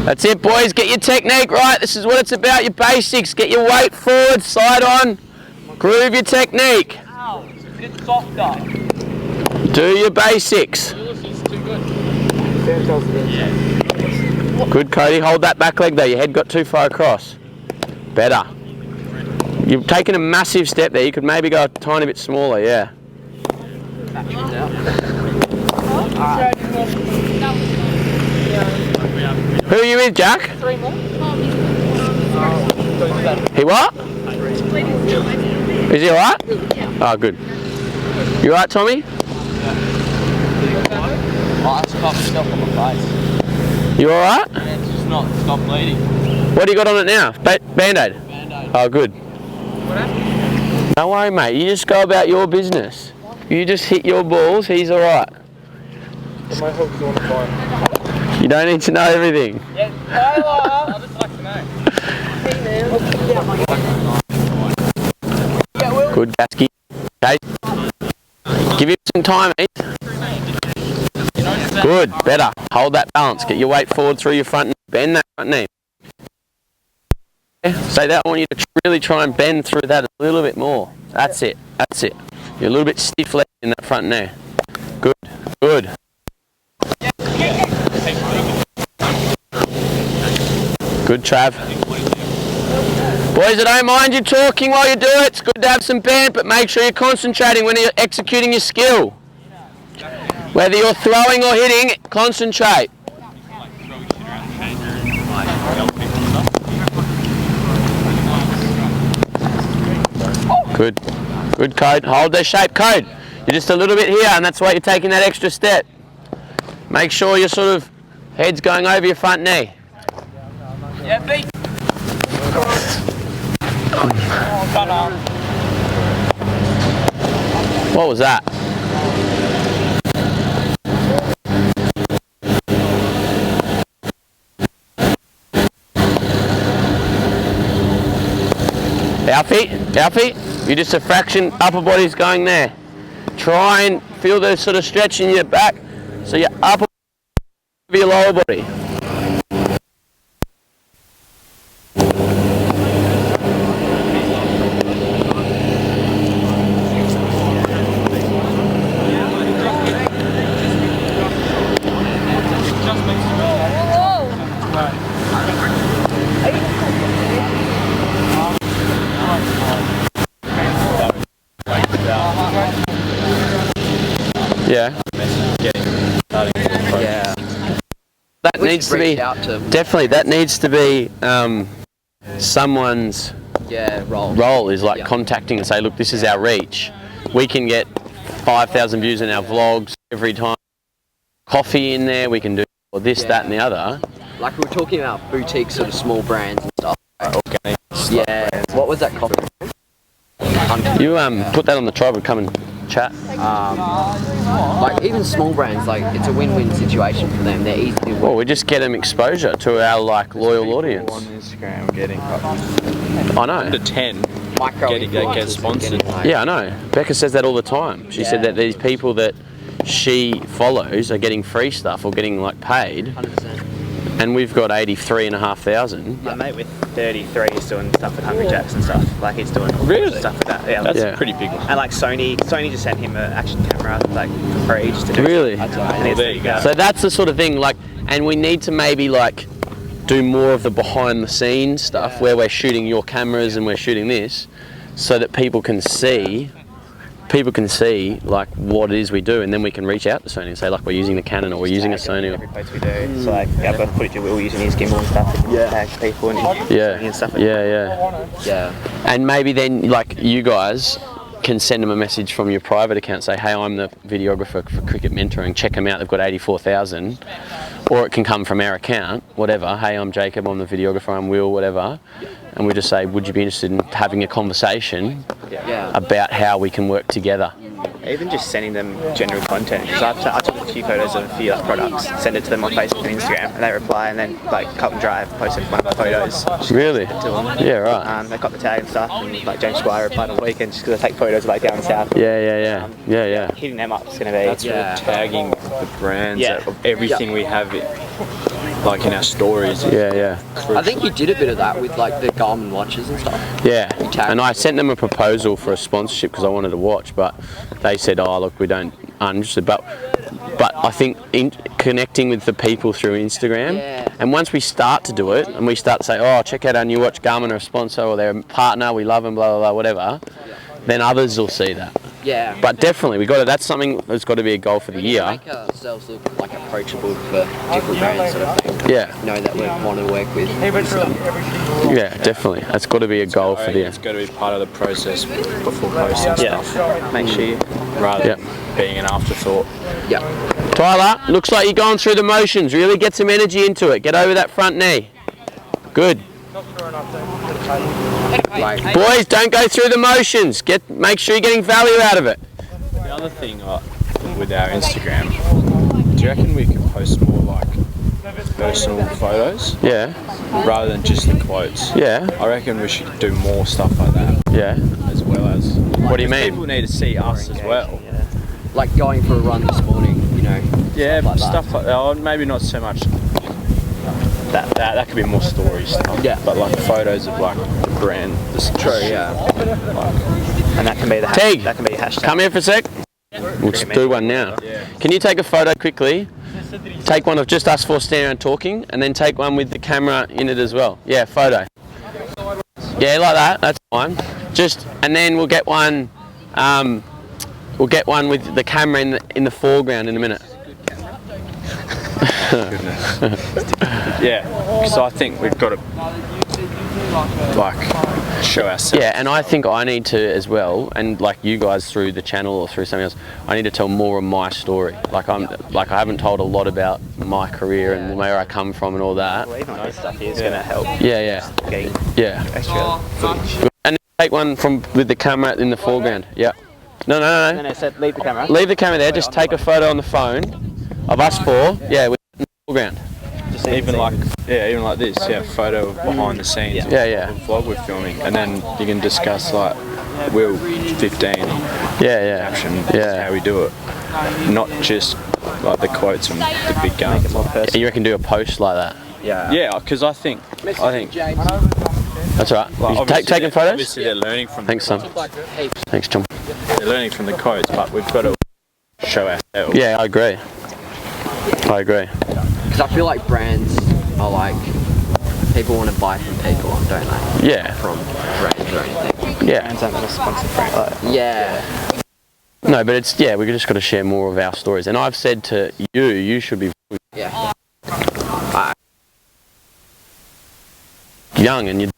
F: That's it, boys. Get your technique right. This is what it's about. Your basics. Get your weight forward, slide on, groove your technique. Do your basics. Good, Cody. Hold that back leg there. Your head got too far across. Better. You've taken a massive step there. You could maybe go a tiny bit smaller, yeah. Who are you with, Jack?
H: 3 more.
F: He what? Is he alright?
H: Yeah.
F: Oh, good. You alright, Tommy?
J: I stopped stuff on my face.
F: You alright?
J: Yeah, it's just not stop bleeding.
F: What do you got on it now? Band-Aid?
J: Band-Aid.
F: Oh, good.
J: What happened?
F: Don't worry, mate. You just go about your business. You just hit your balls. He's alright.
I: My hook's going to find.
F: You don't need to know everything.
J: Yeah, I'd just like to know.
F: Good, Gasky. Okay. Give him some time, mate. Good, better. Hold that balance. Get your weight forward through your front knee. Bend that front knee. Say that. I want you to really try and bend through that a little bit more. That's it. You're a little bit stiff legged in that front knee. Good. Good, Trav. Boys, I don't mind you talking while you do it. It's good to have some band, but make sure you're concentrating when you're executing your skill. Whether you're throwing or hitting, concentrate. Good, Code. Hold their shape, Code. You're just a little bit here, and that's why you're taking that extra step. Make sure your sort of head's going over your front knee.
J: Yeah, beat.
F: What was that? Alfie, you're just a fraction, upper body's going there. Try and feel the sort of stretch in your back, so your upper body, your lower body. Yeah.
N: Yeah.
F: That needs to be definitely. That needs to be someone's role is like contacting and say, look, this is our reach. We can get 5,000 views in our vlogs every time. Coffee in there. We can do this, that, and the other.
N: Like we were talking about boutique sort of small brands and stuff. Organic. Yeah. What was that coffee?
F: You put that on the tribe and come and chat.
N: Like even small brands, like it's a win-win situation for them. They're easy to work.
F: Well, we just get them exposure to our like loyal audience.
G: On Instagram getting
F: I know.
G: under 10 get sponsored.
F: Yeah, I know. Becca says that all the time. She said that these people that she follows are getting free stuff or getting like paid.
N: 100%.
F: And we've got 83,500.
O: My mate with 33 is doing stuff with Hungry Jacks and stuff. Like he's doing stuff with that. Yeah,
G: that's a pretty big one.
O: And like Sony just sent him an action camera like for free just to do.
F: Really?
O: Well, there you go.
F: So that's the sort of thing. Like, and we need to maybe like do more of the behind the scenes stuff where we're shooting your cameras and we're shooting this, so that people can see like what it is we do, and then we can reach out to Sony and say like we're using the Canon or we're using a Sony.
O: Every post we do, so like our both footage we're using his gimbal and stuff. Tag people and and stuff.
F: Yeah. And maybe then like you guys can send them a message from your private account, say, hey, I'm the videographer for Cricket Mentoring, check them out, they've got 84,000. Or it can come from our account, whatever, hey, I'm Jacob, I'm the videographer, I'm Will, whatever. And we just say, would you be interested in having a conversation about how we can work together?
O: Even just sending them general content, because I took a few photos of a few products, send it to them on Facebook and Instagram, and they reply, and then like Carlton Drive posted one of my photos.
F: Really?
O: To them.
F: Yeah, right.
O: They got the tag and stuff, and like James Squire replied on the weekend just because I take photos of like down south.
F: Yeah.
O: Hitting them up is going to be.
G: That's tagging the brands of everything we have, like in our stories.
F: Yeah.
N: I think you did a bit of that with like the Garmin watches and stuff.
F: Yeah, and I sent them a proposal for a sponsorship because I wanted to watch, but they said, oh look, we don't interested. But I think connecting with the people through Instagram, and once we start to do it, and we start to say, oh, check out our new watch, Garmin are a sponsor or they're a partner, we love them, blah blah blah, whatever, then others will see that.
N: Yeah.
F: But definitely, that's something that's got to be a goal for the year.
N: Make ourselves look like approachable for different brands sort of thing.
F: Yeah.
N: Know that we want to work with.
F: Yeah, definitely. That's got to be a goal for the year.
G: It's got to be part of the process before posting stuff.
O: Make sure
G: rather than being an afterthought.
N: Yeah.
F: Tyler, looks like you're going through the motions. Really get some energy into it. Get over that front knee. Good. Boys, don't go through the motions. Make sure you're getting value out of it.
G: The other thing with our Instagram, do you reckon we can post more like personal photos?
F: Yeah.
G: Rather than just the quotes?
F: Yeah.
G: I reckon we should do more stuff like that.
F: Yeah.
G: As well as.
F: What do you mean?
G: People need to see us as well.
N: Like going for a run this morning, you know.
G: Yeah, stuff like that. Or maybe not so much. That could be more story stuff.
N: Yeah.
G: But like photos of like the brand.
N: True. Yeah.
O: And that can be the
F: Tag.
O: That can be a hashtag.
F: Come here for a sec. We'll just do one now. Can you take a photo quickly? Take one of just us four standing around talking, and then take one with the camera in it as well. Yeah, photo. Yeah, like that. That's fine. And then we'll get one. We'll get one with the camera in the foreground in a minute.
G: Yeah, because I think we've got to like show ourselves.
F: Yeah, and I think I need to as well, and like you guys through the channel or through something else, I need to tell more of my story. I haven't told a lot about my career and where I come from and all that.
O: Well, even this stuff here is going to help.
F: Yeah.
O: Extra footage.
F: And take one with the camera in the foreground. Yeah. No.
O: No, so leave the camera.
F: Leave the camera there. Just take a photo on the phone of us four. Yeah, with the foreground.
G: even like this, photo of behind the scenes. Of a vlog we're filming, and then you can discuss like Will 15. Caption. This is how we do it. Not just like the quotes from the big guns.
F: You reckon do a post like that?
G: Yeah, because I think.
F: That's all right.
G: Like,
F: Taking photos?
G: Obviously, they're learning from.
F: Thanks, son. Thanks, Tom.
G: They're learning from the quotes, but we've got to show ourselves.
F: Yeah, I agree.
N: Because I feel like brands are like people want to buy from people, don't they?
F: Yeah.
N: From brands or anything.
F: Yeah.
O: Brands aren't going to sponsor brands.
N: Yeah.
F: No, but it's we just got to share more of our stories. And I've said to you should be young and you.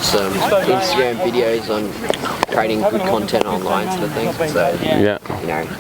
N: Some Instagram videos on creating good content online sort of thing. So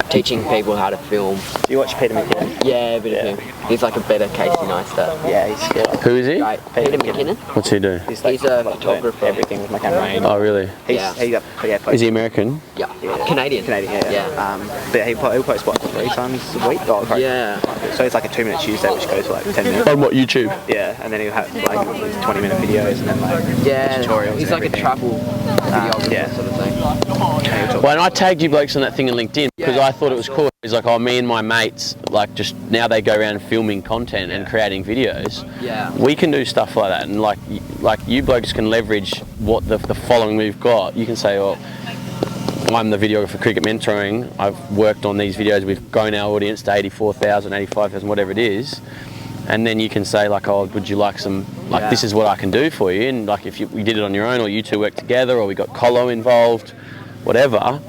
N: teaching people how to film.
O: Do you watch Peter McKinnon?
N: Yeah, a bit of him. He's like a better Casey Neistat.
O: Yeah, he's
F: Who is he?
N: Right. Peter McKinnon.
F: What's he do?
N: He's a photographer.
O: Everything with my camera.
F: Oh, really? Is he American?
N: Yeah. Canadian.
O: Yeah. But he'll post what 3 times a week? So it's like a 2-minute Tuesday, which goes for like 10 minutes.
F: On what, YouTube?
O: Yeah, and then he'll have like 20-minute videos and then like tutorials.
N: He's like a travel videographer sort of thing.
F: Well, and I tagged you blokes on that thing in LinkedIn because I thought it was cool. It's like, me and my mates, like, just now they go around filming content and creating videos.
N: Yeah.
F: We can do stuff like that, and like you blokes can leverage what the following we've got. You can say, I'm the videographer for Cricket Mentoring. I've worked on these videos. We've grown our audience to 84,000, 85,000, whatever it is. And then you can say like, would you like some, this is what I can do for you. And like if we did it on your own, or you two work together, or we got Colo involved, whatever,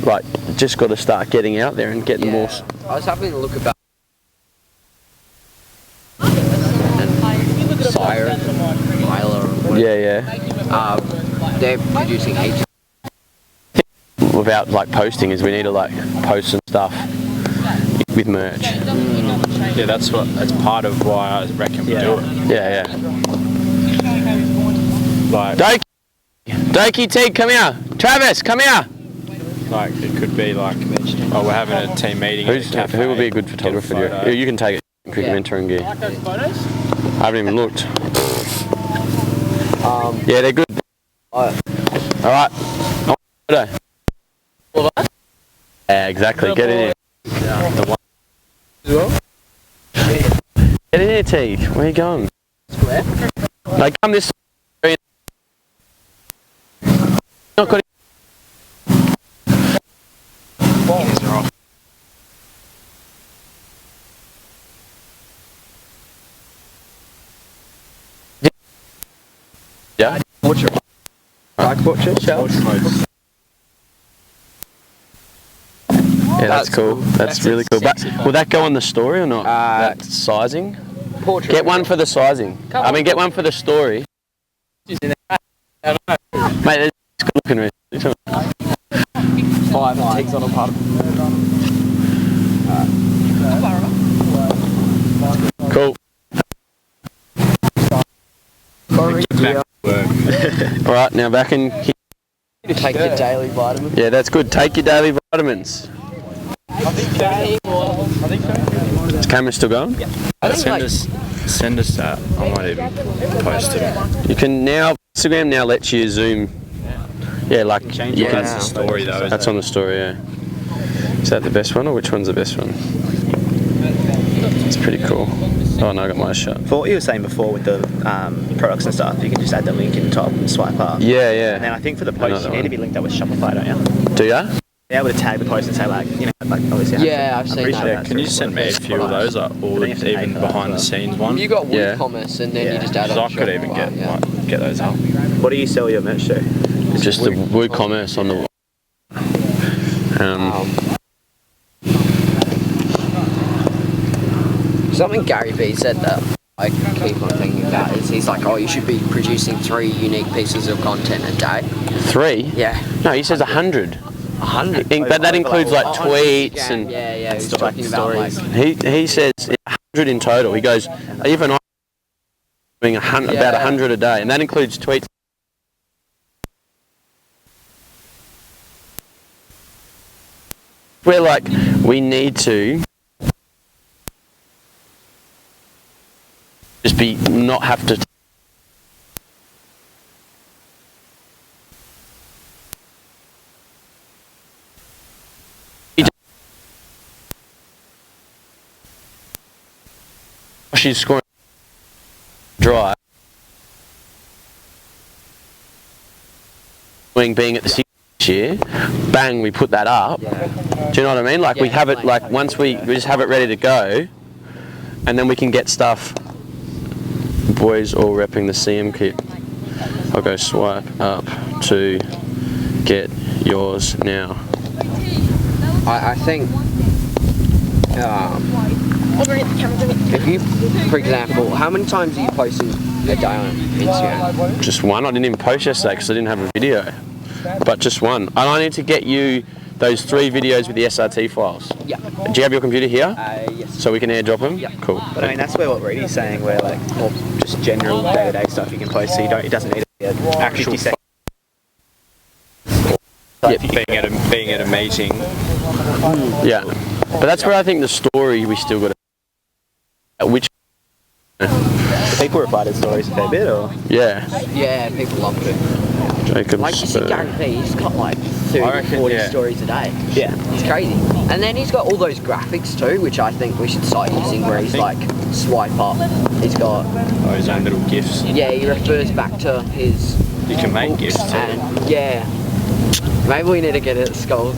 F: like just got to start getting out there and getting more.
N: I was having a look about Sire, Myla, or whatever. They're producing agents.
F: Without like posting is we need to like post some stuff with merch.
G: Yeah, that's part of why I reckon we do it.
F: Yeah.
G: Like
F: Doki T, come here. Travis, come here.
G: Like it could be like, we're having a team meeting.
F: Who would be a good photographer for you? You can take it. Cricket Mentoring gear.
J: Like those photos?
F: I haven't even looked. Yeah, they're good. Alright. Yeah, exactly. Get in here. Get in here, T. Where are you going? Like, come this way. Not got Yeah.
O: Portrait. Like portrait shells.
F: Yeah, that's cool. That's really cool. But will that go on the story or not? That sizing?
N: Portrait.
F: Get one for the sizing. Get one for the story. Mate, it's good looking. Really.
O: 5 takes on a part of
F: Cool. Alright, now back in.
N: Take your daily vitamins.
F: Yeah, that's good. Take your daily vitamins. Is the camera still going?
G: Yeah. Send us that. I might even post it.
F: You can now, Instagram now lets you zoom. Yeah, like you can.
G: That's the story though.
F: That's on the story, yeah. Is that the best one, or which one's the best one? It's pretty cool. Oh no, I got my shot.
O: For what you were saying before with the products and stuff, you can just add the link in the top and swipe up.
F: Yeah.
O: And then I think for the post, you need to be linked up with Shopify, don't you?
F: Do ya?
O: Be able to tag the post and say like, obviously.
N: I've seen that.
G: Can you send me a few of those, or even behind the scenes one?
N: You got WooCommerce, and then you just add on.
G: I could even get those up.
O: What do you sell your merch to?
F: Just the WooCommerce on the.
N: Something Gary Vee said that I keep on thinking about is he's like, you should be producing 3 unique pieces of content a day.
F: 3?
N: Yeah.
F: No, he says 100.
N: 100?
F: But that includes like tweets and.
N: Yeah. He's talking about like.
F: He says 100 in total. He goes, even I'm doing about 100 a day, and that includes tweets. we're like, we need to just not have to. She's scoring dry. Being at the 6 year, bang, we put that up. Yeah. Do you know what I mean? Like we have it, like once we just have it ready to go, and then we can get stuff. Boys all repping the CM kit. I'll go swipe up to get yours now.
N: I think if you, for example, how many times are you posting a day on Instagram?
F: Just one. I didn't even post yesterday because I didn't have a video. But just one. And I need to get you those 3 videos with the SRT files.
N: Yeah.
F: Do you have your computer here?
N: Yes.
F: So we can airdrop them?
N: Yeah.
F: Cool.
O: But I mean, that's where what Reedy's saying, where like, or just general day-to-day stuff you can post, so it doesn't need to be an actual 50 seconds.
G: Like being at a meeting.
F: Yeah. But that's where I think the story we still got to... Which...
O: People reply to stories a fair bit, or?
F: Yeah.
N: Yeah, people love it.
F: Jacob's,
N: like you see Gary Vee, he's got like 30, 40 stories a day.
O: Yeah.
N: It's crazy. And then he's got all those graphics too, which I think we should start using, where he's like, swipe up. He's got...
G: Oh, his own little GIFs.
N: Yeah, he refers back to his...
G: You can make GIFs too.
N: And, yeah. Maybe we need to get it at Skulls.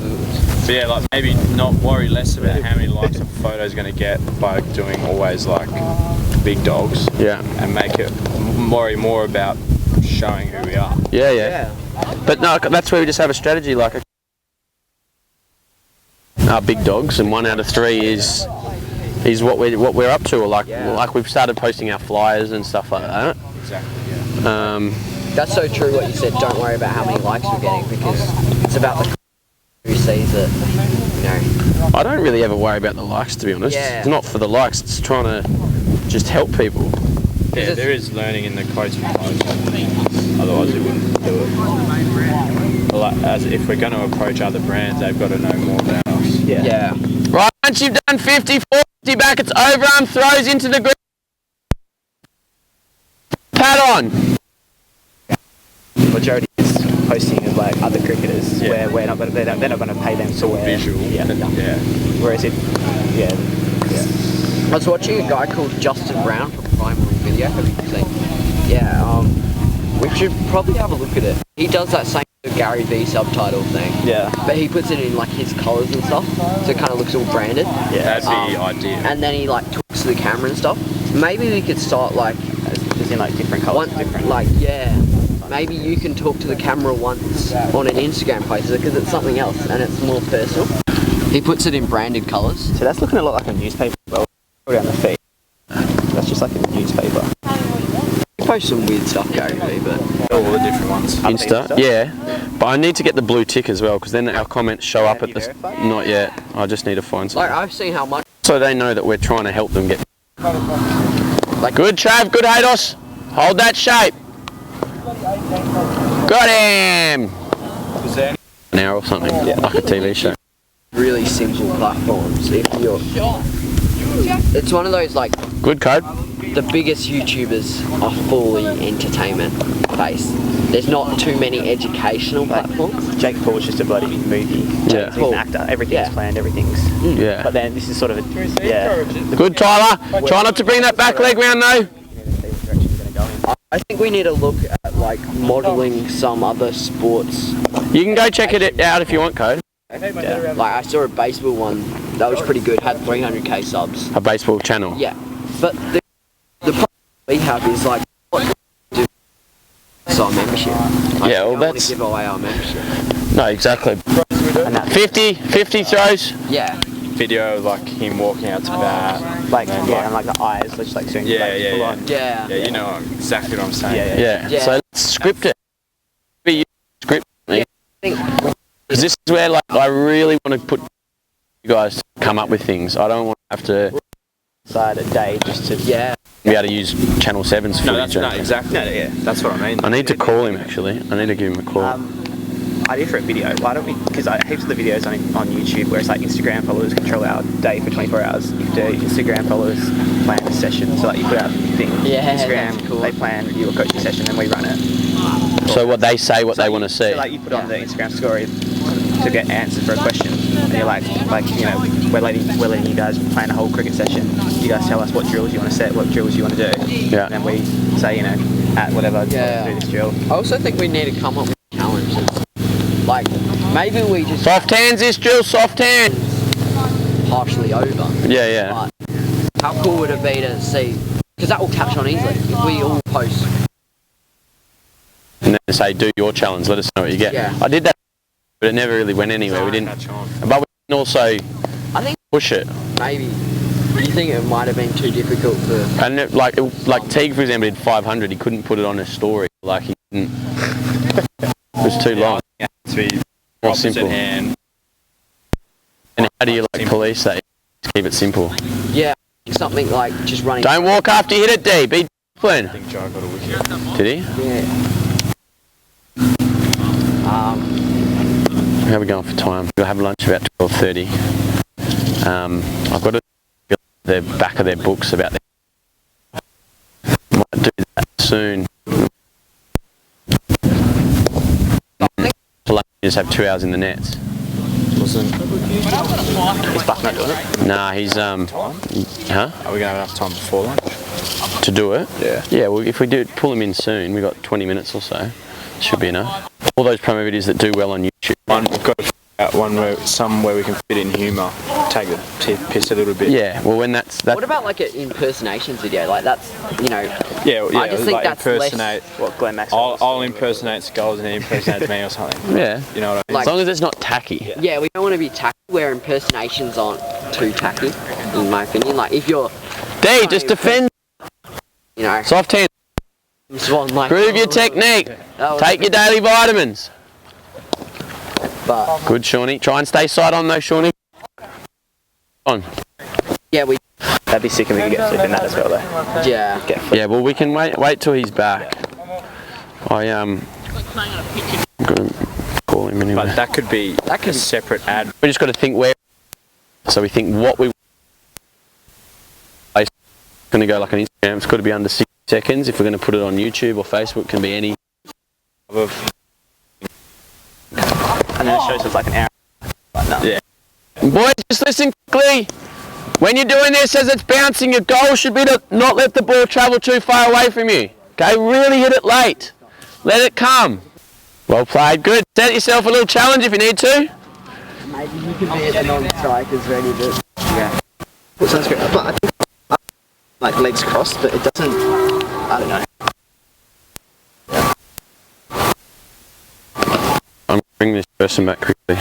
G: But yeah, like maybe not worry less about how many likes a photo's going to get by doing always like big dogs.
F: Yeah.
G: And make it worry more about showing who we are.
F: Yeah. But no, that's where we just have a strategy like big dogs, and 1 out of 3 is what we're up to, or like we've started posting our flyers and stuff like that.
G: Exactly.
N: That's so true what you said. Don't worry about how many likes we're getting, because it's about the who sees it. You know.
F: I don't really ever worry about the likes, to be honest.
N: Yeah.
F: It's not for the likes. It's trying to just help people.
G: Yeah, there is learning in the quotes we post. Otherwise, we wouldn't do it. But like, as if we're going to approach other brands, they've got to know more about us.
N: Yeah.
F: Right, once you've done 50, 40 back, it's overarm throws into the green. Pad on.
O: Majority is posting of like other cricketers where they're not going to pay them to wear
G: visual.
O: Yeah. Whereas it,
N: I was watching a guy called Justin Brown from Primary Video. Have you seen? Yeah. We should probably have a look at it. He does that same Gary Vee subtitle thing.
O: Yeah.
N: But he puts it in like his colours and stuff, so it kind of looks all branded.
G: Yeah, that'd be ideal.
N: And then he like talks to the camera and stuff. Maybe we could start like
O: just in like different colours.
N: Maybe you can talk to the camera once on an Instagram post, because it's something else and it's more personal. He puts it in branded colours.
O: So that's looking a lot like a newspaper. Well, on the feed. That's just like a newspaper.
N: You post some weird stuff, Gary Vee, but
G: all the different ones.
F: Insta, yeah. But I need to get the blue tick as well, because then our comments show up at the... Not yet. I just need to find something.
N: Like, I've seen how much...
F: So they know that we're trying to help them get... Good, Trav. Good, Hados. Hold that shape. Got him! An hour or something, like a TV show.
N: Really simple platforms. It's one of those like...
F: Good code.
N: The biggest YouTubers are fully entertainment based. There's not too many educational platforms.
O: Jake Paul's just a bloody movie. Jake's an actor. Everything's planned. Everything's...
F: Yeah.
O: But then this is sort of a...
F: Good, Tyler. Try not to bring that back leg round though.
N: I think we need to look at like modelling some other sports.
F: You can go check it out if you want, Code.
N: Yeah. Like I saw a baseball one that was pretty good, had 300k subs.
F: A baseball channel?
N: Yeah. But the problem we have is like, what do our membership? Like,
F: yeah, well
N: that's... want to give away our membership.
F: No, exactly. 50 throws?
N: Yeah.
G: Video of like him walking out to bat,
O: like and like the eyes, just like doing
N: yeah,
G: you know exactly what I'm saying.
F: Yeah. So let's script it. Script it. Because this is where like I really want to put you guys to come up with things. I don't want to have to
O: decide a day just to
F: be able to use Channel 7's footage.
G: No, exactly.
O: No, that's what I mean.
F: I need to call him actually. I need to give him a call.
O: I idea for a video. Why don't we? Because heaps of the videos on YouTube where it's like Instagram followers control our day for 24 hours. You could do Instagram followers plan a session. So like you put out a thing.
N: Yeah,
O: Instagram,
N: cool.
O: they plan your coaching session, and we run it.
F: So what they say, what they want to see.
O: So like you put on the Instagram story to get answers for a question, and you're like you know, we're letting you guys plan a whole cricket session. You guys tell us what drills you want to set, what drills you want to do.
F: Yeah.
O: And then we say, you know, at whatever, do this drill.
N: I also think we need to come up with challenges. Like, maybe we just...
F: Soft hands this drill, soft hands!
N: Partially over.
F: Yeah, yeah.
N: But how cool would it be to see... Because that will catch on easily if we all post.
F: And then say, do your challenge, let us know what you get.
N: Yeah.
F: I did that, but it never really went anywhere. We didn't... But we can also
N: I think
F: push it.
N: Maybe. Do you think it might have been too difficult for...
F: And it, like Teague, for example, did 500. He couldn't put it on his story. Like, he didn't... It was too long.
G: Yeah, to be
F: more simple.
G: Hand.
F: And how do you like police that? Just keep it simple.
N: Yeah, something like just running...
F: Don't walk after you hit it, D. Be disciplined.
G: I think Joe got a wicket.
F: Did he?
N: Yeah.
F: How are we going for time? We'll have lunch about 12:30. I've got to get the back of their books about their... Might do that soon. So just have 2 hours in the nets.
G: Is Buck not doing it?
F: Nah, he's Huh?
G: Are we gonna have enough time before lunch?
F: To do it?
G: Yeah.
F: Yeah. Well, if we do pull him in soon, we've got 20 minutes or so. Should be enough. All those promo videos that do well on YouTube.
G: We've got to figure out one where we can fit in humour, take the piss a little bit.
F: Yeah. Well, when that's
N: What about like an impersonations video? Like that's, you know...
G: Yeah,
N: I just think
G: like
N: that's
G: impersonate
N: what Glenn Maxwell
G: I'll impersonate Skulls and he impersonates me or something.
F: Yeah.
G: You know what I mean?
F: As long as it's not tacky.
N: Yeah, we don't want to be tacky where impersonations aren't too tacky, in my opinion. Like if you're...
F: D, just defend.
N: You know...
F: Soft hand.
N: Swan, like,
F: Prove your technique. Take your daily vitamins.
N: But
F: good, Shawnee. Try and stay side on though, Shawnee. On.
N: Yeah, we...
O: That'd be sick if we could get flip in that as well though.
N: Yeah.
F: Yeah, well we can wait till he's back. I'm gonna call him anyway.
G: But that could be a separate ad.
F: We just got to think where. So we think what we... It's going to go like an Instagram. It's got to be under 60 seconds. If we're going to put it on YouTube or Facebook, it can be any...
O: And then it shows us like an hour. Like, no.
F: Yeah. Boys, just listen quickly. When you're doing this as it's bouncing, your goal should be to not let the ball travel too far away from you. Okay, really hit it late. Let it come. Well played, good. Set yourself a little challenge if you need to.
N: Maybe you can be at the non-strikers ready to... Yeah.
O: Well, sounds great. But I think like legs crossed, but it doesn't... I don't know.
F: I'm going to bring this person back quickly.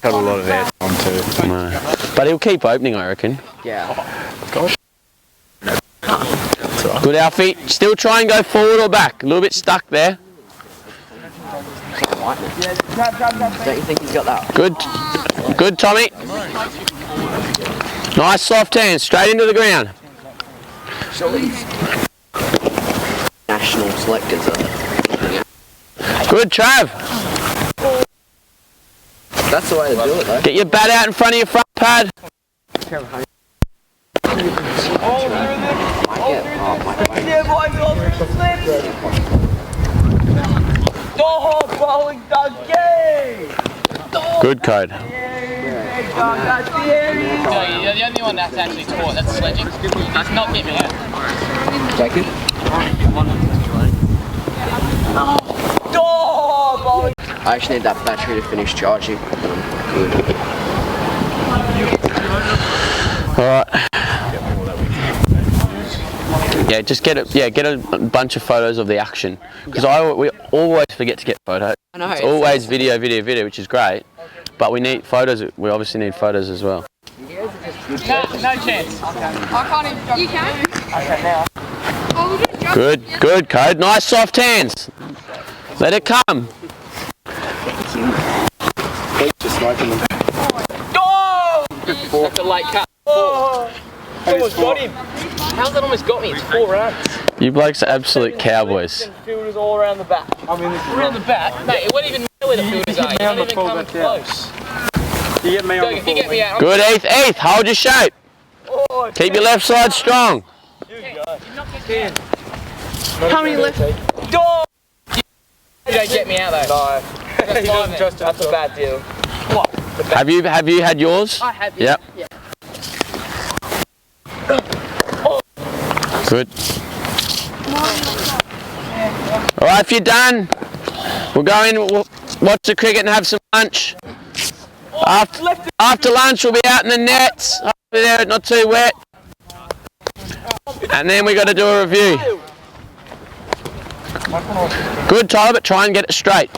G: Got a lot of airtime too.
F: No. But he'll keep opening, I reckon.
N: Yeah.
G: Gosh.
F: Good, Alfie. Still try and go forward or back. A little bit stuck there.
N: Don't you think he's got that?
F: Good. Good, Tommy. Nice soft hand. Straight into the ground.
N: National selectors are...
F: Good, Trav.
N: That's the way to do it though.
F: Get your bat out in front of your front pad. Good code.
J: You're the only one that's actually taught. That's sledging. It's not getting out.
N: Jacob? I actually need that battery to finish charging. Good.
F: Alright. Yeah, just get a bunch of photos of the action. Because we always forget to get photos.
N: I know.
F: It's always video, which is great. But we need photos. We obviously need photos as well.
J: No chance. I can't even jump. You can? Okay, now.
F: Good, Code. Nice soft hands. Let it come.
J: Oh! That's a late cut. Oh! Almost got him. How's that almost got me? It's 4 runs.
F: You blokes are absolute cowboys.
J: Fielders all around the back. Around the back? Mate, it wouldn't even know where the fielders are. You don't even come close.
I: You get me on the
J: If you get me out,
F: Good, Heath. Heath, hold your shape. Keep your left side strong.
J: how many left? Door! You don't get me out though. No. That's a bad deal. What?
F: Have you had yours?
J: I have.
F: Yep.
J: Yeah.
F: Good. All right, if you're done, we'll go in, we'll watch the cricket and have some lunch. After lunch, we'll be out in the nets. Hopefully they're not too wet. And then we got to do a review. Good, Tyler, but try and get it straight.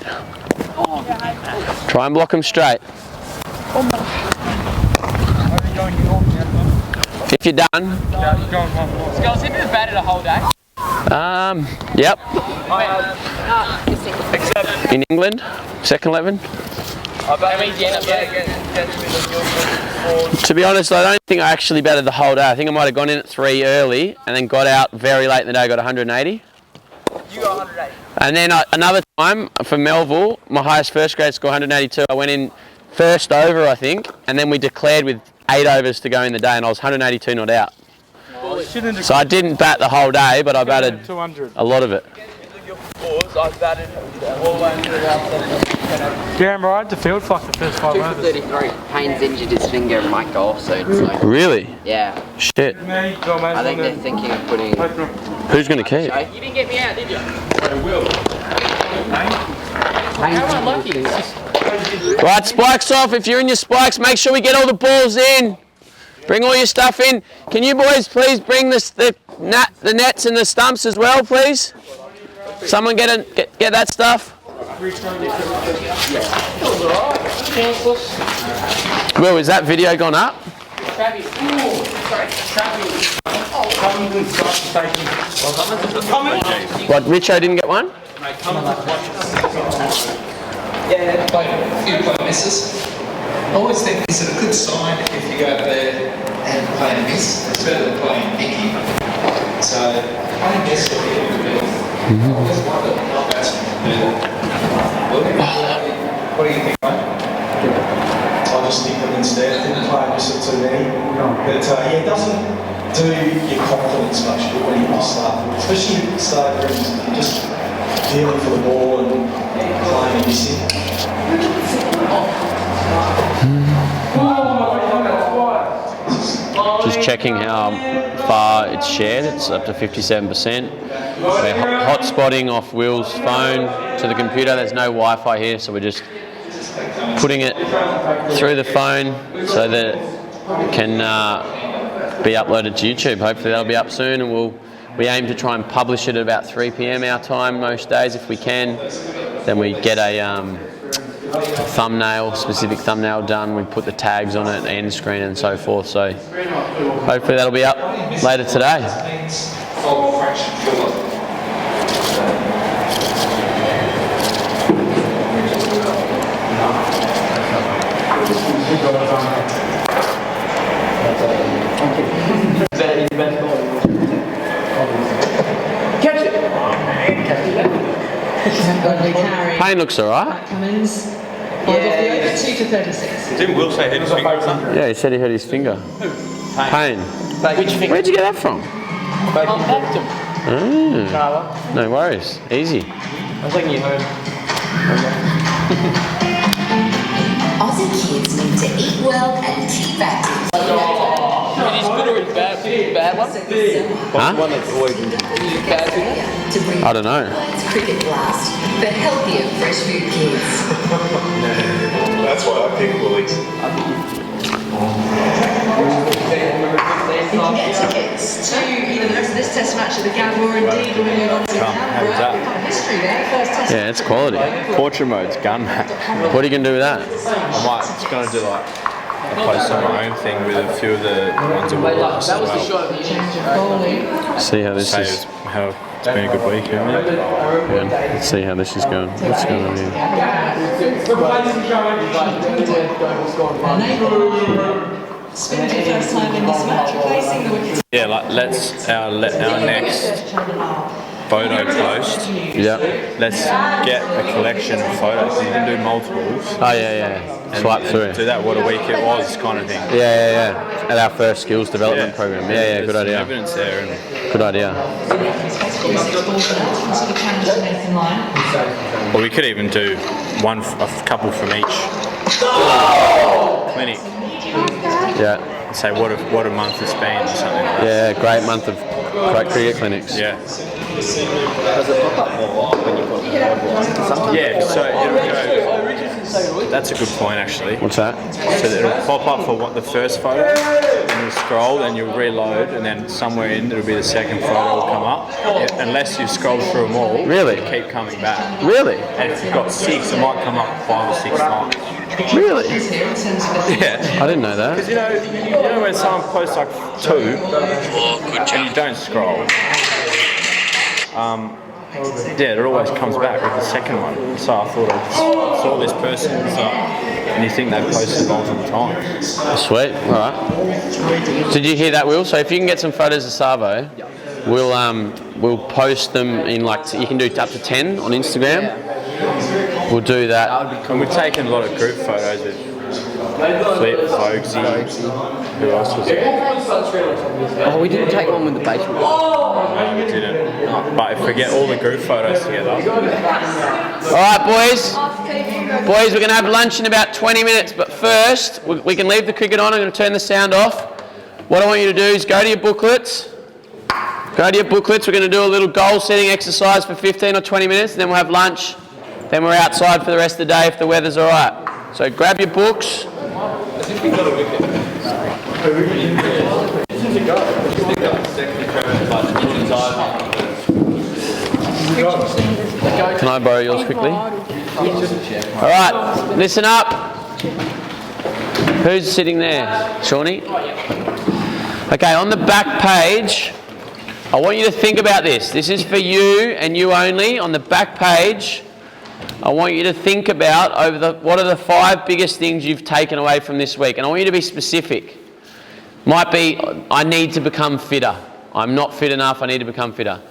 F: Try and block them straight. If you're done.
J: Skulls, have you been batted a whole day?
F: Yep. In England, second 11. To be honest, I don't think I actually batted the whole day. I think I might have gone in at 3 early and then got out very late in the day, got 180.
J: You got 180.
F: And then another time for Melville, my highest first grade score, 182. I went in first over, I think, and then we declared with 8 overs to go in the day, and I was 182 not out. So I didn't bat the whole day, but I batted a lot of it.
I: Yeah, I'm right to field for like the first 5 overs.
N: 33. Payne's injured his finger and might go off soon. So.
F: Really?
N: Yeah.
F: Shit.
N: I think they're thinking of putting.
F: Who's going to keep?
J: You didn't get me out, did you?
I: I will.
J: How unlucky.
F: Right, spikes off. If you're in your spikes, make sure we get all the balls in. Bring all your stuff in. Can you boys please bring the nets and the stumps as well, please? Someone get that stuff. Will, is that video gone up? What, Richo didn't get one?
K: Yeah, few play misses. I always think it's a good sign if you go there and play a miss. It's better than playing picky. So, playing miss will be a bit. I always wonder how batsmen can do that. What do you think, mate? I'll just stick them instead. Didn't play a miss or two there. But yeah, it doesn't do your confidence much good when you start. Especially start just dealing for the ball and playing and missing.
F: Just checking how far it's shared. It's up to 57%. We're hotspotting off Will's phone to the computer. There's no Wi-Fi here, so we're just putting it through the phone so that it can be uploaded to YouTube. Hopefully that'll be up soon, and we aim to try and publish it at about 3 p.m. our time most days if we can. Then we get a specific thumbnail done. We put the tags on it, end screen and so forth. So hopefully that'll be up later today. Payne looks alright.
P: Cummins. Yeah. 2 to 36.
E: Didn't Will say he hurt his finger?
F: Yeah, he said he hurt his finger. Payne.
J: Which finger?
F: Where'd you get that from? No worries. Easy.
J: I was thinking you heard.
C: Aussie kids need to eat well and keep active.
J: It is good or it's bad? Bad one?
F: Huh?
J: One that's always bad.
F: I don't know.
C: It's Cricket Blast, the healthier fresh food kids.
L: That's why I picked Woolies.
P: You can get tickets to either the rest of this test match at the Gabba or indeed when we move on to the Canberra. History there, first test.
F: Yeah, it's quality.
G: Portrait mode's gun match.
F: What are you going to do with that?
G: I might just going to do like post on my own thing with a few of the ones that were lost as well.
F: See how this is.
G: It's been a good week, hasn't it?
F: Yeah, let's see how this is going. What's going on here?
P: Spent your first time in this match, replacing releasing the wicked.
G: Yeah, like let's our next photo post.
F: Yeah.
G: Let's get a collection of photos. So you can do multiples.
F: Oh yeah. Swipe through.
G: Do that what a week it was kind of thing.
F: Yeah. At our first skills development program. Yeah, good idea.
G: Evidence there. And
F: good idea.
G: Or we could even do a couple from each clinic.
F: Yeah.
G: Say what a month it's been or something like that.
F: Yeah, great month of great cricket clinics.
G: Yeah.
N: Does it pop up more when you put it?
G: Yeah, so it'll go. That's a good point actually.
F: What's that?
G: So it'll pop up for what the first photo, and you'll scroll, then you'll reload, and then somewhere in it'll be the second photo will come up. Yeah, unless you've scrolled through them all.
F: Really?
G: They keep coming back.
F: Really?
G: And if you've got 6, it might come up 5 or 6 times.
F: Really?
G: Yeah.
F: I didn't know that.
G: Because you know when someone posts like 2, and you don't scroll. Yeah, it always comes back with the second one. So I thought I saw this person, and you think they've posted multiple times.
F: Sweet. All right. Did you hear that, Will? So if you can get some photos of Savo, we'll post them in you can do up to 10 on Instagram. We'll do that.
G: And we've taken a lot of group photos with Flip, Fogsy. Who else was there?
N: Oh, we didn't take one with the basement.
G: No, we didn't. But if we get all the group photos together.
F: Alright, boys, we're going to have lunch in about 20 minutes, but first, we can leave the cricket on. I'm going to turn the sound off. What I want you to do is go to your booklets. We're going to do a little goal setting exercise for 15 or 20 minutes, and then we'll have lunch. Then we're outside for the rest of the day if the weather's alright. So grab your books. Can I borrow yours quickly? Alright, listen up. Who's sitting there? Shawnee? Okay, on the back page, I want you to think about this. This is for you and you only. On the back page, I want you to think about what are the 5 biggest things you've taken away from this week. And I want you to be specific. Might be, I need to become fitter. I'm not fit enough, I need to become fitter.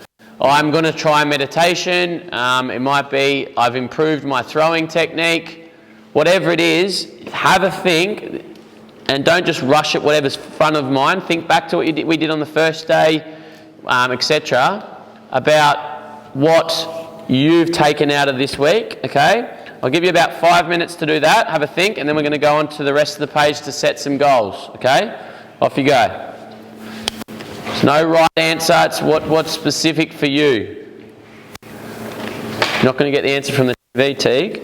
F: I'm going to try meditation. It might be, I've improved my throwing technique. Whatever it is, have a think and don't just rush at whatever's front of mind. Think back to what we did on the first day, etc. about what you've taken out of this week, okay? I'll give you about 5 minutes to do that, have a think, and then we're going to go on to the rest of the page to set some goals, okay? Off you go. There's no right answer, it's what's specific for you. You're not going to get the answer from the TV, Teague.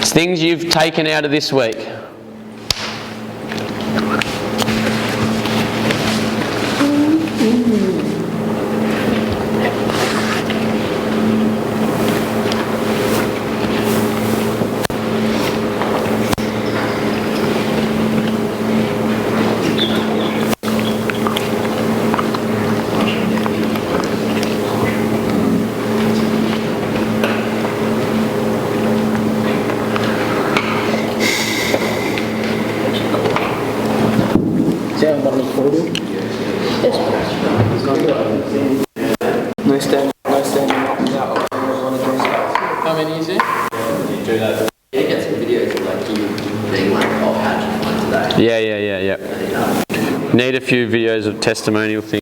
F: It's things you've taken out of this week.
J: How many is it?
N: Get some videos of like you being like, oh, how'd you find today?
F: Yeah. Need a few videos of testimonial things.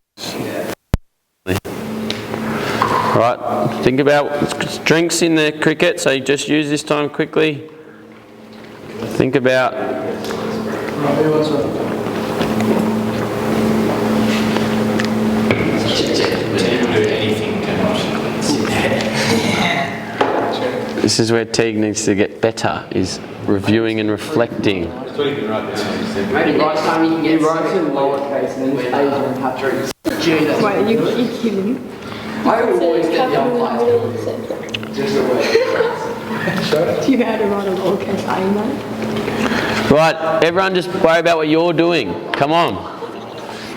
F: Right, think about drinks in the cricket, so you just use this time quickly. Think about this is where Teague needs to get better, is reviewing and reflecting.
N: Maybe right time you can get in lowercase and then Asia and Patrick's.
H: Wait, are you kidding?
N: I always get the umpires.
H: Do you know how to write a lowercase A, mate?
F: Right, everyone just worry about what you're doing. Come on.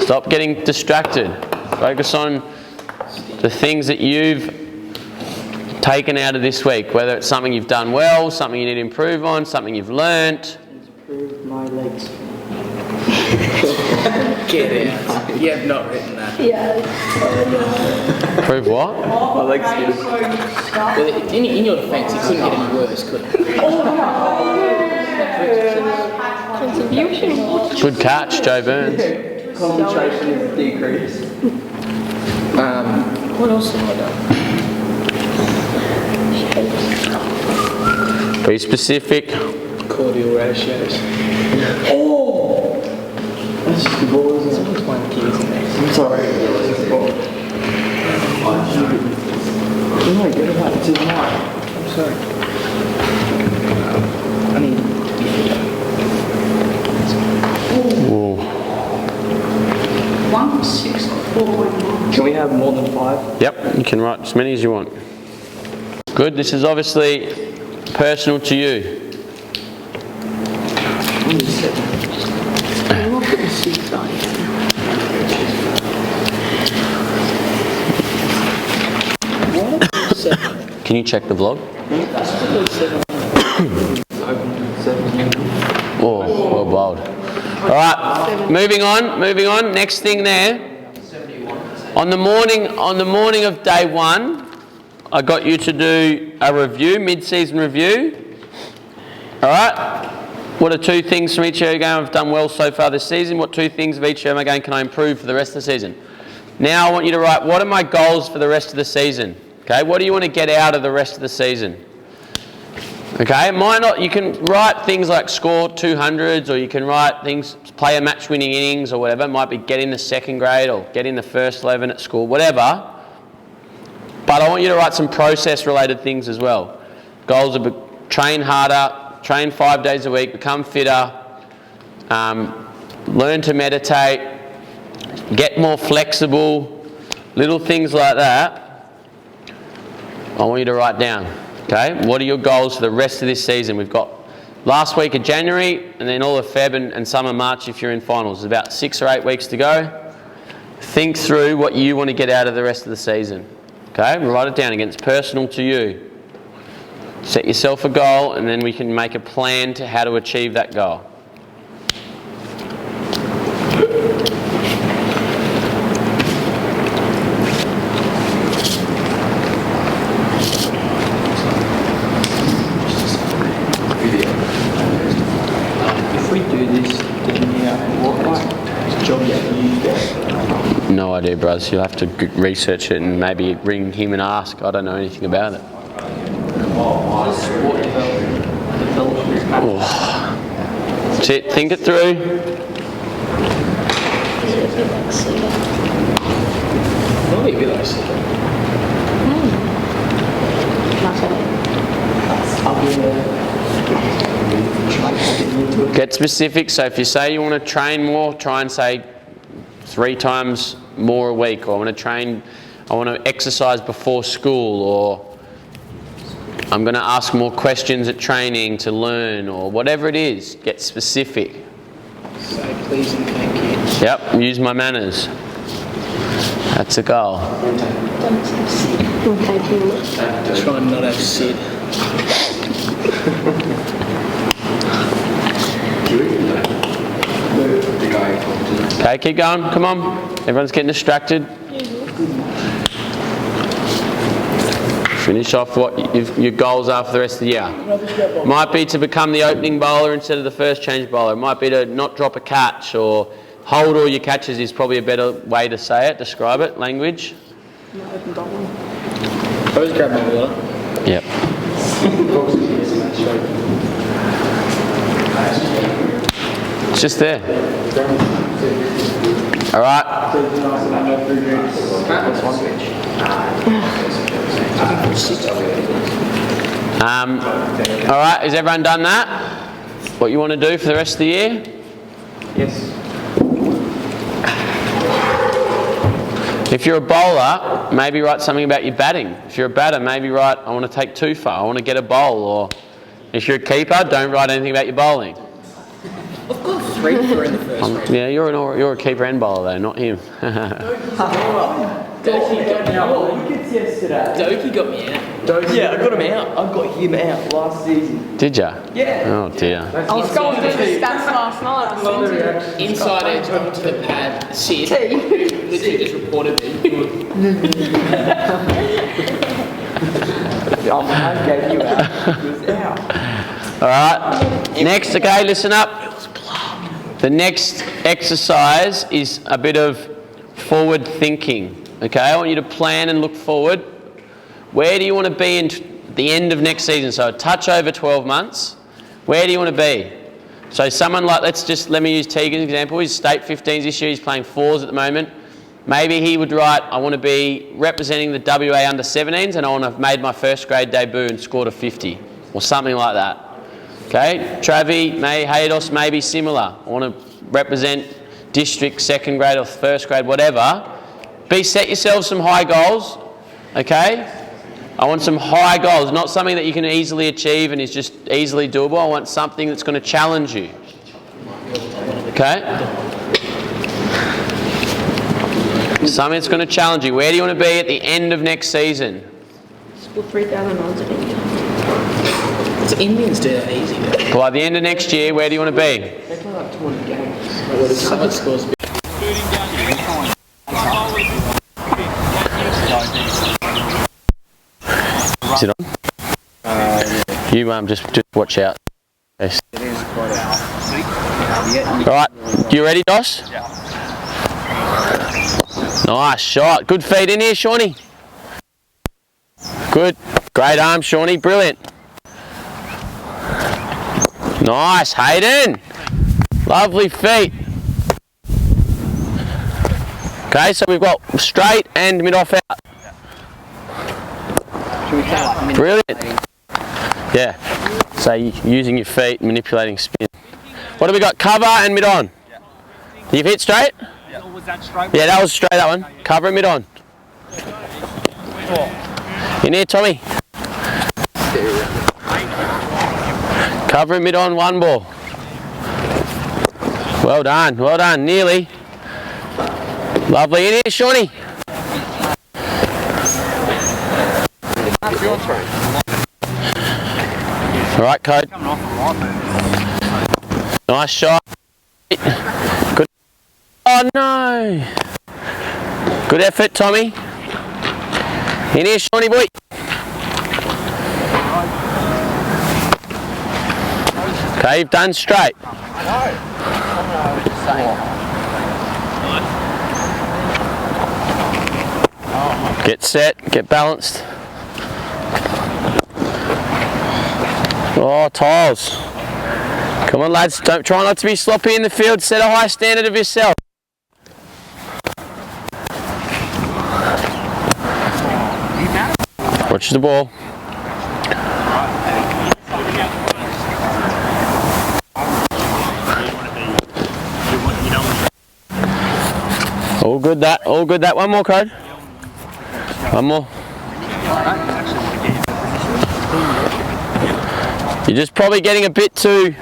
F: Stop getting distracted. Focus on the things that you've taken out of this week, whether it's something you've done well, something you need to improve on, something you've learnt.
M: Improve my legs.
J: Get it. You have not written that.
H: Yeah.
F: Prove what?
J: My legs well, in your defence, it couldn't get any worse, could it?
H: Contribution.
F: Good catch, Joe Burns.
M: Concentration is decreased.
J: What else have I done?
F: Be specific.
J: Cordial ratios.
M: Oh! That's just the ball, isn't it?
J: Someone's playing keys in there.
M: I'm sorry. It's the ball. No, get about it tonight.
J: I'm sorry. I need to be here.
F: Ooh.
M: 164.1. Can we have more than 5?
F: Yep, you can write as many as you want. Good, this is obviously personal to you. Can you check the vlog? Oh, well bowled. Alright, moving on. Next thing there. On the morning of day 1, I got you to do a review, mid-season review. Alright? What are 2 things from each area game I've done well so far this season? What 2 things of each area game can I improve for the rest of the season? Now I want you to write, what are my goals for the rest of the season? Okay, what do you want to get out of the rest of the season? Okay, you can write things like score 200s, or you can write things, play a match-winning innings or whatever. It might be get in the 2nd grade or get in the first 11 at school, whatever. But I want you to write some process-related things as well. Goals are train harder, train 5 days a week, become fitter, learn to meditate, get more flexible, little things like that. I want you to write down, okay? What are your goals for the rest of this season? We've got last week of January and then all of Feb and some of March if you're in finals. There's about 6 or 8 weeks to go. Think through what you want to get out of the rest of the season, okay? Write it down again. It's personal to you. Set yourself a goal and then we can make a plan to how to achieve that goal. No idea, brothers. You'll have to research it and maybe ring him and ask. I don't know anything about it. Oh. That's it. Think it through.
J: Probably a bit like
F: Get specific. So if you say you want to train more, try and say 3 times more a week, or I want to exercise before school, or I'm going to ask more questions at training to learn, or whatever it is. Get specific.
J: Say please and thank you.
F: Yep, use my manners. That's a goal.
J: Try and not have Sid.
F: Okay, keep going. Come on. Everyone's getting distracted. Finish off what your goals are for the rest of the year. Might be to become the opening bowler instead of the first change bowler. It might be to not drop a catch, or hold all your catches is probably a better way to say it, describe it, language.
J: Always grab my water.
F: Yep. It's just there. All right. All right. Has everyone done that? What you want to do for the rest of the year?
M: Yes.
F: If you're a bowler, maybe write something about your batting. If you're a batter, maybe write, I want to take 2 far, I want to get a bowl. Or if you're a keeper, don't write anything about your bowling.
J: I've got 3 for in the first round.
F: Yeah, you're a keeper and bowler though, not him.
J: Doki got me out.
N: Yeah, I got him out. I got him out last season.
F: Did ya?
N: Yeah.
F: Oh dear.
J: I was going through the stats last night. Inside edge onto the pad. Shit. Literally just reported me.
N: I gave you out. He was out.
F: Alright, next, okay, listen up. The next exercise is a bit of forward thinking. Okay, I want you to plan and look forward. Where do you want to be in the end of next season? So a touch over 12 months. Where do you want to be? So someone like, let me use Tegan's example. He's state 15s this year. He's playing 4s at the moment. Maybe he would write, I want to be representing the WA under 17s and I want to have made my first grade debut and scored a 50 or something like that. Okay, Travi, Haydos may be similar. I want to represent district, second grade or first grade, whatever. Set yourselves some high goals, okay? I want some high goals, not something that you can easily achieve and is just easily doable. I want something that's going to challenge you, okay? Something that's going to challenge you. Where do you want to be at the end of next season?
P: Score 3,000 odds at India.
J: So Indians do that easy.
F: By the end of next year, where do you want to be?
N: They play like 200 games.
J: What scores?
F: Is it on? You just watch out. Yes. Alright, you ready, Dos? Yeah. Nice shot. Good feet in here, Shawnee. Good. Great arm, Shawnee. Brilliant. Nice, Hayden. Lovely feet. Okay, so we've got straight and mid-off out. Brilliant. Yeah. So using your feet, manipulating spin. What have we got? Cover and mid-on. You've hit straight?
Q: Yeah. Was that straight?
F: Yeah, that was straight, that one. Cover and mid-on. In here, Tommy. Cover and mid-on, one ball. Well done, nearly. Lovely, in here, Shawnee. Alright, Code. Nice shot. Good. Oh no! Good effort, Tommy. In here, Shawnee boy. Okay, you've done straight. Get set, get balanced. Oh, tiles. Come on, lads, try not to be sloppy in the field. Set a high standard of yourself. Watch the ball. All good that, all good that. One more, Code. One more. You're just probably getting a bit too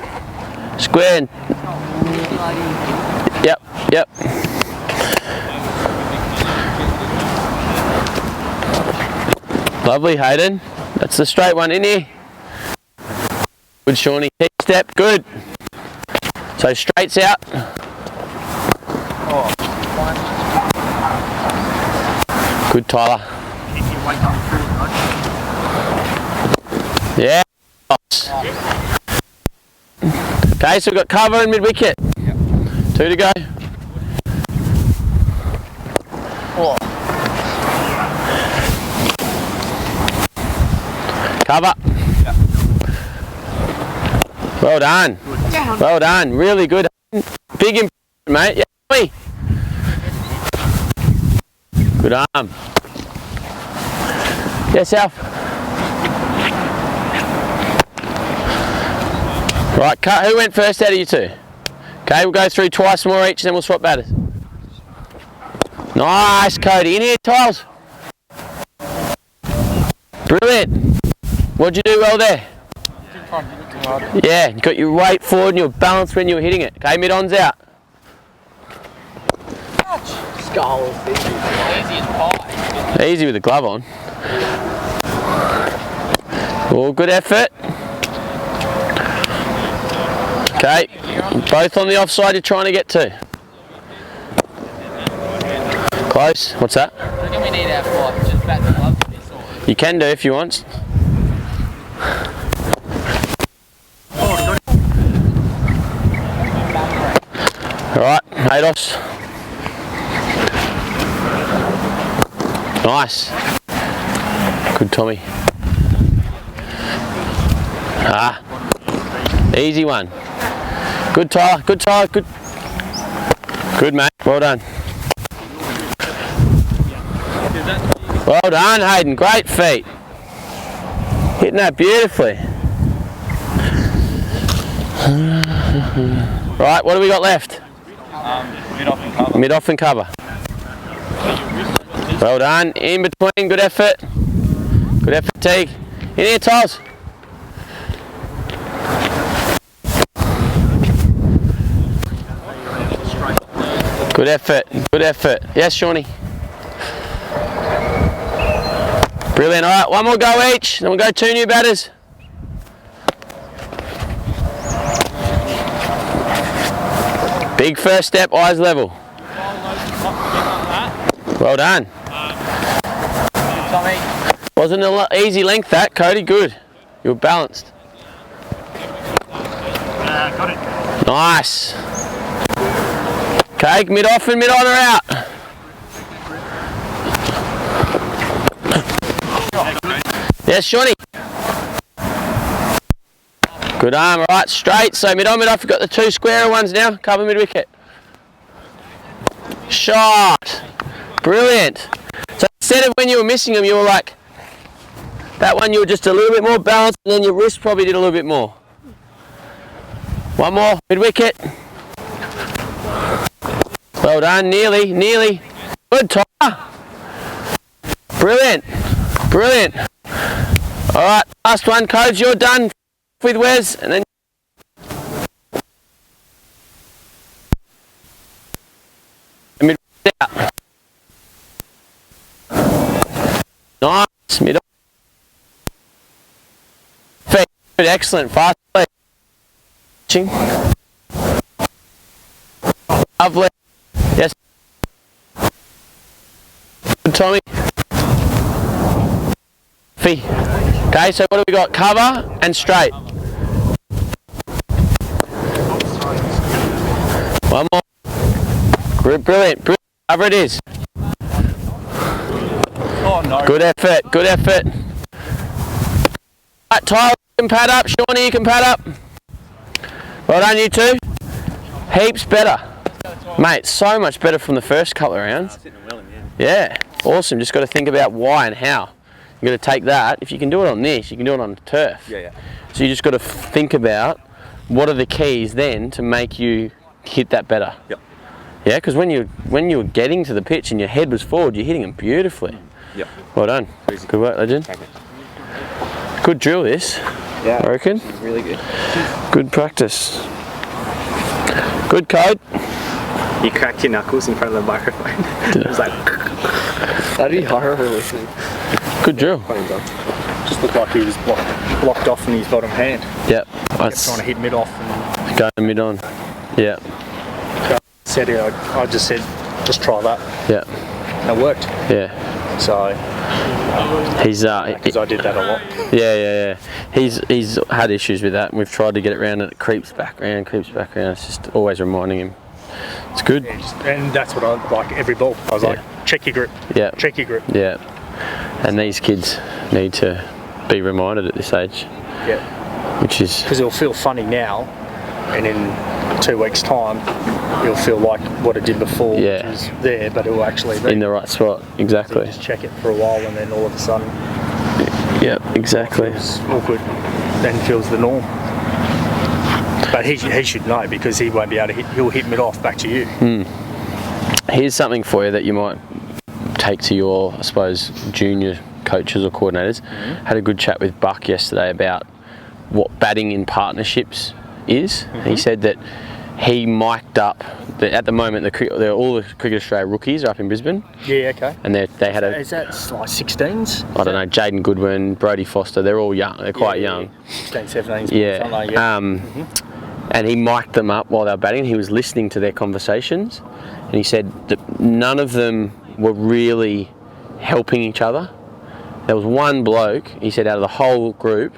F: square. Yep. Lovely, Hayden. That's the straight one in here. Good, Shawnee. Kick step, good. So straights out. Good, Tyler. Yeah. Okay, so we've got cover and mid-wicket. Yep. 2 to go. Cover. Yep. Well done. Good. Well done. Really good. Big improvement, mate. Yeah. Good arm. Yes, Alf. Right, cut. Who went first out of you two? Okay, we'll go through twice more each, then we'll swap batters. Nice, Cody. In here, Tiles. Brilliant. What'd you do well there? Yeah, you got your weight forward and your balance when you were hitting it. Okay, mid-on's out.
J: Skull. Easy as pie.
F: Easy with the glove on. All good effort. Okay, both on the offside you're trying to get to. Close. What's that?
J: I reckon we need our five, just bat the glove for this.
F: You can do if you want. Alright, Hados. Nice. Good Tommy. Ah. Easy one. Good Tyler, good Tyler, good. Good mate, well done. Well done Hayden, great feet. Hitting that beautifully. Right, what do we got left?
G: Mid-off and cover.
F: Mid-off and cover. Well done, in between, good effort. Good effort, Teague. In here, Tiles. Good effort, good effort. Yes, Shawnee. Brilliant, all right, one more go each, then we'll go 2 new batters. Big first step, eyes level. Well done. Wasn't an easy length that, Cody, good. You were balanced.
Q: Got it.
F: Nice. Okay, mid off and mid on or out. Yes, Shawnee. Good arm, right, straight. So mid on, mid off. We've got the 2 square ones now. Cover mid wicket. Shot. Brilliant. So instead of when you were missing them, you were like, that one you were just a little bit more balanced and then your wrist probably did a little bit more. One more, mid wicket. Well done, nearly, nearly. Good, Tyler. Brilliant, brilliant. All right, last one, Codes, you're done with Wes, and then mid out. Nice, mid. Good, excellent, fast play. Lovely. Yes. Good, Tommy. Fee. Okay, so what do we got? Cover and straight. One more. Brilliant, brilliant. Cover it is.
Q: Oh, no.
F: Good effort, good effort. Right, Tyler, you can pad up. Shawnee, you can pad up. Well done, you two. Heaps better. Mate, so much better from the first couple of rounds. Yeah, awesome. Just got to think about why and how. You've got to take that. If you can do it on this, you can do it on turf.
G: Yeah.
F: So you just got to think about what are the keys then to make you hit that better.
G: Yep.
F: Yeah, because when you were getting to the pitch and your head was forward, you're hitting them beautifully.
G: Yep.
F: Well done. Good work, legend. Good drill this.
N: Yeah.
F: I reckon.
N: Really good.
F: Good practice. Good code.
O: You cracked your knuckles in front of the microphone. It was like...
N: That'd be horrible listening.
F: Good drill.
Q: Just looked like he was blocked off in his bottom hand.
F: Yep.
Q: Trying to hit mid off. And
F: go mid on. Yeah.
Q: I just said, just try that.
F: Yeah.
Q: And it worked.
F: Yeah.
Q: So
F: he's
Q: because I did that a lot.
F: Yeah. He's had issues with that, and we've tried to get it round, and it creeps back round. It's just always reminding him. It's good.
Q: Yeah, and that's what I like every ball. I was like, check your grip.
F: Yeah.
Q: Check your grip.
F: Yeah. And these kids need to be reminded at this age.
Q: Yeah.
F: Which is
Q: because it'll feel funny now, and in 2 weeks' time, you'll feel like what it did before, which is there, but it will actually be
F: in the right spot. Exactly.
Q: So just check it for a while, and then all of a sudden,
F: yeah, exactly.
Q: Feels awkward, then feels the norm. But he should know, because he won't be able to hit. He'll hit mid off back to you.
F: Here's something for you that you might take to your, I suppose, junior coaches or coordinators. Had a good chat with Buck yesterday about what batting in partnerships is. He said that he mic'd up. At the moment, all the Cricket Australia rookies are up in Brisbane.
Q: Yeah, okay.
F: And they had
Q: Is that like 16s?
F: I don't know, Jaden Goodwin, Brodie Foster, they're all young, they're quite young.
Q: 16, 17s.
F: Yeah. And he mic'd them up while they were batting. He was listening to their conversations, and he said that none of them were really helping each other. There was one bloke, he said, out of the whole group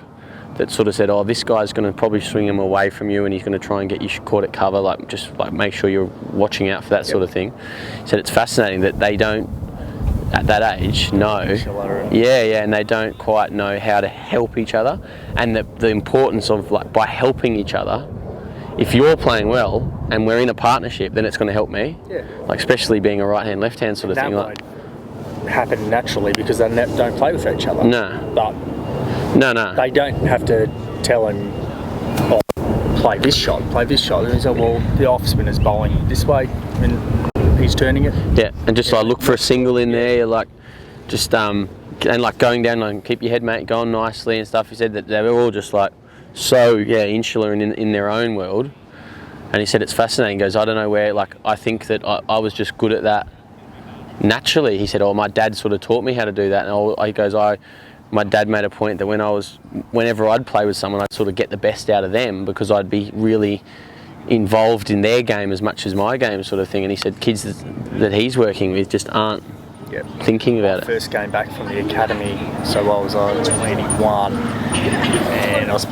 F: that sort of said, oh, this guy's going to probably swing him away from you and he's going to try and get you caught at cover, like just like make sure you're watching out for that sort of thing. He said it's fascinating that they don't, at that age, know. And they don't quite know how to help each other, and the importance of, like, by helping each other, if you're playing well and we're in a partnership, then it's going to help me. Yeah. Like, especially being a right-hand, left-hand sort of thing.
Q: That might happen naturally because they don't play with each other.
F: No.
Q: But
F: no.
Q: They don't have to tell him, oh, play this shot. And he said, well, the off spinner's bowling this way and he's turning it.
F: Yeah, and just like look for a single in there, like just and like going down and keep your head, mate, going nicely and stuff. He said that they were all just like so insular in their own world. And he said it's fascinating. He goes, I don't know where, like, I think that I was just good at that naturally. He said, oh, my dad sort of taught me how to do that. And he goes, my dad made a point that whenever I'd play with someone, I'd sort of get the best out of them because I'd be really involved in their game as much as my game, sort of thing. And he said kids that he's working with just aren't thinking about it.
Q: First game back from the academy, so I was 21, and I was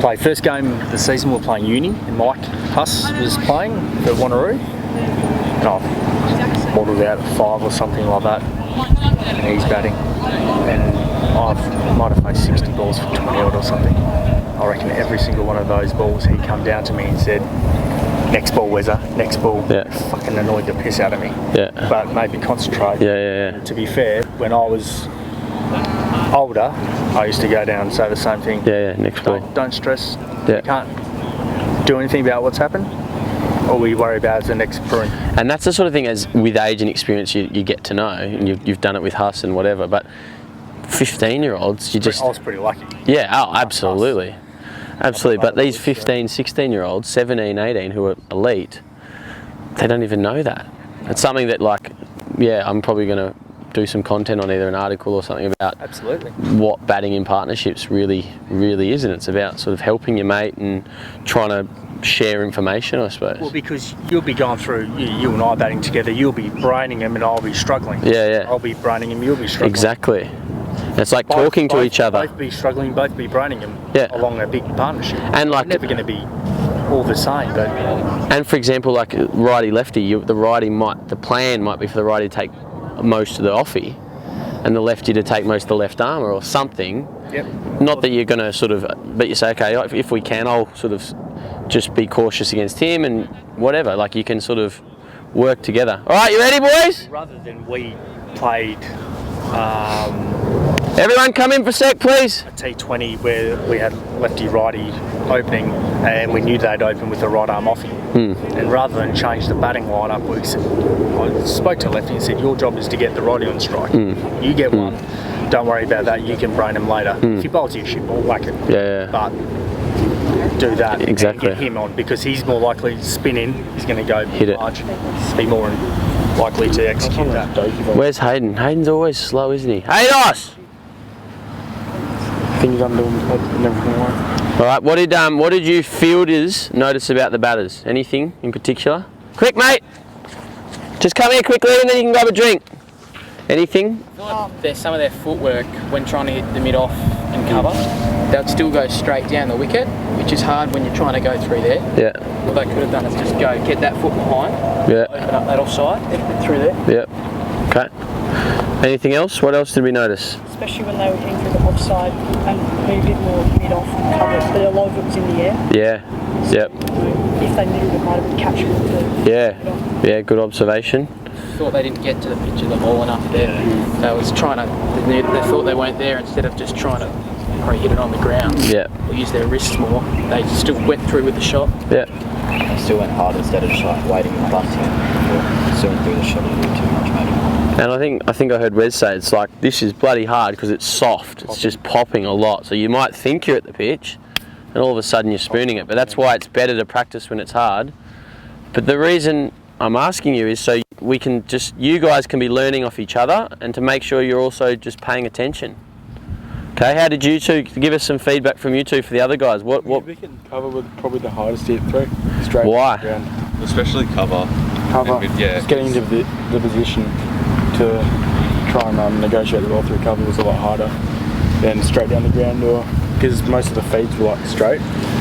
Q: playing first game of the season. We were playing uni, and Mike Huss was playing for Wanneroo, and I modelled out at 5 or something like that, and he's batting, and I might have faced 60 balls for 20 odd or something. I reckon every single one of those balls he come down to me and said, next ball, Wezza, next ball.
F: Yeah.
Q: Fucking annoyed the piss out of me.
F: Yeah.
Q: But made me concentrate.
F: Yeah.
Q: To be fair, when I was older, I used to go down and say the same thing.
F: Yeah, next ball.
Q: Don't stress. Yeah. You can't do anything about what's happened. All we worry about is the next brewing.
F: And that's the sort of thing, as with age and experience, you get to know, and you've done it with Huss and whatever, but 15-year-olds, I
Q: was pretty lucky.
F: Yeah, oh, absolutely. Absolutely, but these 15, 16-year-olds, 17, 18, who are elite, they don't even know that. It's something that, like, I'm probably going to do some content on either an article or something about what batting in partnerships really is, and it's about sort of helping your mate and trying to share information, I suppose.
Q: Well, because you'll be going through, you and I batting together, you'll be braining him and I'll be struggling.
F: Yeah.
Q: I'll be braining him, you'll be struggling.
F: Exactly. It's like talking to each other.
Q: Both be struggling, both be braining him along a big partnership.
F: And like,
Q: never going to be all the same. But
F: and for example, like righty lefty, the plan might be for the righty to take most of the offie, and the lefty to take most of the left armour or something.
Q: Yep.
F: Not that you're going to sort of, but you say, okay, if we can, I'll sort of just be cautious against him and whatever. Like you can sort of work together. All right, you ready, boys?
Q: Rather than we played.
F: Everyone come in for a sec, please.
Q: A T20 where we had lefty-righty opening and we knew they'd open with the right arm offie. And rather than change the batting lineup, I spoke to lefty and said, your job is to get the righty on strike. You get one, don't worry about that, you can brain him later. If he bowls you a shit ball, whack it.
F: Yeah.
Q: But do that and
F: exactly.
Q: Get him on because he's more likely to spin in, he's going to go
F: hit
Q: large. Be more likely to execute that.
F: Where's Hayden? Hayden's always slow, isn't he? Haydos!
Q: Things I'm doing and everything like.
F: All right. What did you fielders notice about the batters? Anything in particular? Quick, mate. Just come here quickly, and then you can grab a drink. Anything?
J: There's some of their footwork when trying to hit the mid off and cover. They'll still go straight down the wicket, which is hard when you're trying to go through there.
F: Yeah.
J: What they could have done is just get that foot behind.
F: Yeah.
J: Open up that offside, through there.
F: Yeah. Okay. Anything else? What else did we notice?
R: Especially when they were getting through the offside and be a bit more mid-off and cover, but a lot of it was in the air.
F: Yeah. Yep.
R: If they knew it might have been catchable to
F: Yeah, good observation.
J: Thought they didn't get to the pitch of the ball enough there. They was trying to, they thought they weren't there instead of just trying to probably hit it on the ground.
F: Yeah.
J: Or use their wrists more. They still went through with the shot.
F: Yeah.
S: They still went hard instead of just like waiting and busting or pursuing through the shot a little too much maybe.
F: And I think I heard Wes say it's like this is bloody hard because it's soft. It's just popping a lot. So you might think you're at the pitch, and all of a sudden you're spooning it. But that's why it's better to practice when it's hard, But the reason I'm asking you is so we can you guys can be learning off each other, and to make sure you're also just paying attention. Okay, how did you two, give us some feedback from you two for the other guys? What?
T: We can cover with probably the hardest hit through. Straight
F: Why?
T: Ground.
G: Especially cover.
T: Cover.
G: Yeah.
T: Just getting into the position to try and negotiate the ball through cover was a lot harder than straight down the ground, or because most of the feeds were like straight.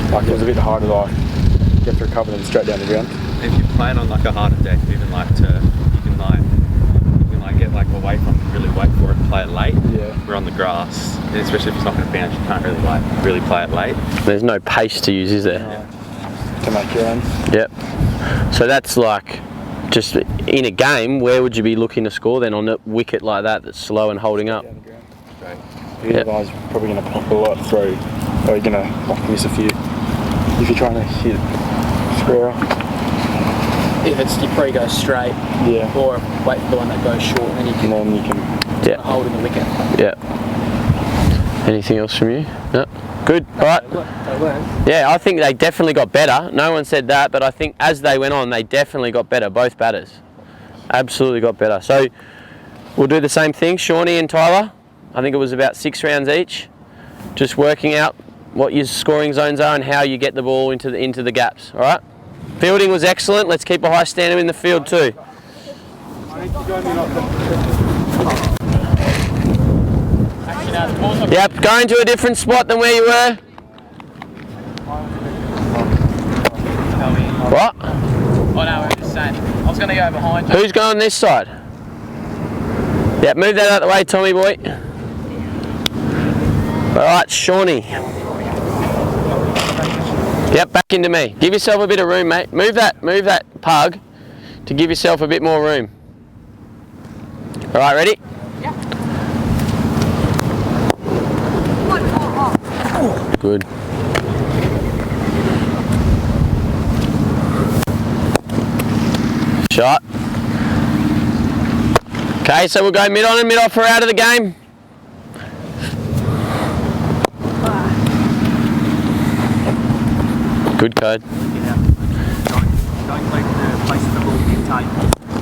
T: Like it was a bit harder to like get through cover than straight down the ground.
G: If you plan on like a harder deck, even like you can get like away from it, really wait for it and play it late.
T: Yeah.
G: We're on the grass, and especially if it's not going to bounce, you can't really play it late.
F: There's no pace to use, is there?
T: Yeah. To make your own.
F: Yep. So that's like, just in a game, where would you be looking to score then on a wicket like that that's slow and holding up?
T: The other guy's probably going to pop a lot through, or you're going to like miss a few if you're trying to hit square.
J: If it's your pre goes straight,
T: yeah,
J: or wait for the one that goes short, and you can hold in the wicket.
F: Yeah. Anything else from you? No. Good. All right. Yeah, I think they definitely got better. No one said that, but I think as they went on, they definitely got better. Both batters, absolutely got better. So we'll do the same thing, Shawnee and Tyler. I think it was about 6 rounds each, just working out what your scoring zones are and how you get the ball into the gaps. All right. Fielding was excellent. Let's keep a high standard in the field too. Yep, going to a different spot than where you were. What?
J: Oh no, we're just saying. I was going to go behind you.
F: Who's going this side? Yep, move that out of the way, Tommy boy. All right, Shawnee. Yep, back into me. Give yourself a bit of room, mate. Move that pug to give yourself a bit more room. All right, ready?
H: Yeah.
F: Good. Shot. Okay, so we'll go mid on and mid off. We're out of the game. Good code.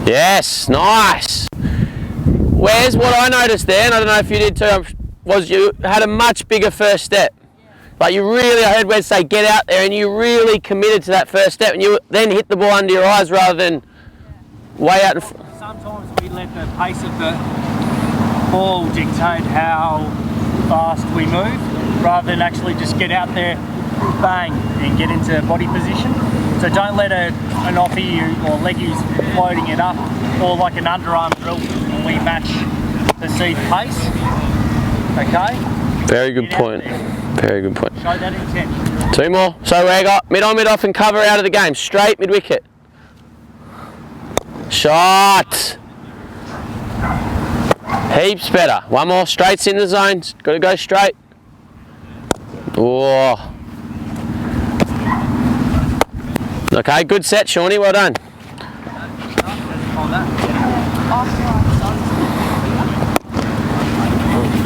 F: Yes, nice. Where's what I noticed there, and I don't know if you did too, was you had a much bigger first step. Like you really, I heard Wes say, get out there, and you really committed to that first step, and you then hit the ball under your eyes rather than way out in front.
R: Sometimes we let the pace of the ball dictate how fast we move, rather than actually just get out there, bang, and get into body position. So don't let an offie or leggies floating it up, or like an underarm drill when we match the seed pace. Okay?
F: Very good point. Very good point.
R: Show that intent.
F: 2 more. So we got mid on, mid off, and cover out of the game. Straight mid wicket. Shot. Heaps better. 1 more. Straights in the zones. Got to go straight. Oh. Okay, good set, Shawnee. Well done.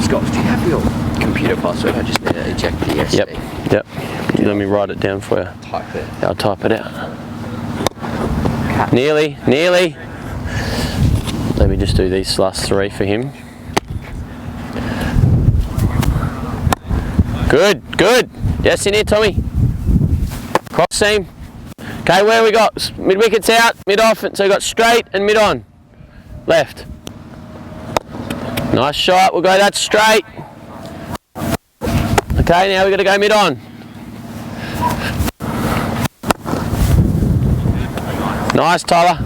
N: Scott, do you have your computer password? I just need to eject the SD.
F: Yep. Let me write it down for you.
N: Type it.
F: Yeah, I'll type it out. Nearly. Let me just do these last 3 for him. Good. Yes, in here, Tommy. Cross seam. Okay, where we got? Mid wickets out, mid off, so we got straight and mid on. Left. Nice shot, we'll go that straight. Okay, now we've got to go mid on. Nice, Tyler.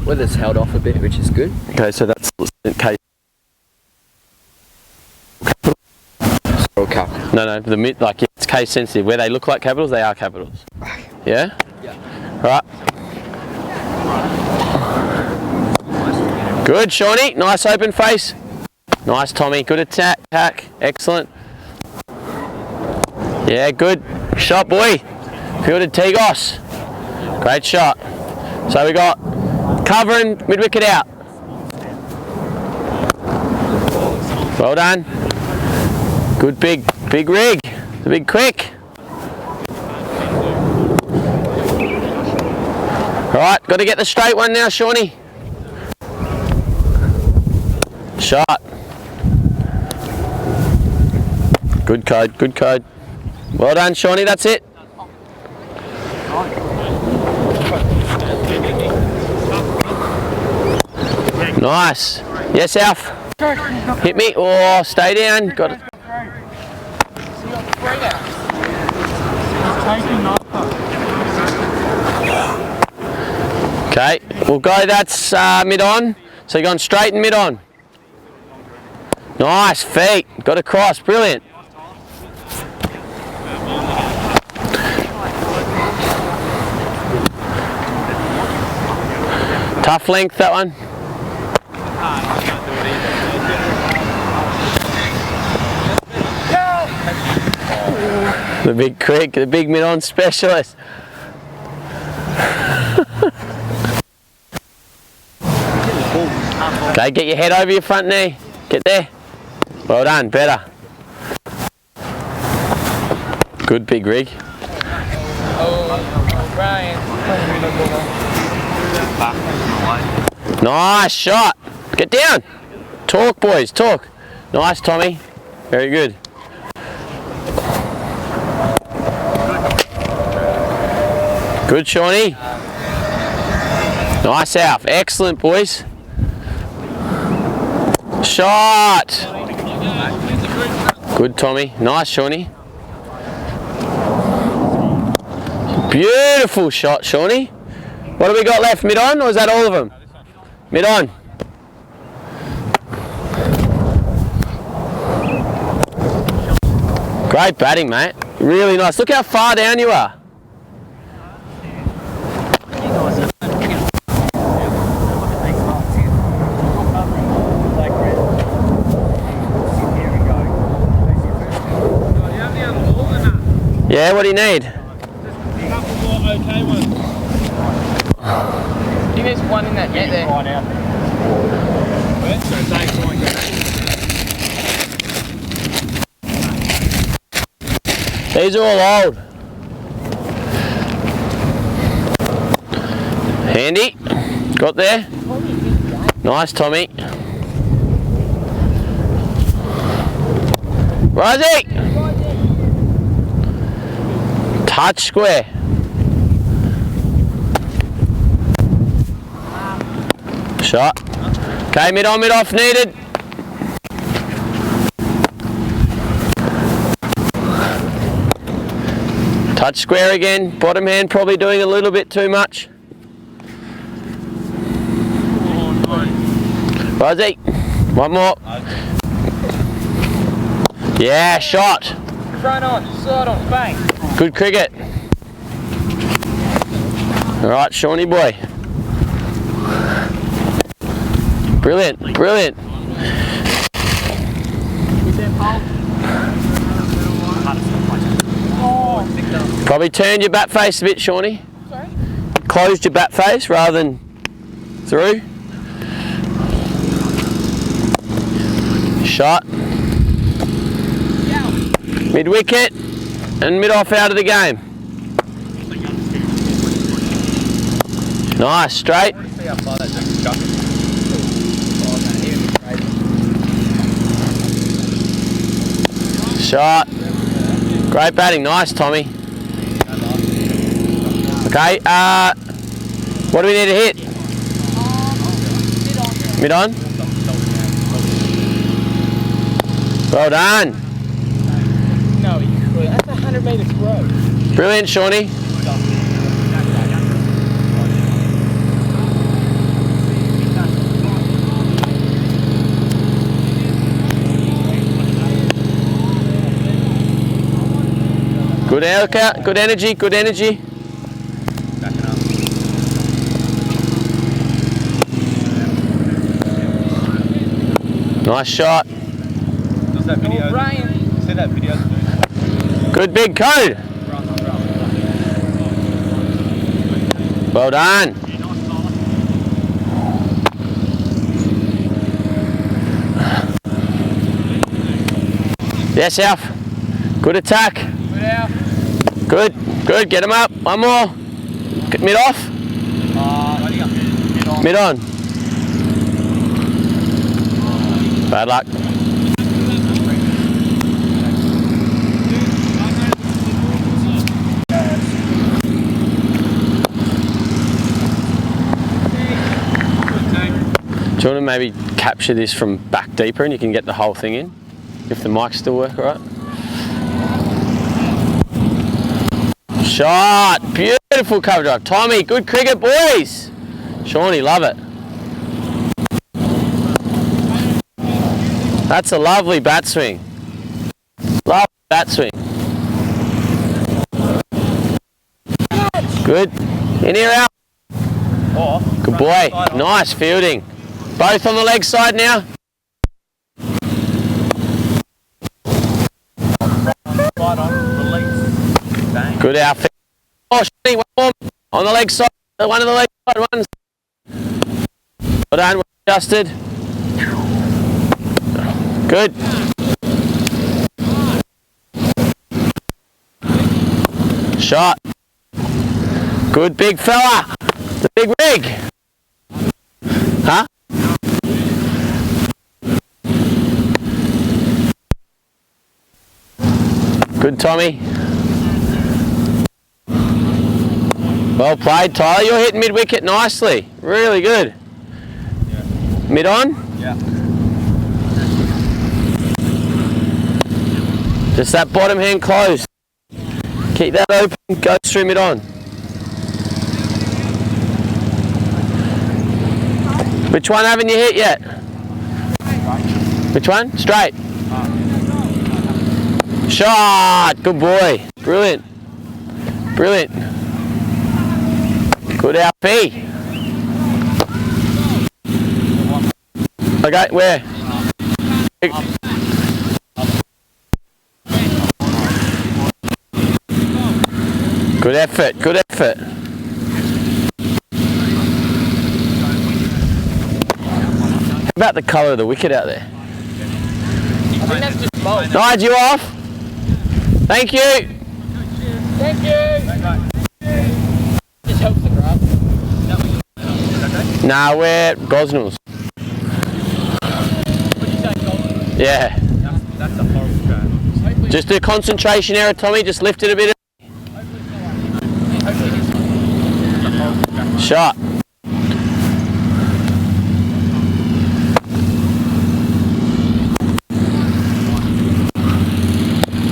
N: Weather's held off a bit, which is good.
F: Okay, so that's case. No, the mid, like it's case sensitive. Where they look like capitals, they are capitals. Yeah? Yeah. Right. Good, Shawnee. Nice open face. Nice, Tommy. Good attack. Excellent. Yeah, good. Shot, boy. Fielded Tigos. Great shot. So we got cover and mid wicket out. Well done. Good big rig. The big quick. Alright, got to get the straight one now, Shawnee. Shot. Good code, good code. Well done, Shawnee, that's it. Nice. Yes, Alf. Hit me. Oh, stay down. Got it. Okay, we'll go, that's mid-on. So you're going straight and mid-on. Nice, feet. Got across, brilliant. Tough length, that one. The big quick, the big mid-on specialist. Okay, get your head over your front knee. Get there. Well done, better. Good big rig. Nice shot. Get down. Talk, boys, talk. Nice, Tommy. Very good. Good, Shawnee. Nice, Alf. Excellent, boys. Shot. Good, Tommy. Nice, Shawnee. Beautiful shot, Shawnee. What have we got left? Mid-on, or is that all of them? Mid-on. Great batting, mate. Really nice. Look how far down you are. Yeah, what do you need?
J: I think there's one in that net there.
F: These are all old. Handy. Got there. Nice, Tommy. Rosie! Touch square. Shot. Okay, mid on, mid off needed. Touch square again. Bottom hand probably doing a little bit too much. Rosie, one more. Yeah, shot.
J: Front on, side on, bang.
F: Good cricket. All right, Shawnee boy. Brilliant, brilliant. Probably turned your bat face a bit, Shawnee. Sorry? Closed your bat face rather than through. Shot. Mid wicket and mid off out of the game. Nice, straight. Shot. Great batting, nice, Tommy. Okay, what do we need to hit? Mid on. Well done.
J: No, you could. That's a 100-metre throw.
F: Brilliant, Shawnee. Good outcut, good energy, good energy. Nice shot.
J: Does that video? Brian. See that video?
F: Good big code. Well done. Yes, Alf. Good attack.
J: Good, Alf.
F: Good, good. Get him up. One more. Mid off. Mid on. Bad luck. Do you want to maybe capture this from back deeper and you can get the whole thing in? If the mics still work all right. Shot! Beautiful cover drive. Tommy, good cricket, boys! Shawnee, love it. That's a lovely bat swing. Lovely bat swing. Good. In here, out. Good boy. Nice fielding. Both on the leg side now. Good outfit. Oh, Shani, one more on the leg side. One of the leg side ones. Well done, well adjusted. Good. Shot. Good big fella. The big rig. Huh? Good, Tommy. Well played, Tyler. You're hitting mid-wicket nicely. Really good.
B: Yeah.
F: Mid on?
B: Yeah.
F: Just that bottom hand closed. Keep that open, go through mid on. Which one haven't you hit yet? Which one? Straight. Shot! Good boy. Brilliant. Brilliant. Good LP. Okay, where? Good effort, good effort. How about the colour of the wicket out there?
J: I think that's just both.
F: Nigel, you off? Thank you.
J: Thank you. Just helps the grab.
F: Nah, we're Gosnells. Yeah.
B: That's a horrible grab.
F: Just a concentration error, Tommy. Just lift it a bit. Shot.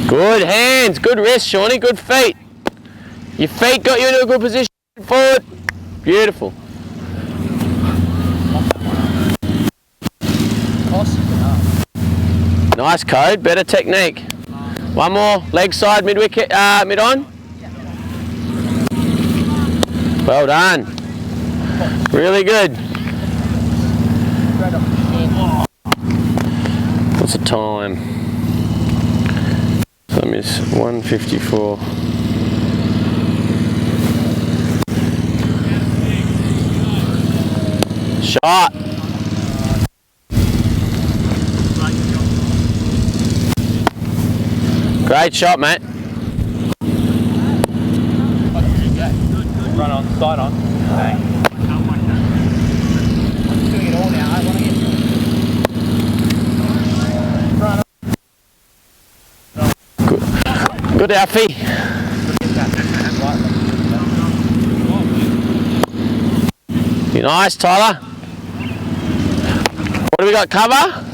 F: Good hands, good wrist, Shawnee, good feet. Your feet got you into a good position. Forward. Beautiful. Nice code, better technique. One more, leg side, mid wicket, mid on. Well done. Really good. What's the time? So I miss 1:54. Shot. Great shot, mate.
B: Run on, side on. Bang. I'm doing it all now. I want to get
F: Good. Good, Alfie. You nice, Tyler. What do we got? Cover?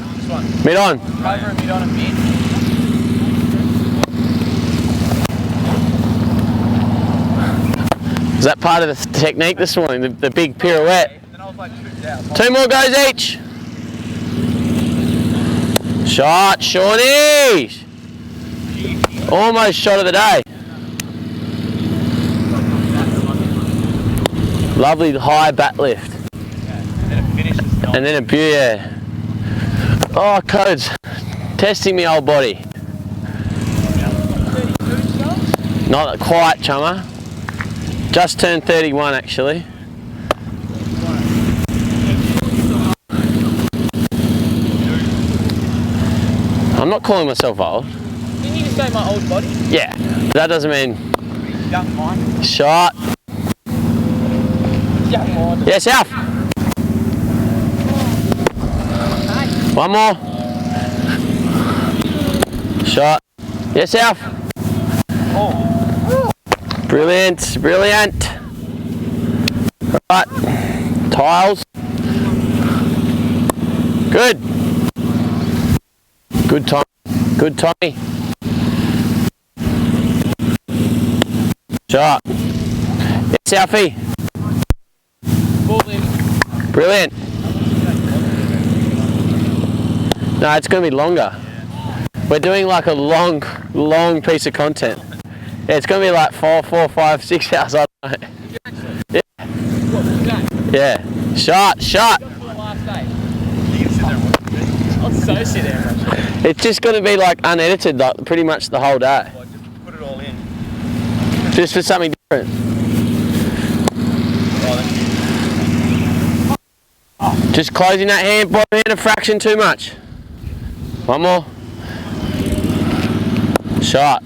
F: Mid on.
B: cover and mid on and mid.
F: Is that part of the technique this morning? The big pirouette? Two more goes each. Shot, Shawnee! Almost shot of the day. Lovely high bat lift. And then a yeah. Oh, codes. Testing me old body. Not quite, chummer. Just turned 31 actually. I'm not calling myself old.
J: Didn't you just go my old body?
F: Yeah, that doesn't mean...
J: Young mind.
F: Shot.
J: Young mind.
F: Yes, Alf. One more. Shot. Yes, Alf.
J: Oh.
F: Brilliant, brilliant. Right. Tiles. Good. Good Tommy. Good Tommy. Shot. Yes, Alfie.
J: Ball in.
F: Brilliant. No, it's going to be longer. We're doing like a long piece of content. Yeah, it's going to be like 4, 5, 6 hours. I don't know. Yeah. Yeah. Shot.
J: I'll so sit there.
F: It's just going to be like unedited, like pretty much the whole day.
J: Put it all in.
F: Just for something different. Just closing that hand, bottom hand a fraction too much. One more. Shot.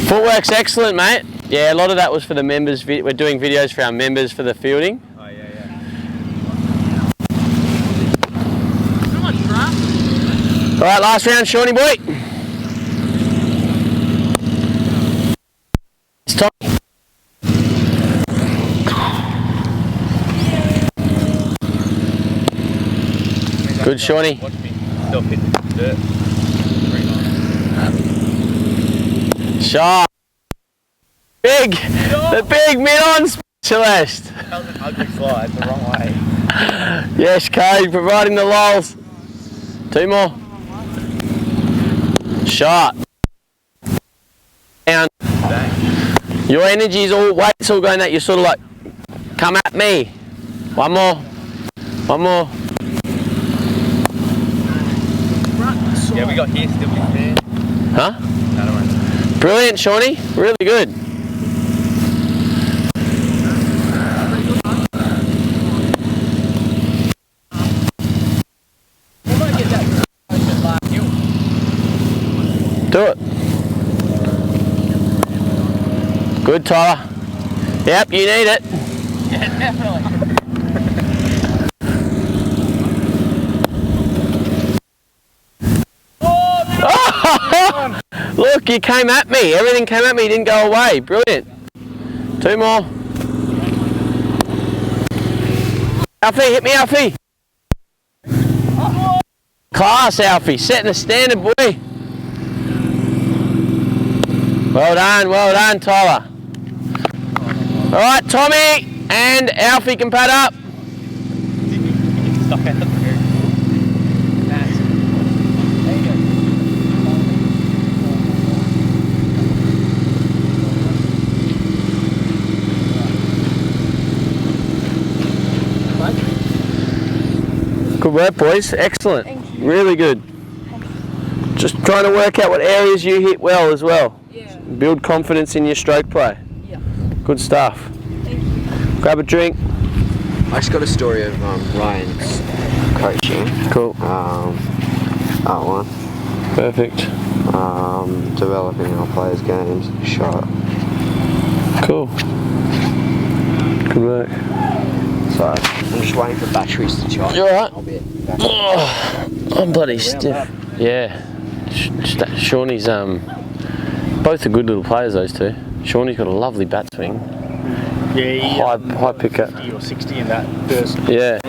F: Footwork's excellent, mate. Yeah, a lot of that was for the members. We're doing videos for our members for the fielding.
J: Oh, yeah. Come on, Trump.
F: All right, last round, Shawnee boy. It's Tommy. Good, Shawnee.
J: Still hitting dirt.
F: Shot. Big. The big mid-on specialist.
J: That was an ugly slide, the wrong way.
F: Yes, Cade, providing the lols. 2 more. Shot. Down. Your energy is all, weight's all going that you're sort of like, come at me. One more. One more.
J: Yeah, we got here still with there.
F: Huh?
J: No, don't worry.
F: Brilliant, Shawnee. Really good. Do it. Good, Tyler. Yep, you need it.
J: Yeah, definitely.
F: Oh, look, you came at me. Everything came at me. You didn't go away. Brilliant. 2 more. Alfie, hit me, Alfie. Class, Alfie. Setting a standard, boy. Well done, Tyler. All right, Tommy and Alfie can pad up. Good work, boys. Excellent. Really good. Just trying to work out what areas you hit well as well. Yeah. Build confidence in your stroke play. Yeah. Good stuff. Thank you. Grab a drink.
N: I just got a story of Ryan's coaching.
F: Cool.
N: That one.
F: Perfect.
N: Developing our players' games. Shot.
F: Cool. Good work.
N: Sorry, I'm just waiting for batteries to charge.
F: You alright?
N: I'll be
F: I'm bloody stiff. Yeah. Shawnee's both are good little players, those two. Shawnee's got a lovely bat swing.
Q: Yeah,
F: high picker.
Q: 50 or 60 in that first
F: Yeah.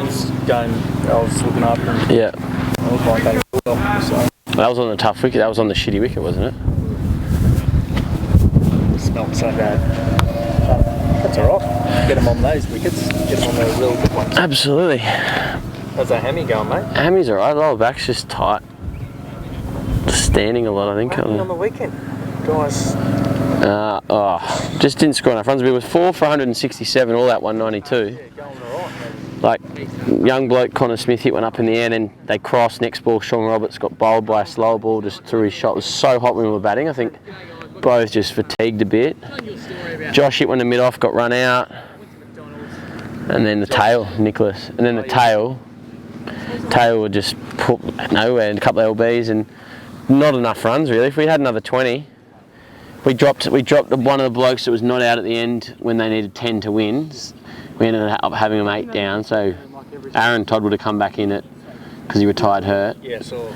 Q: game. I was looking after him.
F: Yeah.
Q: I was like that as well. So.
F: That was on the tough wicket. That was on the shitty wicket, wasn't
Q: It smelled so bad. That's alright. Get them on those wickets. Get them on the real good ones.
F: Absolutely.
Q: How's that hammy going, mate?
F: Hammy's alright. Lower back's just tight. Standing a lot, I think.
Q: What happened on the weekend? Guys.
F: Just didn't score enough runs. We were 4 for 167, all that 192.
Q: Yeah, going alright.
F: Like, young bloke Connor Smith hit one up in the air, and then they crossed. Next ball, Sean Roberts got bowled by a slower ball just through his shot. It was so hot when we were batting. I think both just fatigued a bit. Josh hit one in the mid-off, got run out. And then the tail, Nicholas. And then the tail, tail would just put nowhere, and a couple of LBs and not enough runs really. If we had another 20, we dropped one of the blokes that was not out at the end when they needed 10 to win. We ended up having them 8 down, so Aaron Todd would have come back in it because he retired hurt.
Q: Yeah, so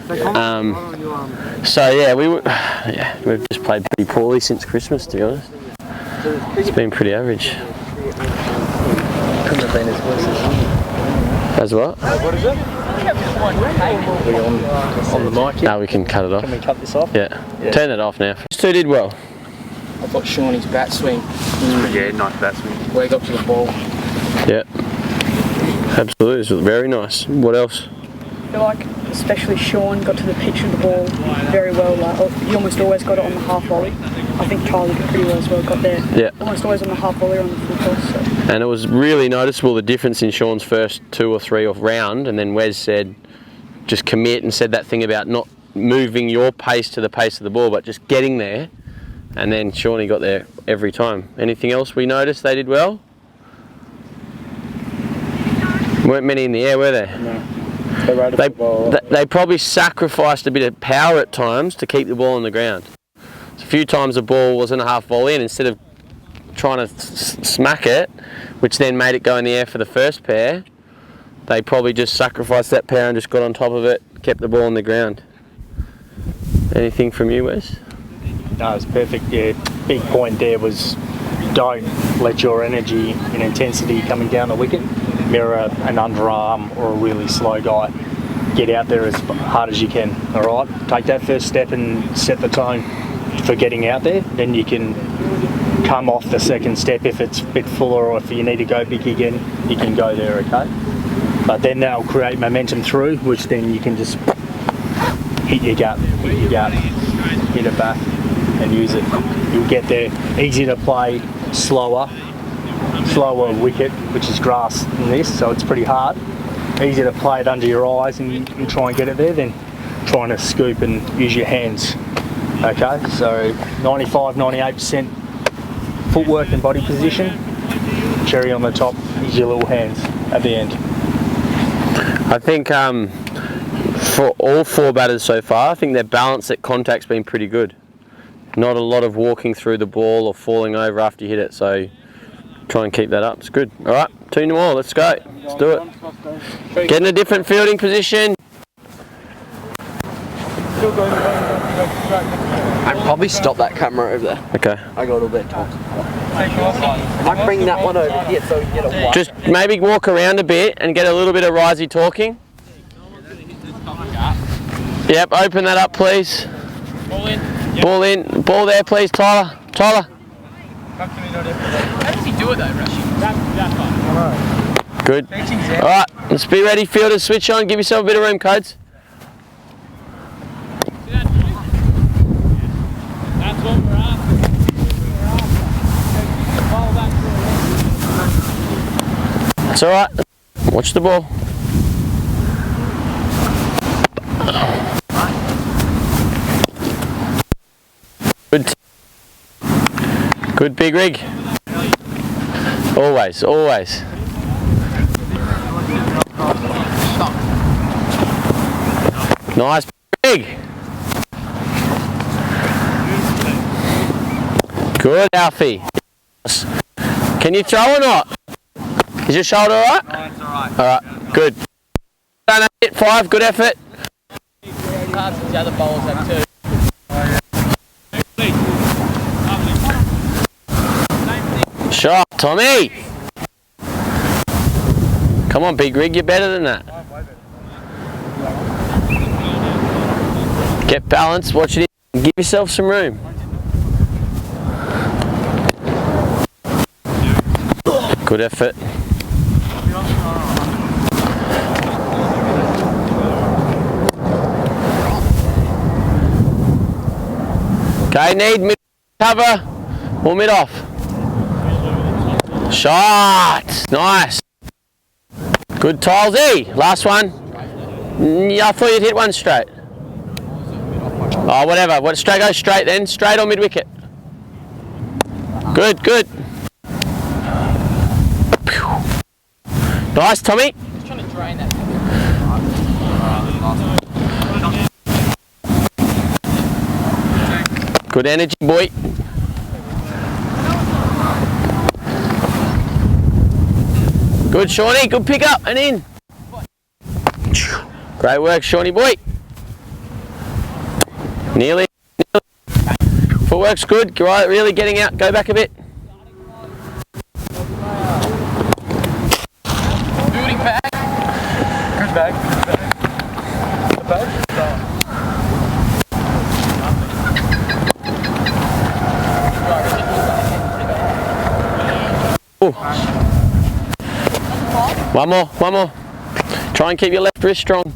F: yeah, we've just played pretty poorly since Christmas, to be honest. It's been pretty average.
Q: couldn't have been as worse
F: As what?
Q: What is it? Are we on the mic here?
F: No, we can cut it off.
Q: Can we cut this off?
F: Yeah. Turn it off now. These two did well.
J: I thought Shawnee's bat swing.
G: Yeah, nice bat swing.
J: Where he got to the ball.
F: Yeah. Absolutely, it was very nice. What else?
U: I feel like especially Sean got to the pitch of the ball very well. Like he almost always got it on the half volley. I think Charlie did pretty well as well. Got there.
F: Yeah.
U: Almost always on the half volley or on the full toss. So.
F: And it was really noticeable the difference in Sean's first 2 or 3 off round, and then Wes said, just commit, and said that thing about not moving your pace to the pace of the ball, but just getting there. And then Shawnee got there every time. Anything else we noticed they did well? Weren't many in the air, were there?
Q: No.
F: They probably sacrificed a bit of power at times to keep the ball on the ground. A few times the ball was in a half volley, and instead of trying to smack it, which then made it go in the air for the first pair, they probably just sacrificed that power and just got on top of it, kept the ball on the ground. Anything from you, Wes?
Q: No, it was perfect. Yeah, big point there was don't let your energy and intensity coming down the wicket mirror an underarm or a really slow guy. Get out there as hard as you can, all right? Take that first step and set the tone for getting out there. Then you can come off the second step if it's a bit fuller, or if you need to go big again, you can go there, okay? But then that'll create momentum through, which then you can just hit your gut, hit it back and use it. You'll get there. Easy to play, slower wicket, which is grass in this, so it's pretty hard. Easy to play it under your eyes and try and get it there than trying to scoop and use your hands. Okay, so 95-98% footwork and body position. Cherry on the top is your little hands at the end.
F: I think for all 4 batters so far, I think their balance at contact's been pretty good. Not a lot of walking through the ball or falling over after you hit it, so try and keep that up. It's good. All right, 2 more. Let's go. Let's do it. Get in a different fielding position.
N: I'd probably stop that camera over there.
F: Okay.
N: I got a little bit tall. I might bring that one over here so we get a wide.
F: Just maybe walk around a bit and get a little bit of risey talking. Yep, open that up, please.
J: Ball in.
F: Ball in. Ball there, please, Tyler. Tyler.
J: How does he do it though, Rashi?
F: Good. Alright, let's be ready, fielders. Switch on. Give yourself a bit of room, Codes.
J: That's what we're after.
F: It's alright. Watch the ball. Good. Good big rig. Always, always. Nice big. Good, Alfie. Can you throw or not? Is your shoulder alright?
J: No, it's alright.
F: Alright, good. Done it, 5, good effort.
J: Cards the other bowlers have too.
F: Shot, Tommy! Come on, big rig, you're better than that. Get balance, watch it in, give yourself some room. Good effort. Okay, need mid cover or mid off. Shot! Nice. Good Tilesy. Last one. I thought you'd hit one straight. Oh, whatever. What? Straight, go straight then. Straight or mid wicket. Good, good. Nice, Tommy.
J: Just trying to drain that.
F: Good energy, boy. Good, Shawnee. Good pick up and in. Great work, Shawnee boy. Nearly. Footwork's good. Right, really getting out. Go back a bit.
J: Building back. Good bag. Good bag.
F: Ooh. One more. Try and keep your left wrist strong.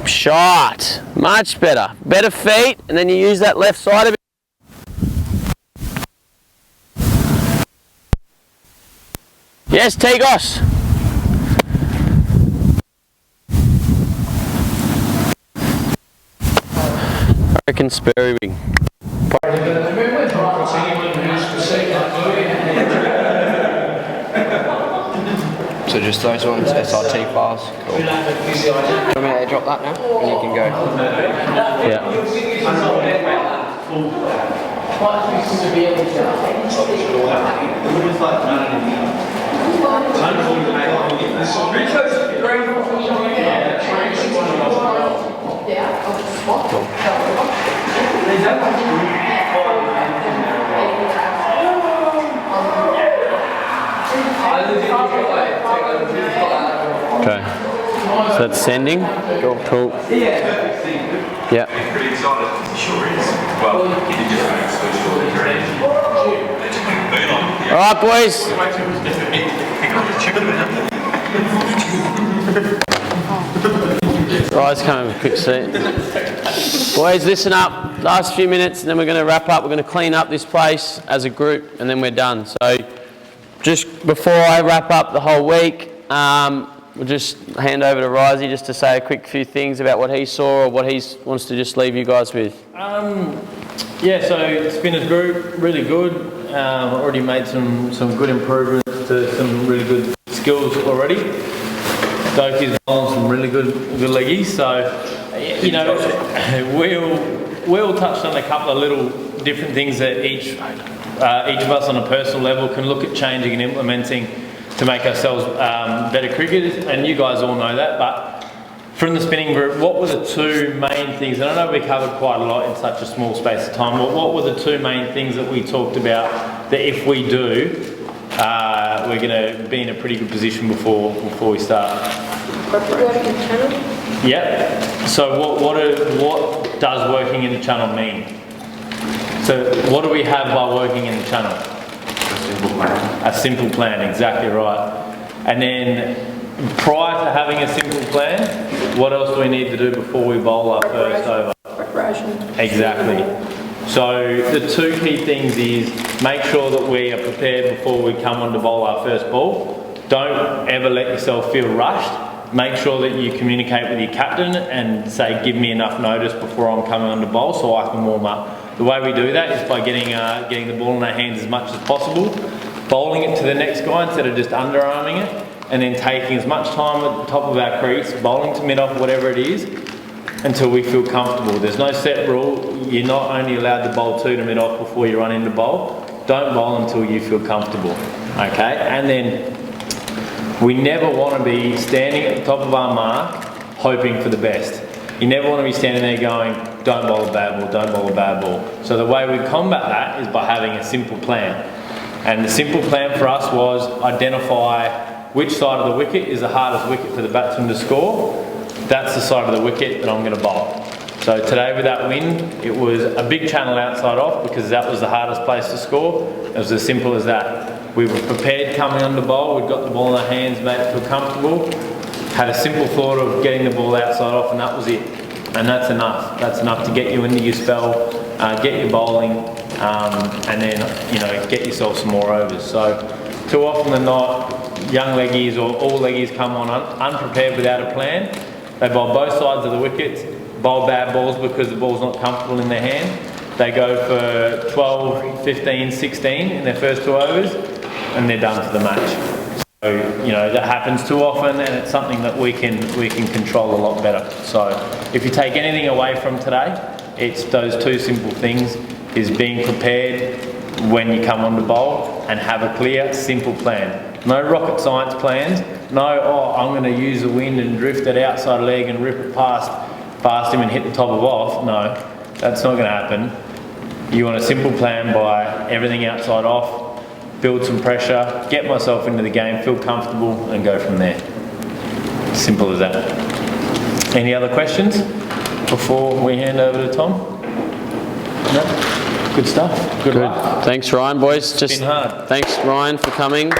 F: Shot. Much better. Better feet, and then you use that left side of it. Yes, Tigos. I reckon Sperry wing.
N: So just those ones, SRT bars. Cool. Do you want me to drop that now? And you can go.
F: Yeah. Okay, so that's sending. Cool. Yeah. All right, boys. Guys, come have a quick seat. Boys, listen up. Last few minutes, and then we're going to wrap up. We're going to clean up this place as a group, and then we're done. So, just before I wrap up the whole week, we'll just hand over to Risey just to say a quick few things about what he saw or what he wants to just leave you guys with.
B: Yeah, so Spinners group, really good. Already made some good improvements to some really good skills already. Dokey's on some really good leggies. So, you know, we all touched on a couple of little different things that each of us on a personal level can look at changing and implementing to make ourselves better cricketers, and you guys all know that. But from the spinning group, what were the two main things? And I know we covered quite a lot in such a small space of time. What were the two main things that we talked about that if we do, we're going to be in a pretty good position before we start?
H: Working in the channel?
B: Yep. So what does working in the channel mean? So what do we have by working in the channel? A simple plan, exactly right. And then prior to having a simple plan, what else do we need to do before we bowl our first over?
H: Preparation.
B: Exactly. So the two key things is make sure that we are prepared before we come on to bowl our first ball. Don't ever let yourself feel rushed. Make sure that you communicate with your captain and say, give me enough notice before I'm coming on to bowl so I can warm up. The way we do that is by getting the ball in our hands as much as possible, bowling it to the next guy instead of just underarming it, and then taking as much time at the top of our crease, bowling to mid-off, whatever it is, until we feel comfortable. There's no set rule. You're not only allowed to bowl 2 to mid-off before you run into bowl. Don't bowl until you feel comfortable, okay? And then we never want to be standing at the top of our mark hoping for the best. You never want to be standing there going, don't bowl a bad ball, don't bowl a bad ball. So the way we combat that is by having a simple plan. And the simple plan for us was identify which side of the wicket is the hardest wicket for the batsman to score. That's the side of the wicket that I'm going to bowl. So today with that win, it was a big channel outside off because that was the hardest place to score. It was as simple as that. We were prepared coming on the bowl, we'd got the ball in our hands, made it feel comfortable, had a simple thought of getting the ball outside off, and that was it. And that's enough. That's enough to get you into your spell, get your bowling, and then get yourself some more overs. So too often than not, young leggies or all leggies come on unprepared without a plan. They bowl both sides of the wickets, bowl bad balls because the ball's not comfortable in their hand. They go for 12, 15, 16 in their first 2 overs, and they're done for the match. So, that happens too often, and it's something that we can control a lot better. So if you take anything away from today,
I: It's those two simple things, is being prepared when you come on the bowl and have a clear, simple plan. No rocket science plans. No, oh, I'm going to use the wind and drift that outside leg and rip it past him and hit the top of off. No, that's not going to happen. You want a simple plan by everything outside off, build some pressure, get myself into the game, feel comfortable and go from there. Simple as that. Any other questions before we hand over to Tom? No? Good stuff. Good luck.
F: Thanks, Ryan, boys.
I: It's been hard.
F: Thanks, Ryan, for coming.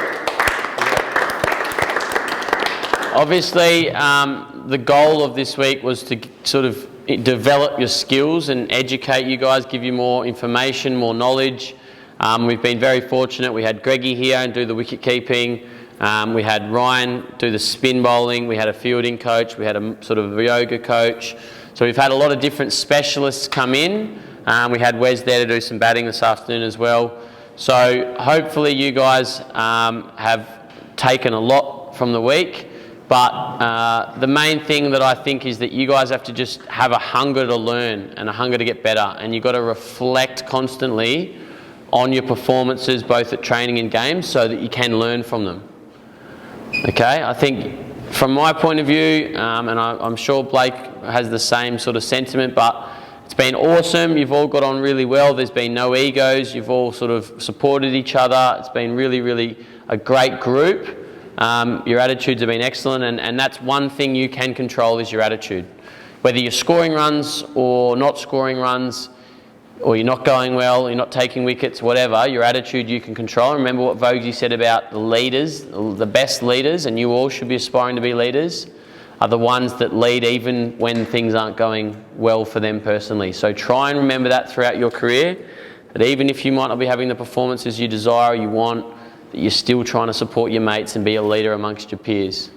F: Obviously, the goal of this week was to sort of develop your skills and educate you guys, give you more information, more knowledge. We've been very fortunate. We had Greggy here and do the wicket keeping. We had Ryan do the spin bowling. We had a fielding coach. We had a sort of yoga coach. So we've had a lot of different specialists come in. We had Wes there to do some batting this afternoon as well. So hopefully you guys have taken a lot from the week. But the main thing that I think is that you guys have to just have a hunger to learn and a hunger to get better. And you've got to reflect constantly on your performances, both at training and games, so that you can learn from them. Okay, I think from my point of view, and I'm sure Blake has the same sort of sentiment, but it's been awesome. You've all got on really well. There's been no egos. You've all sort of supported each other. It's been really, really a great group. Your attitudes have been excellent, and that's one thing you can control is your attitude. Whether you're scoring runs or not scoring runs, or you're not going well, you're not taking wickets, whatever, your attitude you can control. Remember what Vogie said about the leaders, the best leaders, and you all should be aspiring to be leaders, are the ones that lead even when things aren't going well for them personally. So try and remember that throughout your career, that even if you might not be having the performances you desire or you want, that you're still trying to support your mates and be a leader amongst your peers.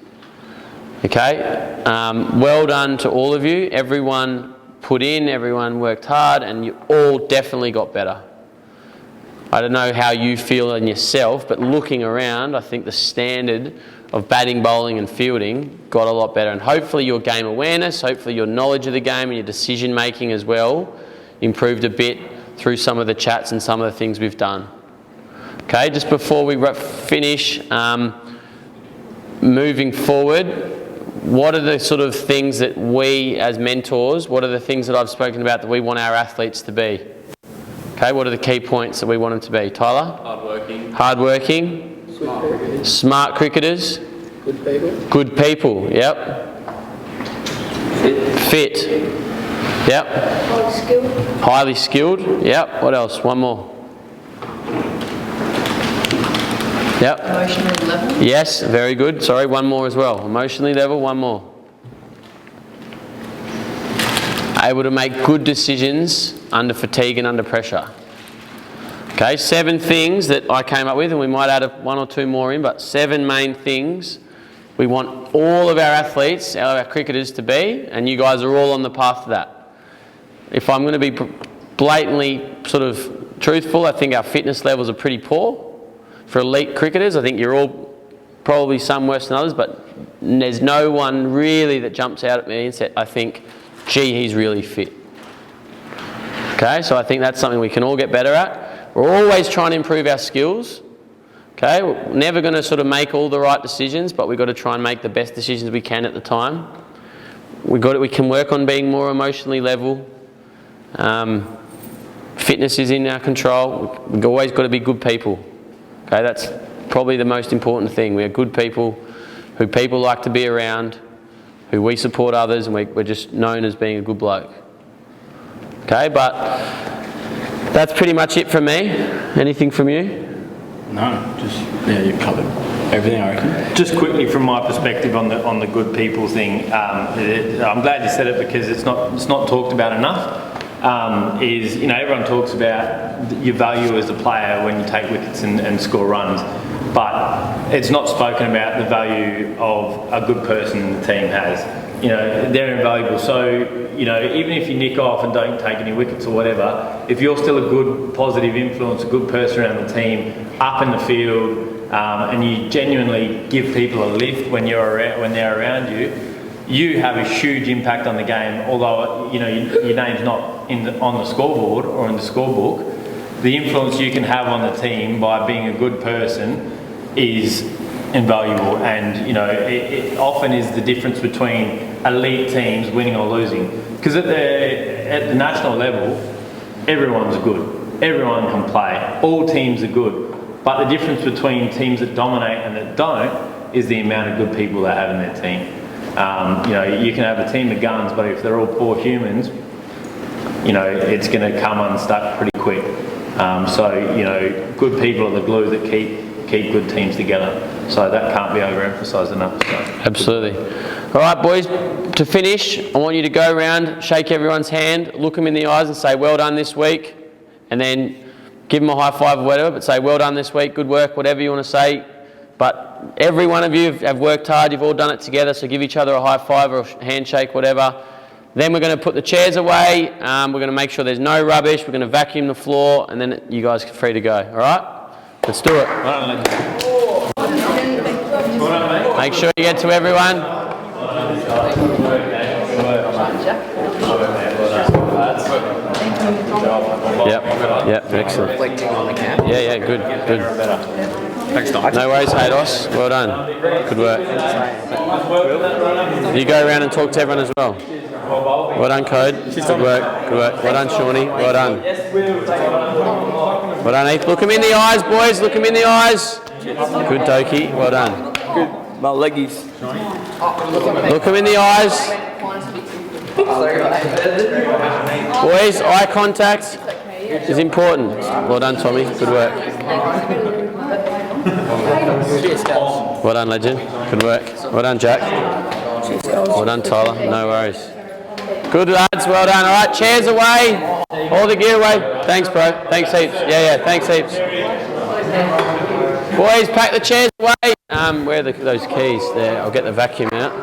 F: Okay? Well done to all of you. Everyone put in, everyone worked hard, and you all definitely got better. I don't know how you feel in yourself, but looking around, I think the standard of batting, bowling and fielding got a lot better. And hopefully your game awareness, hopefully your knowledge of the game and your decision making as well improved a bit through some of the chats and some of the things we've done. Okay, just before we finish, moving forward, what are the sort of things that we as mentors, what are the things that I've spoken about that we want our athletes to be? Okay, what are the key points that we want them to be? Tyler?
J: Hardworking.
F: Hardworking.
J: Smart cricketers.
F: Smart cricketers.
J: Good people.
F: Good people, yep. Fit. Yep.
H: Highly skilled.
F: Highly skilled, yep. What else? One more. Yep.
H: Emotionally level.
F: Yes, very good. Sorry, one more as well. Emotionally level, one more. Able to make good decisions under fatigue and under pressure. Okay, 7 things that I came up with, and we might add 1 or 2 more in, but 7 main things we want all of our athletes, all of our cricketers to be, and you guys are all on the path to that. If I'm going to be blatantly sort of truthful, I think our fitness levels are pretty poor. For elite cricketers, I think you're all probably some worse than others, but there's no one really that jumps out at me and said, I think, gee, he's really fit. Okay, so I think that's something we can all get better at. We're always trying to improve our skills. Okay, we're never going to sort of make all the right decisions, but we've got to try and make the best decisions we can at the time. We can work on being more emotionally level. Fitness is in our control. We've always got to be good people. Okay, that's probably the most important thing. We are good people who people like to be around, who we support others, and we're just known as being a good bloke. Okay, but that's pretty much it from me. Anything from you?
I: No, just, yeah, you've covered everything, I reckon. Just quickly from my perspective on the good people thing, I'm glad you said it because it's not talked about enough. Everyone talks about your value as a player when you take wickets and score runs, but it's not spoken about the value of a good person the team has. They're invaluable. So, even if you nick off and don't take any wickets or whatever, if you're still a good positive influence, a good person around the team, up in the field, and you genuinely give people a lift when they're around you, you have a huge impact on the game. Although you know your name's not on the scoreboard or in the scorebook, the influence you can have on the team by being a good person is invaluable. And you know, it often is the difference between elite teams winning or losing. Because at the national level, everyone's good. Everyone can play. All teams are good. But the difference between teams that dominate and that don't is the amount of good people they have in their team. You know, you can have a team of guns, but if they're all poor humans, you know, it's going to come unstuck pretty quick. So, you know, good people are the glue that keep good teams together. So that can't be overemphasised enough. So.
F: Absolutely. All right, boys, to finish, I want you to go around, shake everyone's hand, look them in the eyes and say, well done this week. And then give them a high five or whatever, but say, well done this week, good work, whatever you want to say. But every one of you have worked hard, you've all done it together, so give each other a high five or a handshake, whatever. Then we're going to put the chairs away, we're going to make sure there's no rubbish, we're going to vacuum the floor, and then you guys are free to go, all right? Let's do it. Make sure you get to everyone. Yep, excellent. Yeah, good. Thanks, Tom. No worries, Haydos. Well done. Good work. You go around and talk to everyone as well. Well done, Code. Good work. Well done, Shawnee. Well done. Well done, Heath. Look him in the eyes, boys. Look him in the eyes. Good, Doki. Well done.
J: Good. My leggies.
F: Look him in the eyes. Boys, eye contact is important. Well done, Tommy. Good work. Well done, legend. Good work. Well done, Jack. Well done, Tyler. No worries. Good, lads. Well done. All right, chairs away. All the gear away. Thanks, bro. Thanks heaps. Yeah. Thanks heaps. Boys, pack the chairs away. Where are those keys? There. I'll get the vacuum out.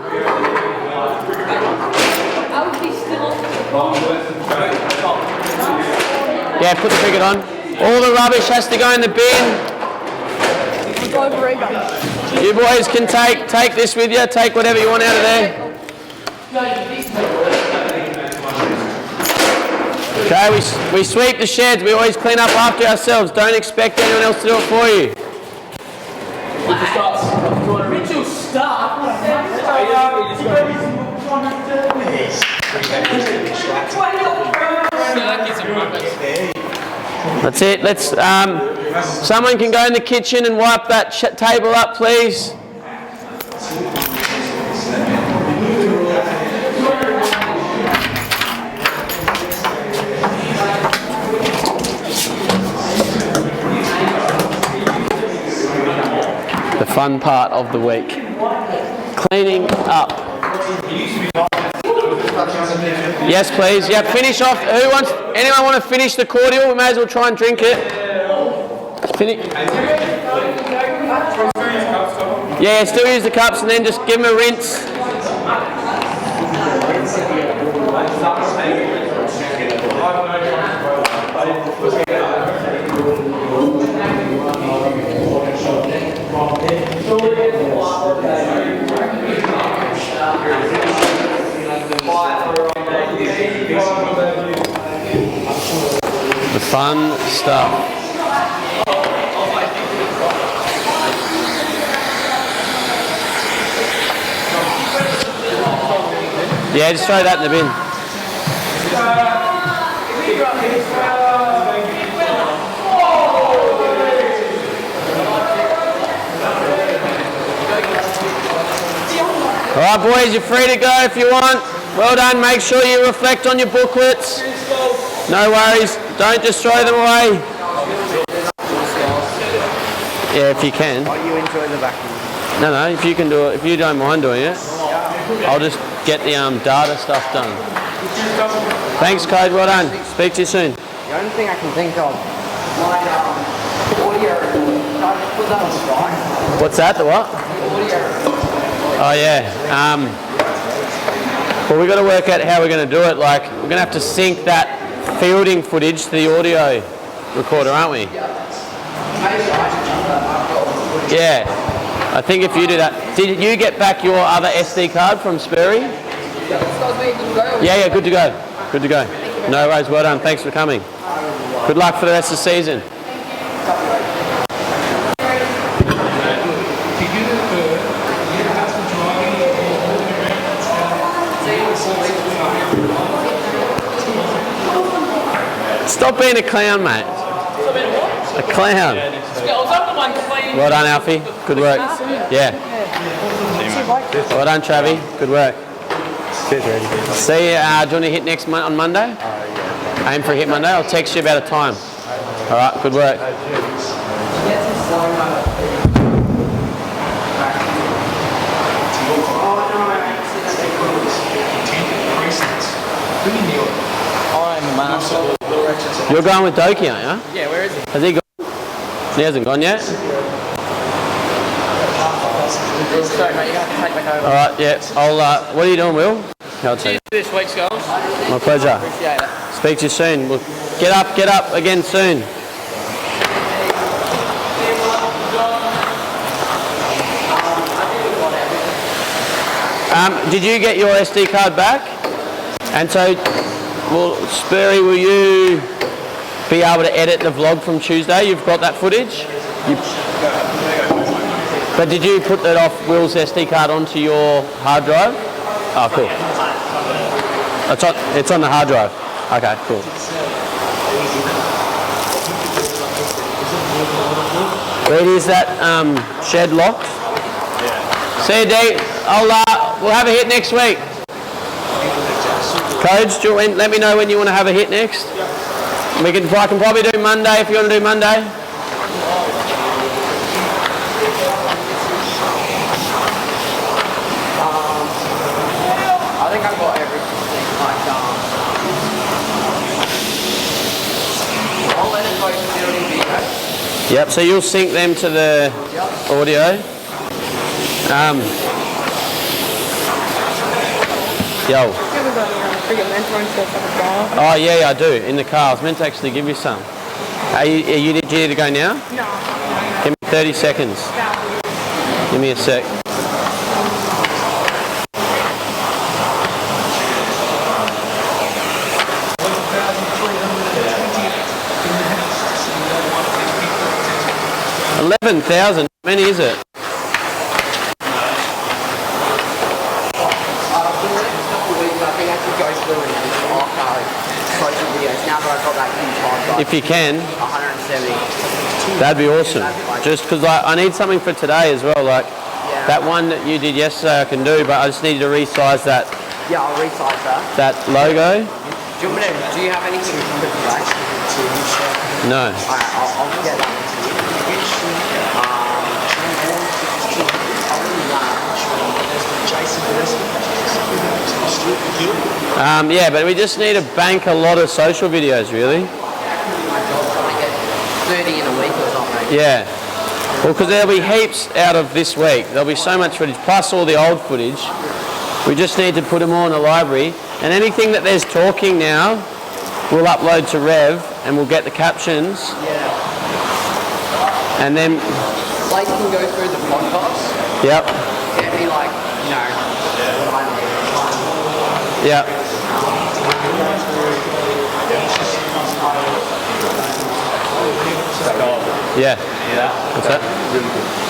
F: Yeah, put the cricket on. All the rubbish has to go in the bin. You boys can take this with you. Take whatever you want out of there. Okay, we sweep the sheds. We always clean up after ourselves. Don't expect anyone else to do it for you.
J: Mitchell, stop.
F: That's it. Let's. Someone can go in the kitchen and wipe that table up, please. The fun part of the week. Cleaning up. Yes, please. Yeah, finish off. Anyone want to finish the cordial? We may as well try and drink it. Yeah, still use the cups and then just give them a rinse. The fun stuff. Yeah, just throw that in the bin. All right, boys, you're free to go if you want. Well done. Make sure you reflect on your booklets. No worries. Don't just throw them away. Yeah, if you can.
N: You enjoy the vacuum.
F: No, if you can do it, if you don't mind doing it, I'll just get the data stuff done. Thanks, Code. Well done. Speak to you soon.
N: The only thing I can think of, audio.
F: What's that? The what? Oh yeah. Well, we've got to work out how we're going to do it. Like, we're going to have to sync that fielding footage to the audio recorder, aren't we? Yeah. I think if you do that, did you get back your other SD card from Sperry? Yeah, good to go. Good to go. No worries, well done. Thanks for coming. Good luck for the rest of the season. Stop being a clown, mate. A clown. Well done, Alfie. Good work. Yeah. Well done, Travi. Good work. See you. Do you want to hit next on Monday? Aim for a hit Monday. I'll text you about a time. All right. Good work. You're going with Doki, aren't you?
J: Yeah, where is he?
F: Has he gone? He hasn't gone yet?
J: Sorry, mate, you have to take back over.
F: Alright, yeah. What are you doing, Will?
J: Cheers for this week's goals.
F: My pleasure.
J: Appreciate it.
F: Speak to you soon. We'll get up again soon. Did you get your SD card back? And so, well, Spurry, will you be able to edit the vlog from Tuesday? You've got that footage? But did you put that off Will's SD card onto your hard drive? Oh, cool. It's on the hard drive. Okay, cool. Where is that shed locked? Yeah. See you, Dave. We'll have a hit next week. Codes, let me know when you want to have a hit next. I can probably do Monday if you want to do Monday.
N: I think I've got everything. I'll let it go to building video.
F: Yep, so you'll sync them to the audio. Yo. Oh yeah, I do. In the car. I was meant to actually give you some. Are you ready to go now?
U: No.
F: Give me 30 seconds. Give me a sec. $11,000. How many is it? If you can,
N: 170.
F: that'd be awesome. Just because I need something for today as well. Like that one that you did yesterday, I can do, but I just need to resize that.
N: Yeah, I'll resize that.
F: That logo.
N: Do you have anything for today?
F: No.
N: Alright, I'll get that to you.
F: Yeah, but we just need to bank a lot of social videos, really.
N: 30 in a week or something.
F: Yeah. Well, because there'll be heaps out of this week. There'll be so much footage, plus all the old footage. We just need to put them all in the library. And anything that there's talking now, we'll upload to Rev, and we'll get the captions.
N: Yeah.
F: And then...
N: Like, you can go through the podcast.
F: Yep.
N: Get me, like, you know, what I need.
F: Yep. Yeah. What's that?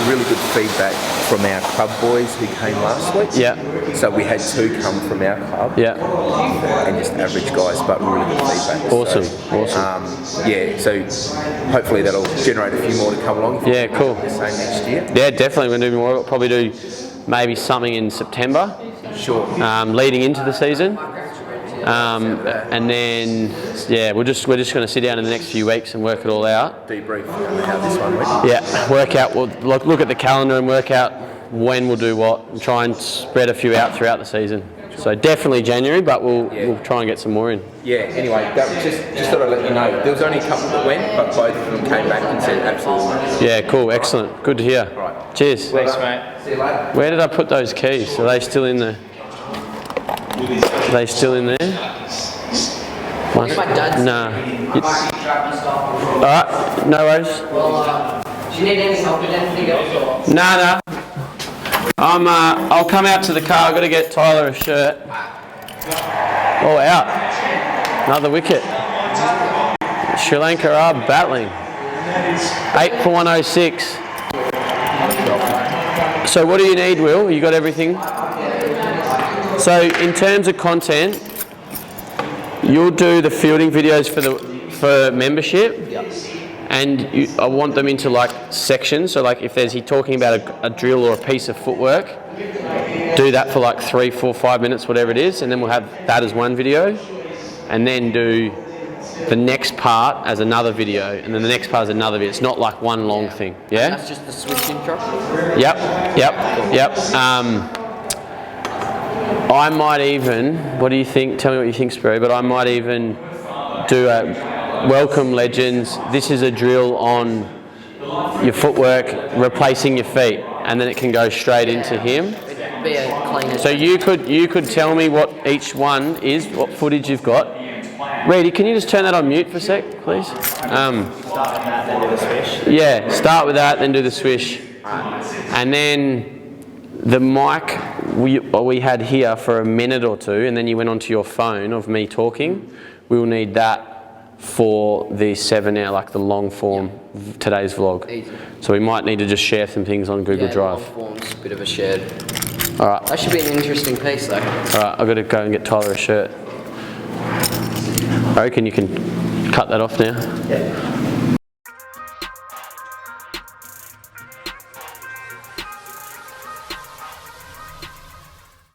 A: Really good feedback from our club boys who came last week.
F: Yeah.
A: So we had 2 come from our club.
F: Yeah.
A: And just average guys, but really good feedback.
F: Awesome.
A: So,
F: awesome.
A: Yeah. So hopefully that'll generate a few more to come along.
F: Yeah. Cool.
A: The same next year.
F: Yeah, definitely. We're going to do more. We'll probably do maybe something in September.
A: Sure.
F: Leading into the season. And then, yeah, we're just going to sit down in the next few weeks and work it all out.
A: Debrief how this one went.
F: Yeah, work out. We'll look at the calendar and work out when we'll do what, and try and spread a few out throughout the season. So definitely January, but we'll try and get some more in.
A: Yeah. Anyway, that was just thought I'd let you know. There was only a couple that went, but both of them came back and said absolutely.
F: Yeah. Cool. Excellent. Good to hear.
A: Right.
F: Cheers.
I: Thanks, mate.
A: See you later.
F: Where did I put those keys? Are they still in there? Are they still in there? Nah. Alright, no worries.
N: Do you need any help with anything else?
F: Nah. I'll come out to the car. I've got to get Tyler a shirt. Oh, out. Another wicket. Sri Lanka are battling. 8 for 106. So what do you need, Will? You got everything? So in terms of content, you'll do the fielding videos for membership, and I want them into like sections. So like if he's talking about a drill or a piece of footwork, do that for like 3, 4, 5 minutes, whatever it is, and then we'll have that as one video, and then do the next part as another video, and then the next part as another video. It's not like one long thing, yeah?
N: That's just the switch intro?
F: Yep. I might even, what do you think? Tell me what you think, Spree, but I might even do a welcome legends. This is a drill on your footwork, replacing your feet, and then it can go straight into him. So you could tell me what each one is, what footage you've got. Reedy, can you just turn that on mute for a sec, please?
O: Start with that, then do the swish.
F: Yeah, start with that, then do the swish. And then the mic we had here for a minute or two, and then you went onto your phone of me talking. We will need that for the 7 hour, like the long form, today's vlog.
N: Easy.
F: So we might need to just share some things on Google Drive.
N: Long form's a bit of a shared.
F: All right.
N: That should be an interesting piece though.
F: All right, I've got to go and get Tyler a shirt. I reckon you can cut that off now.
N: Yeah.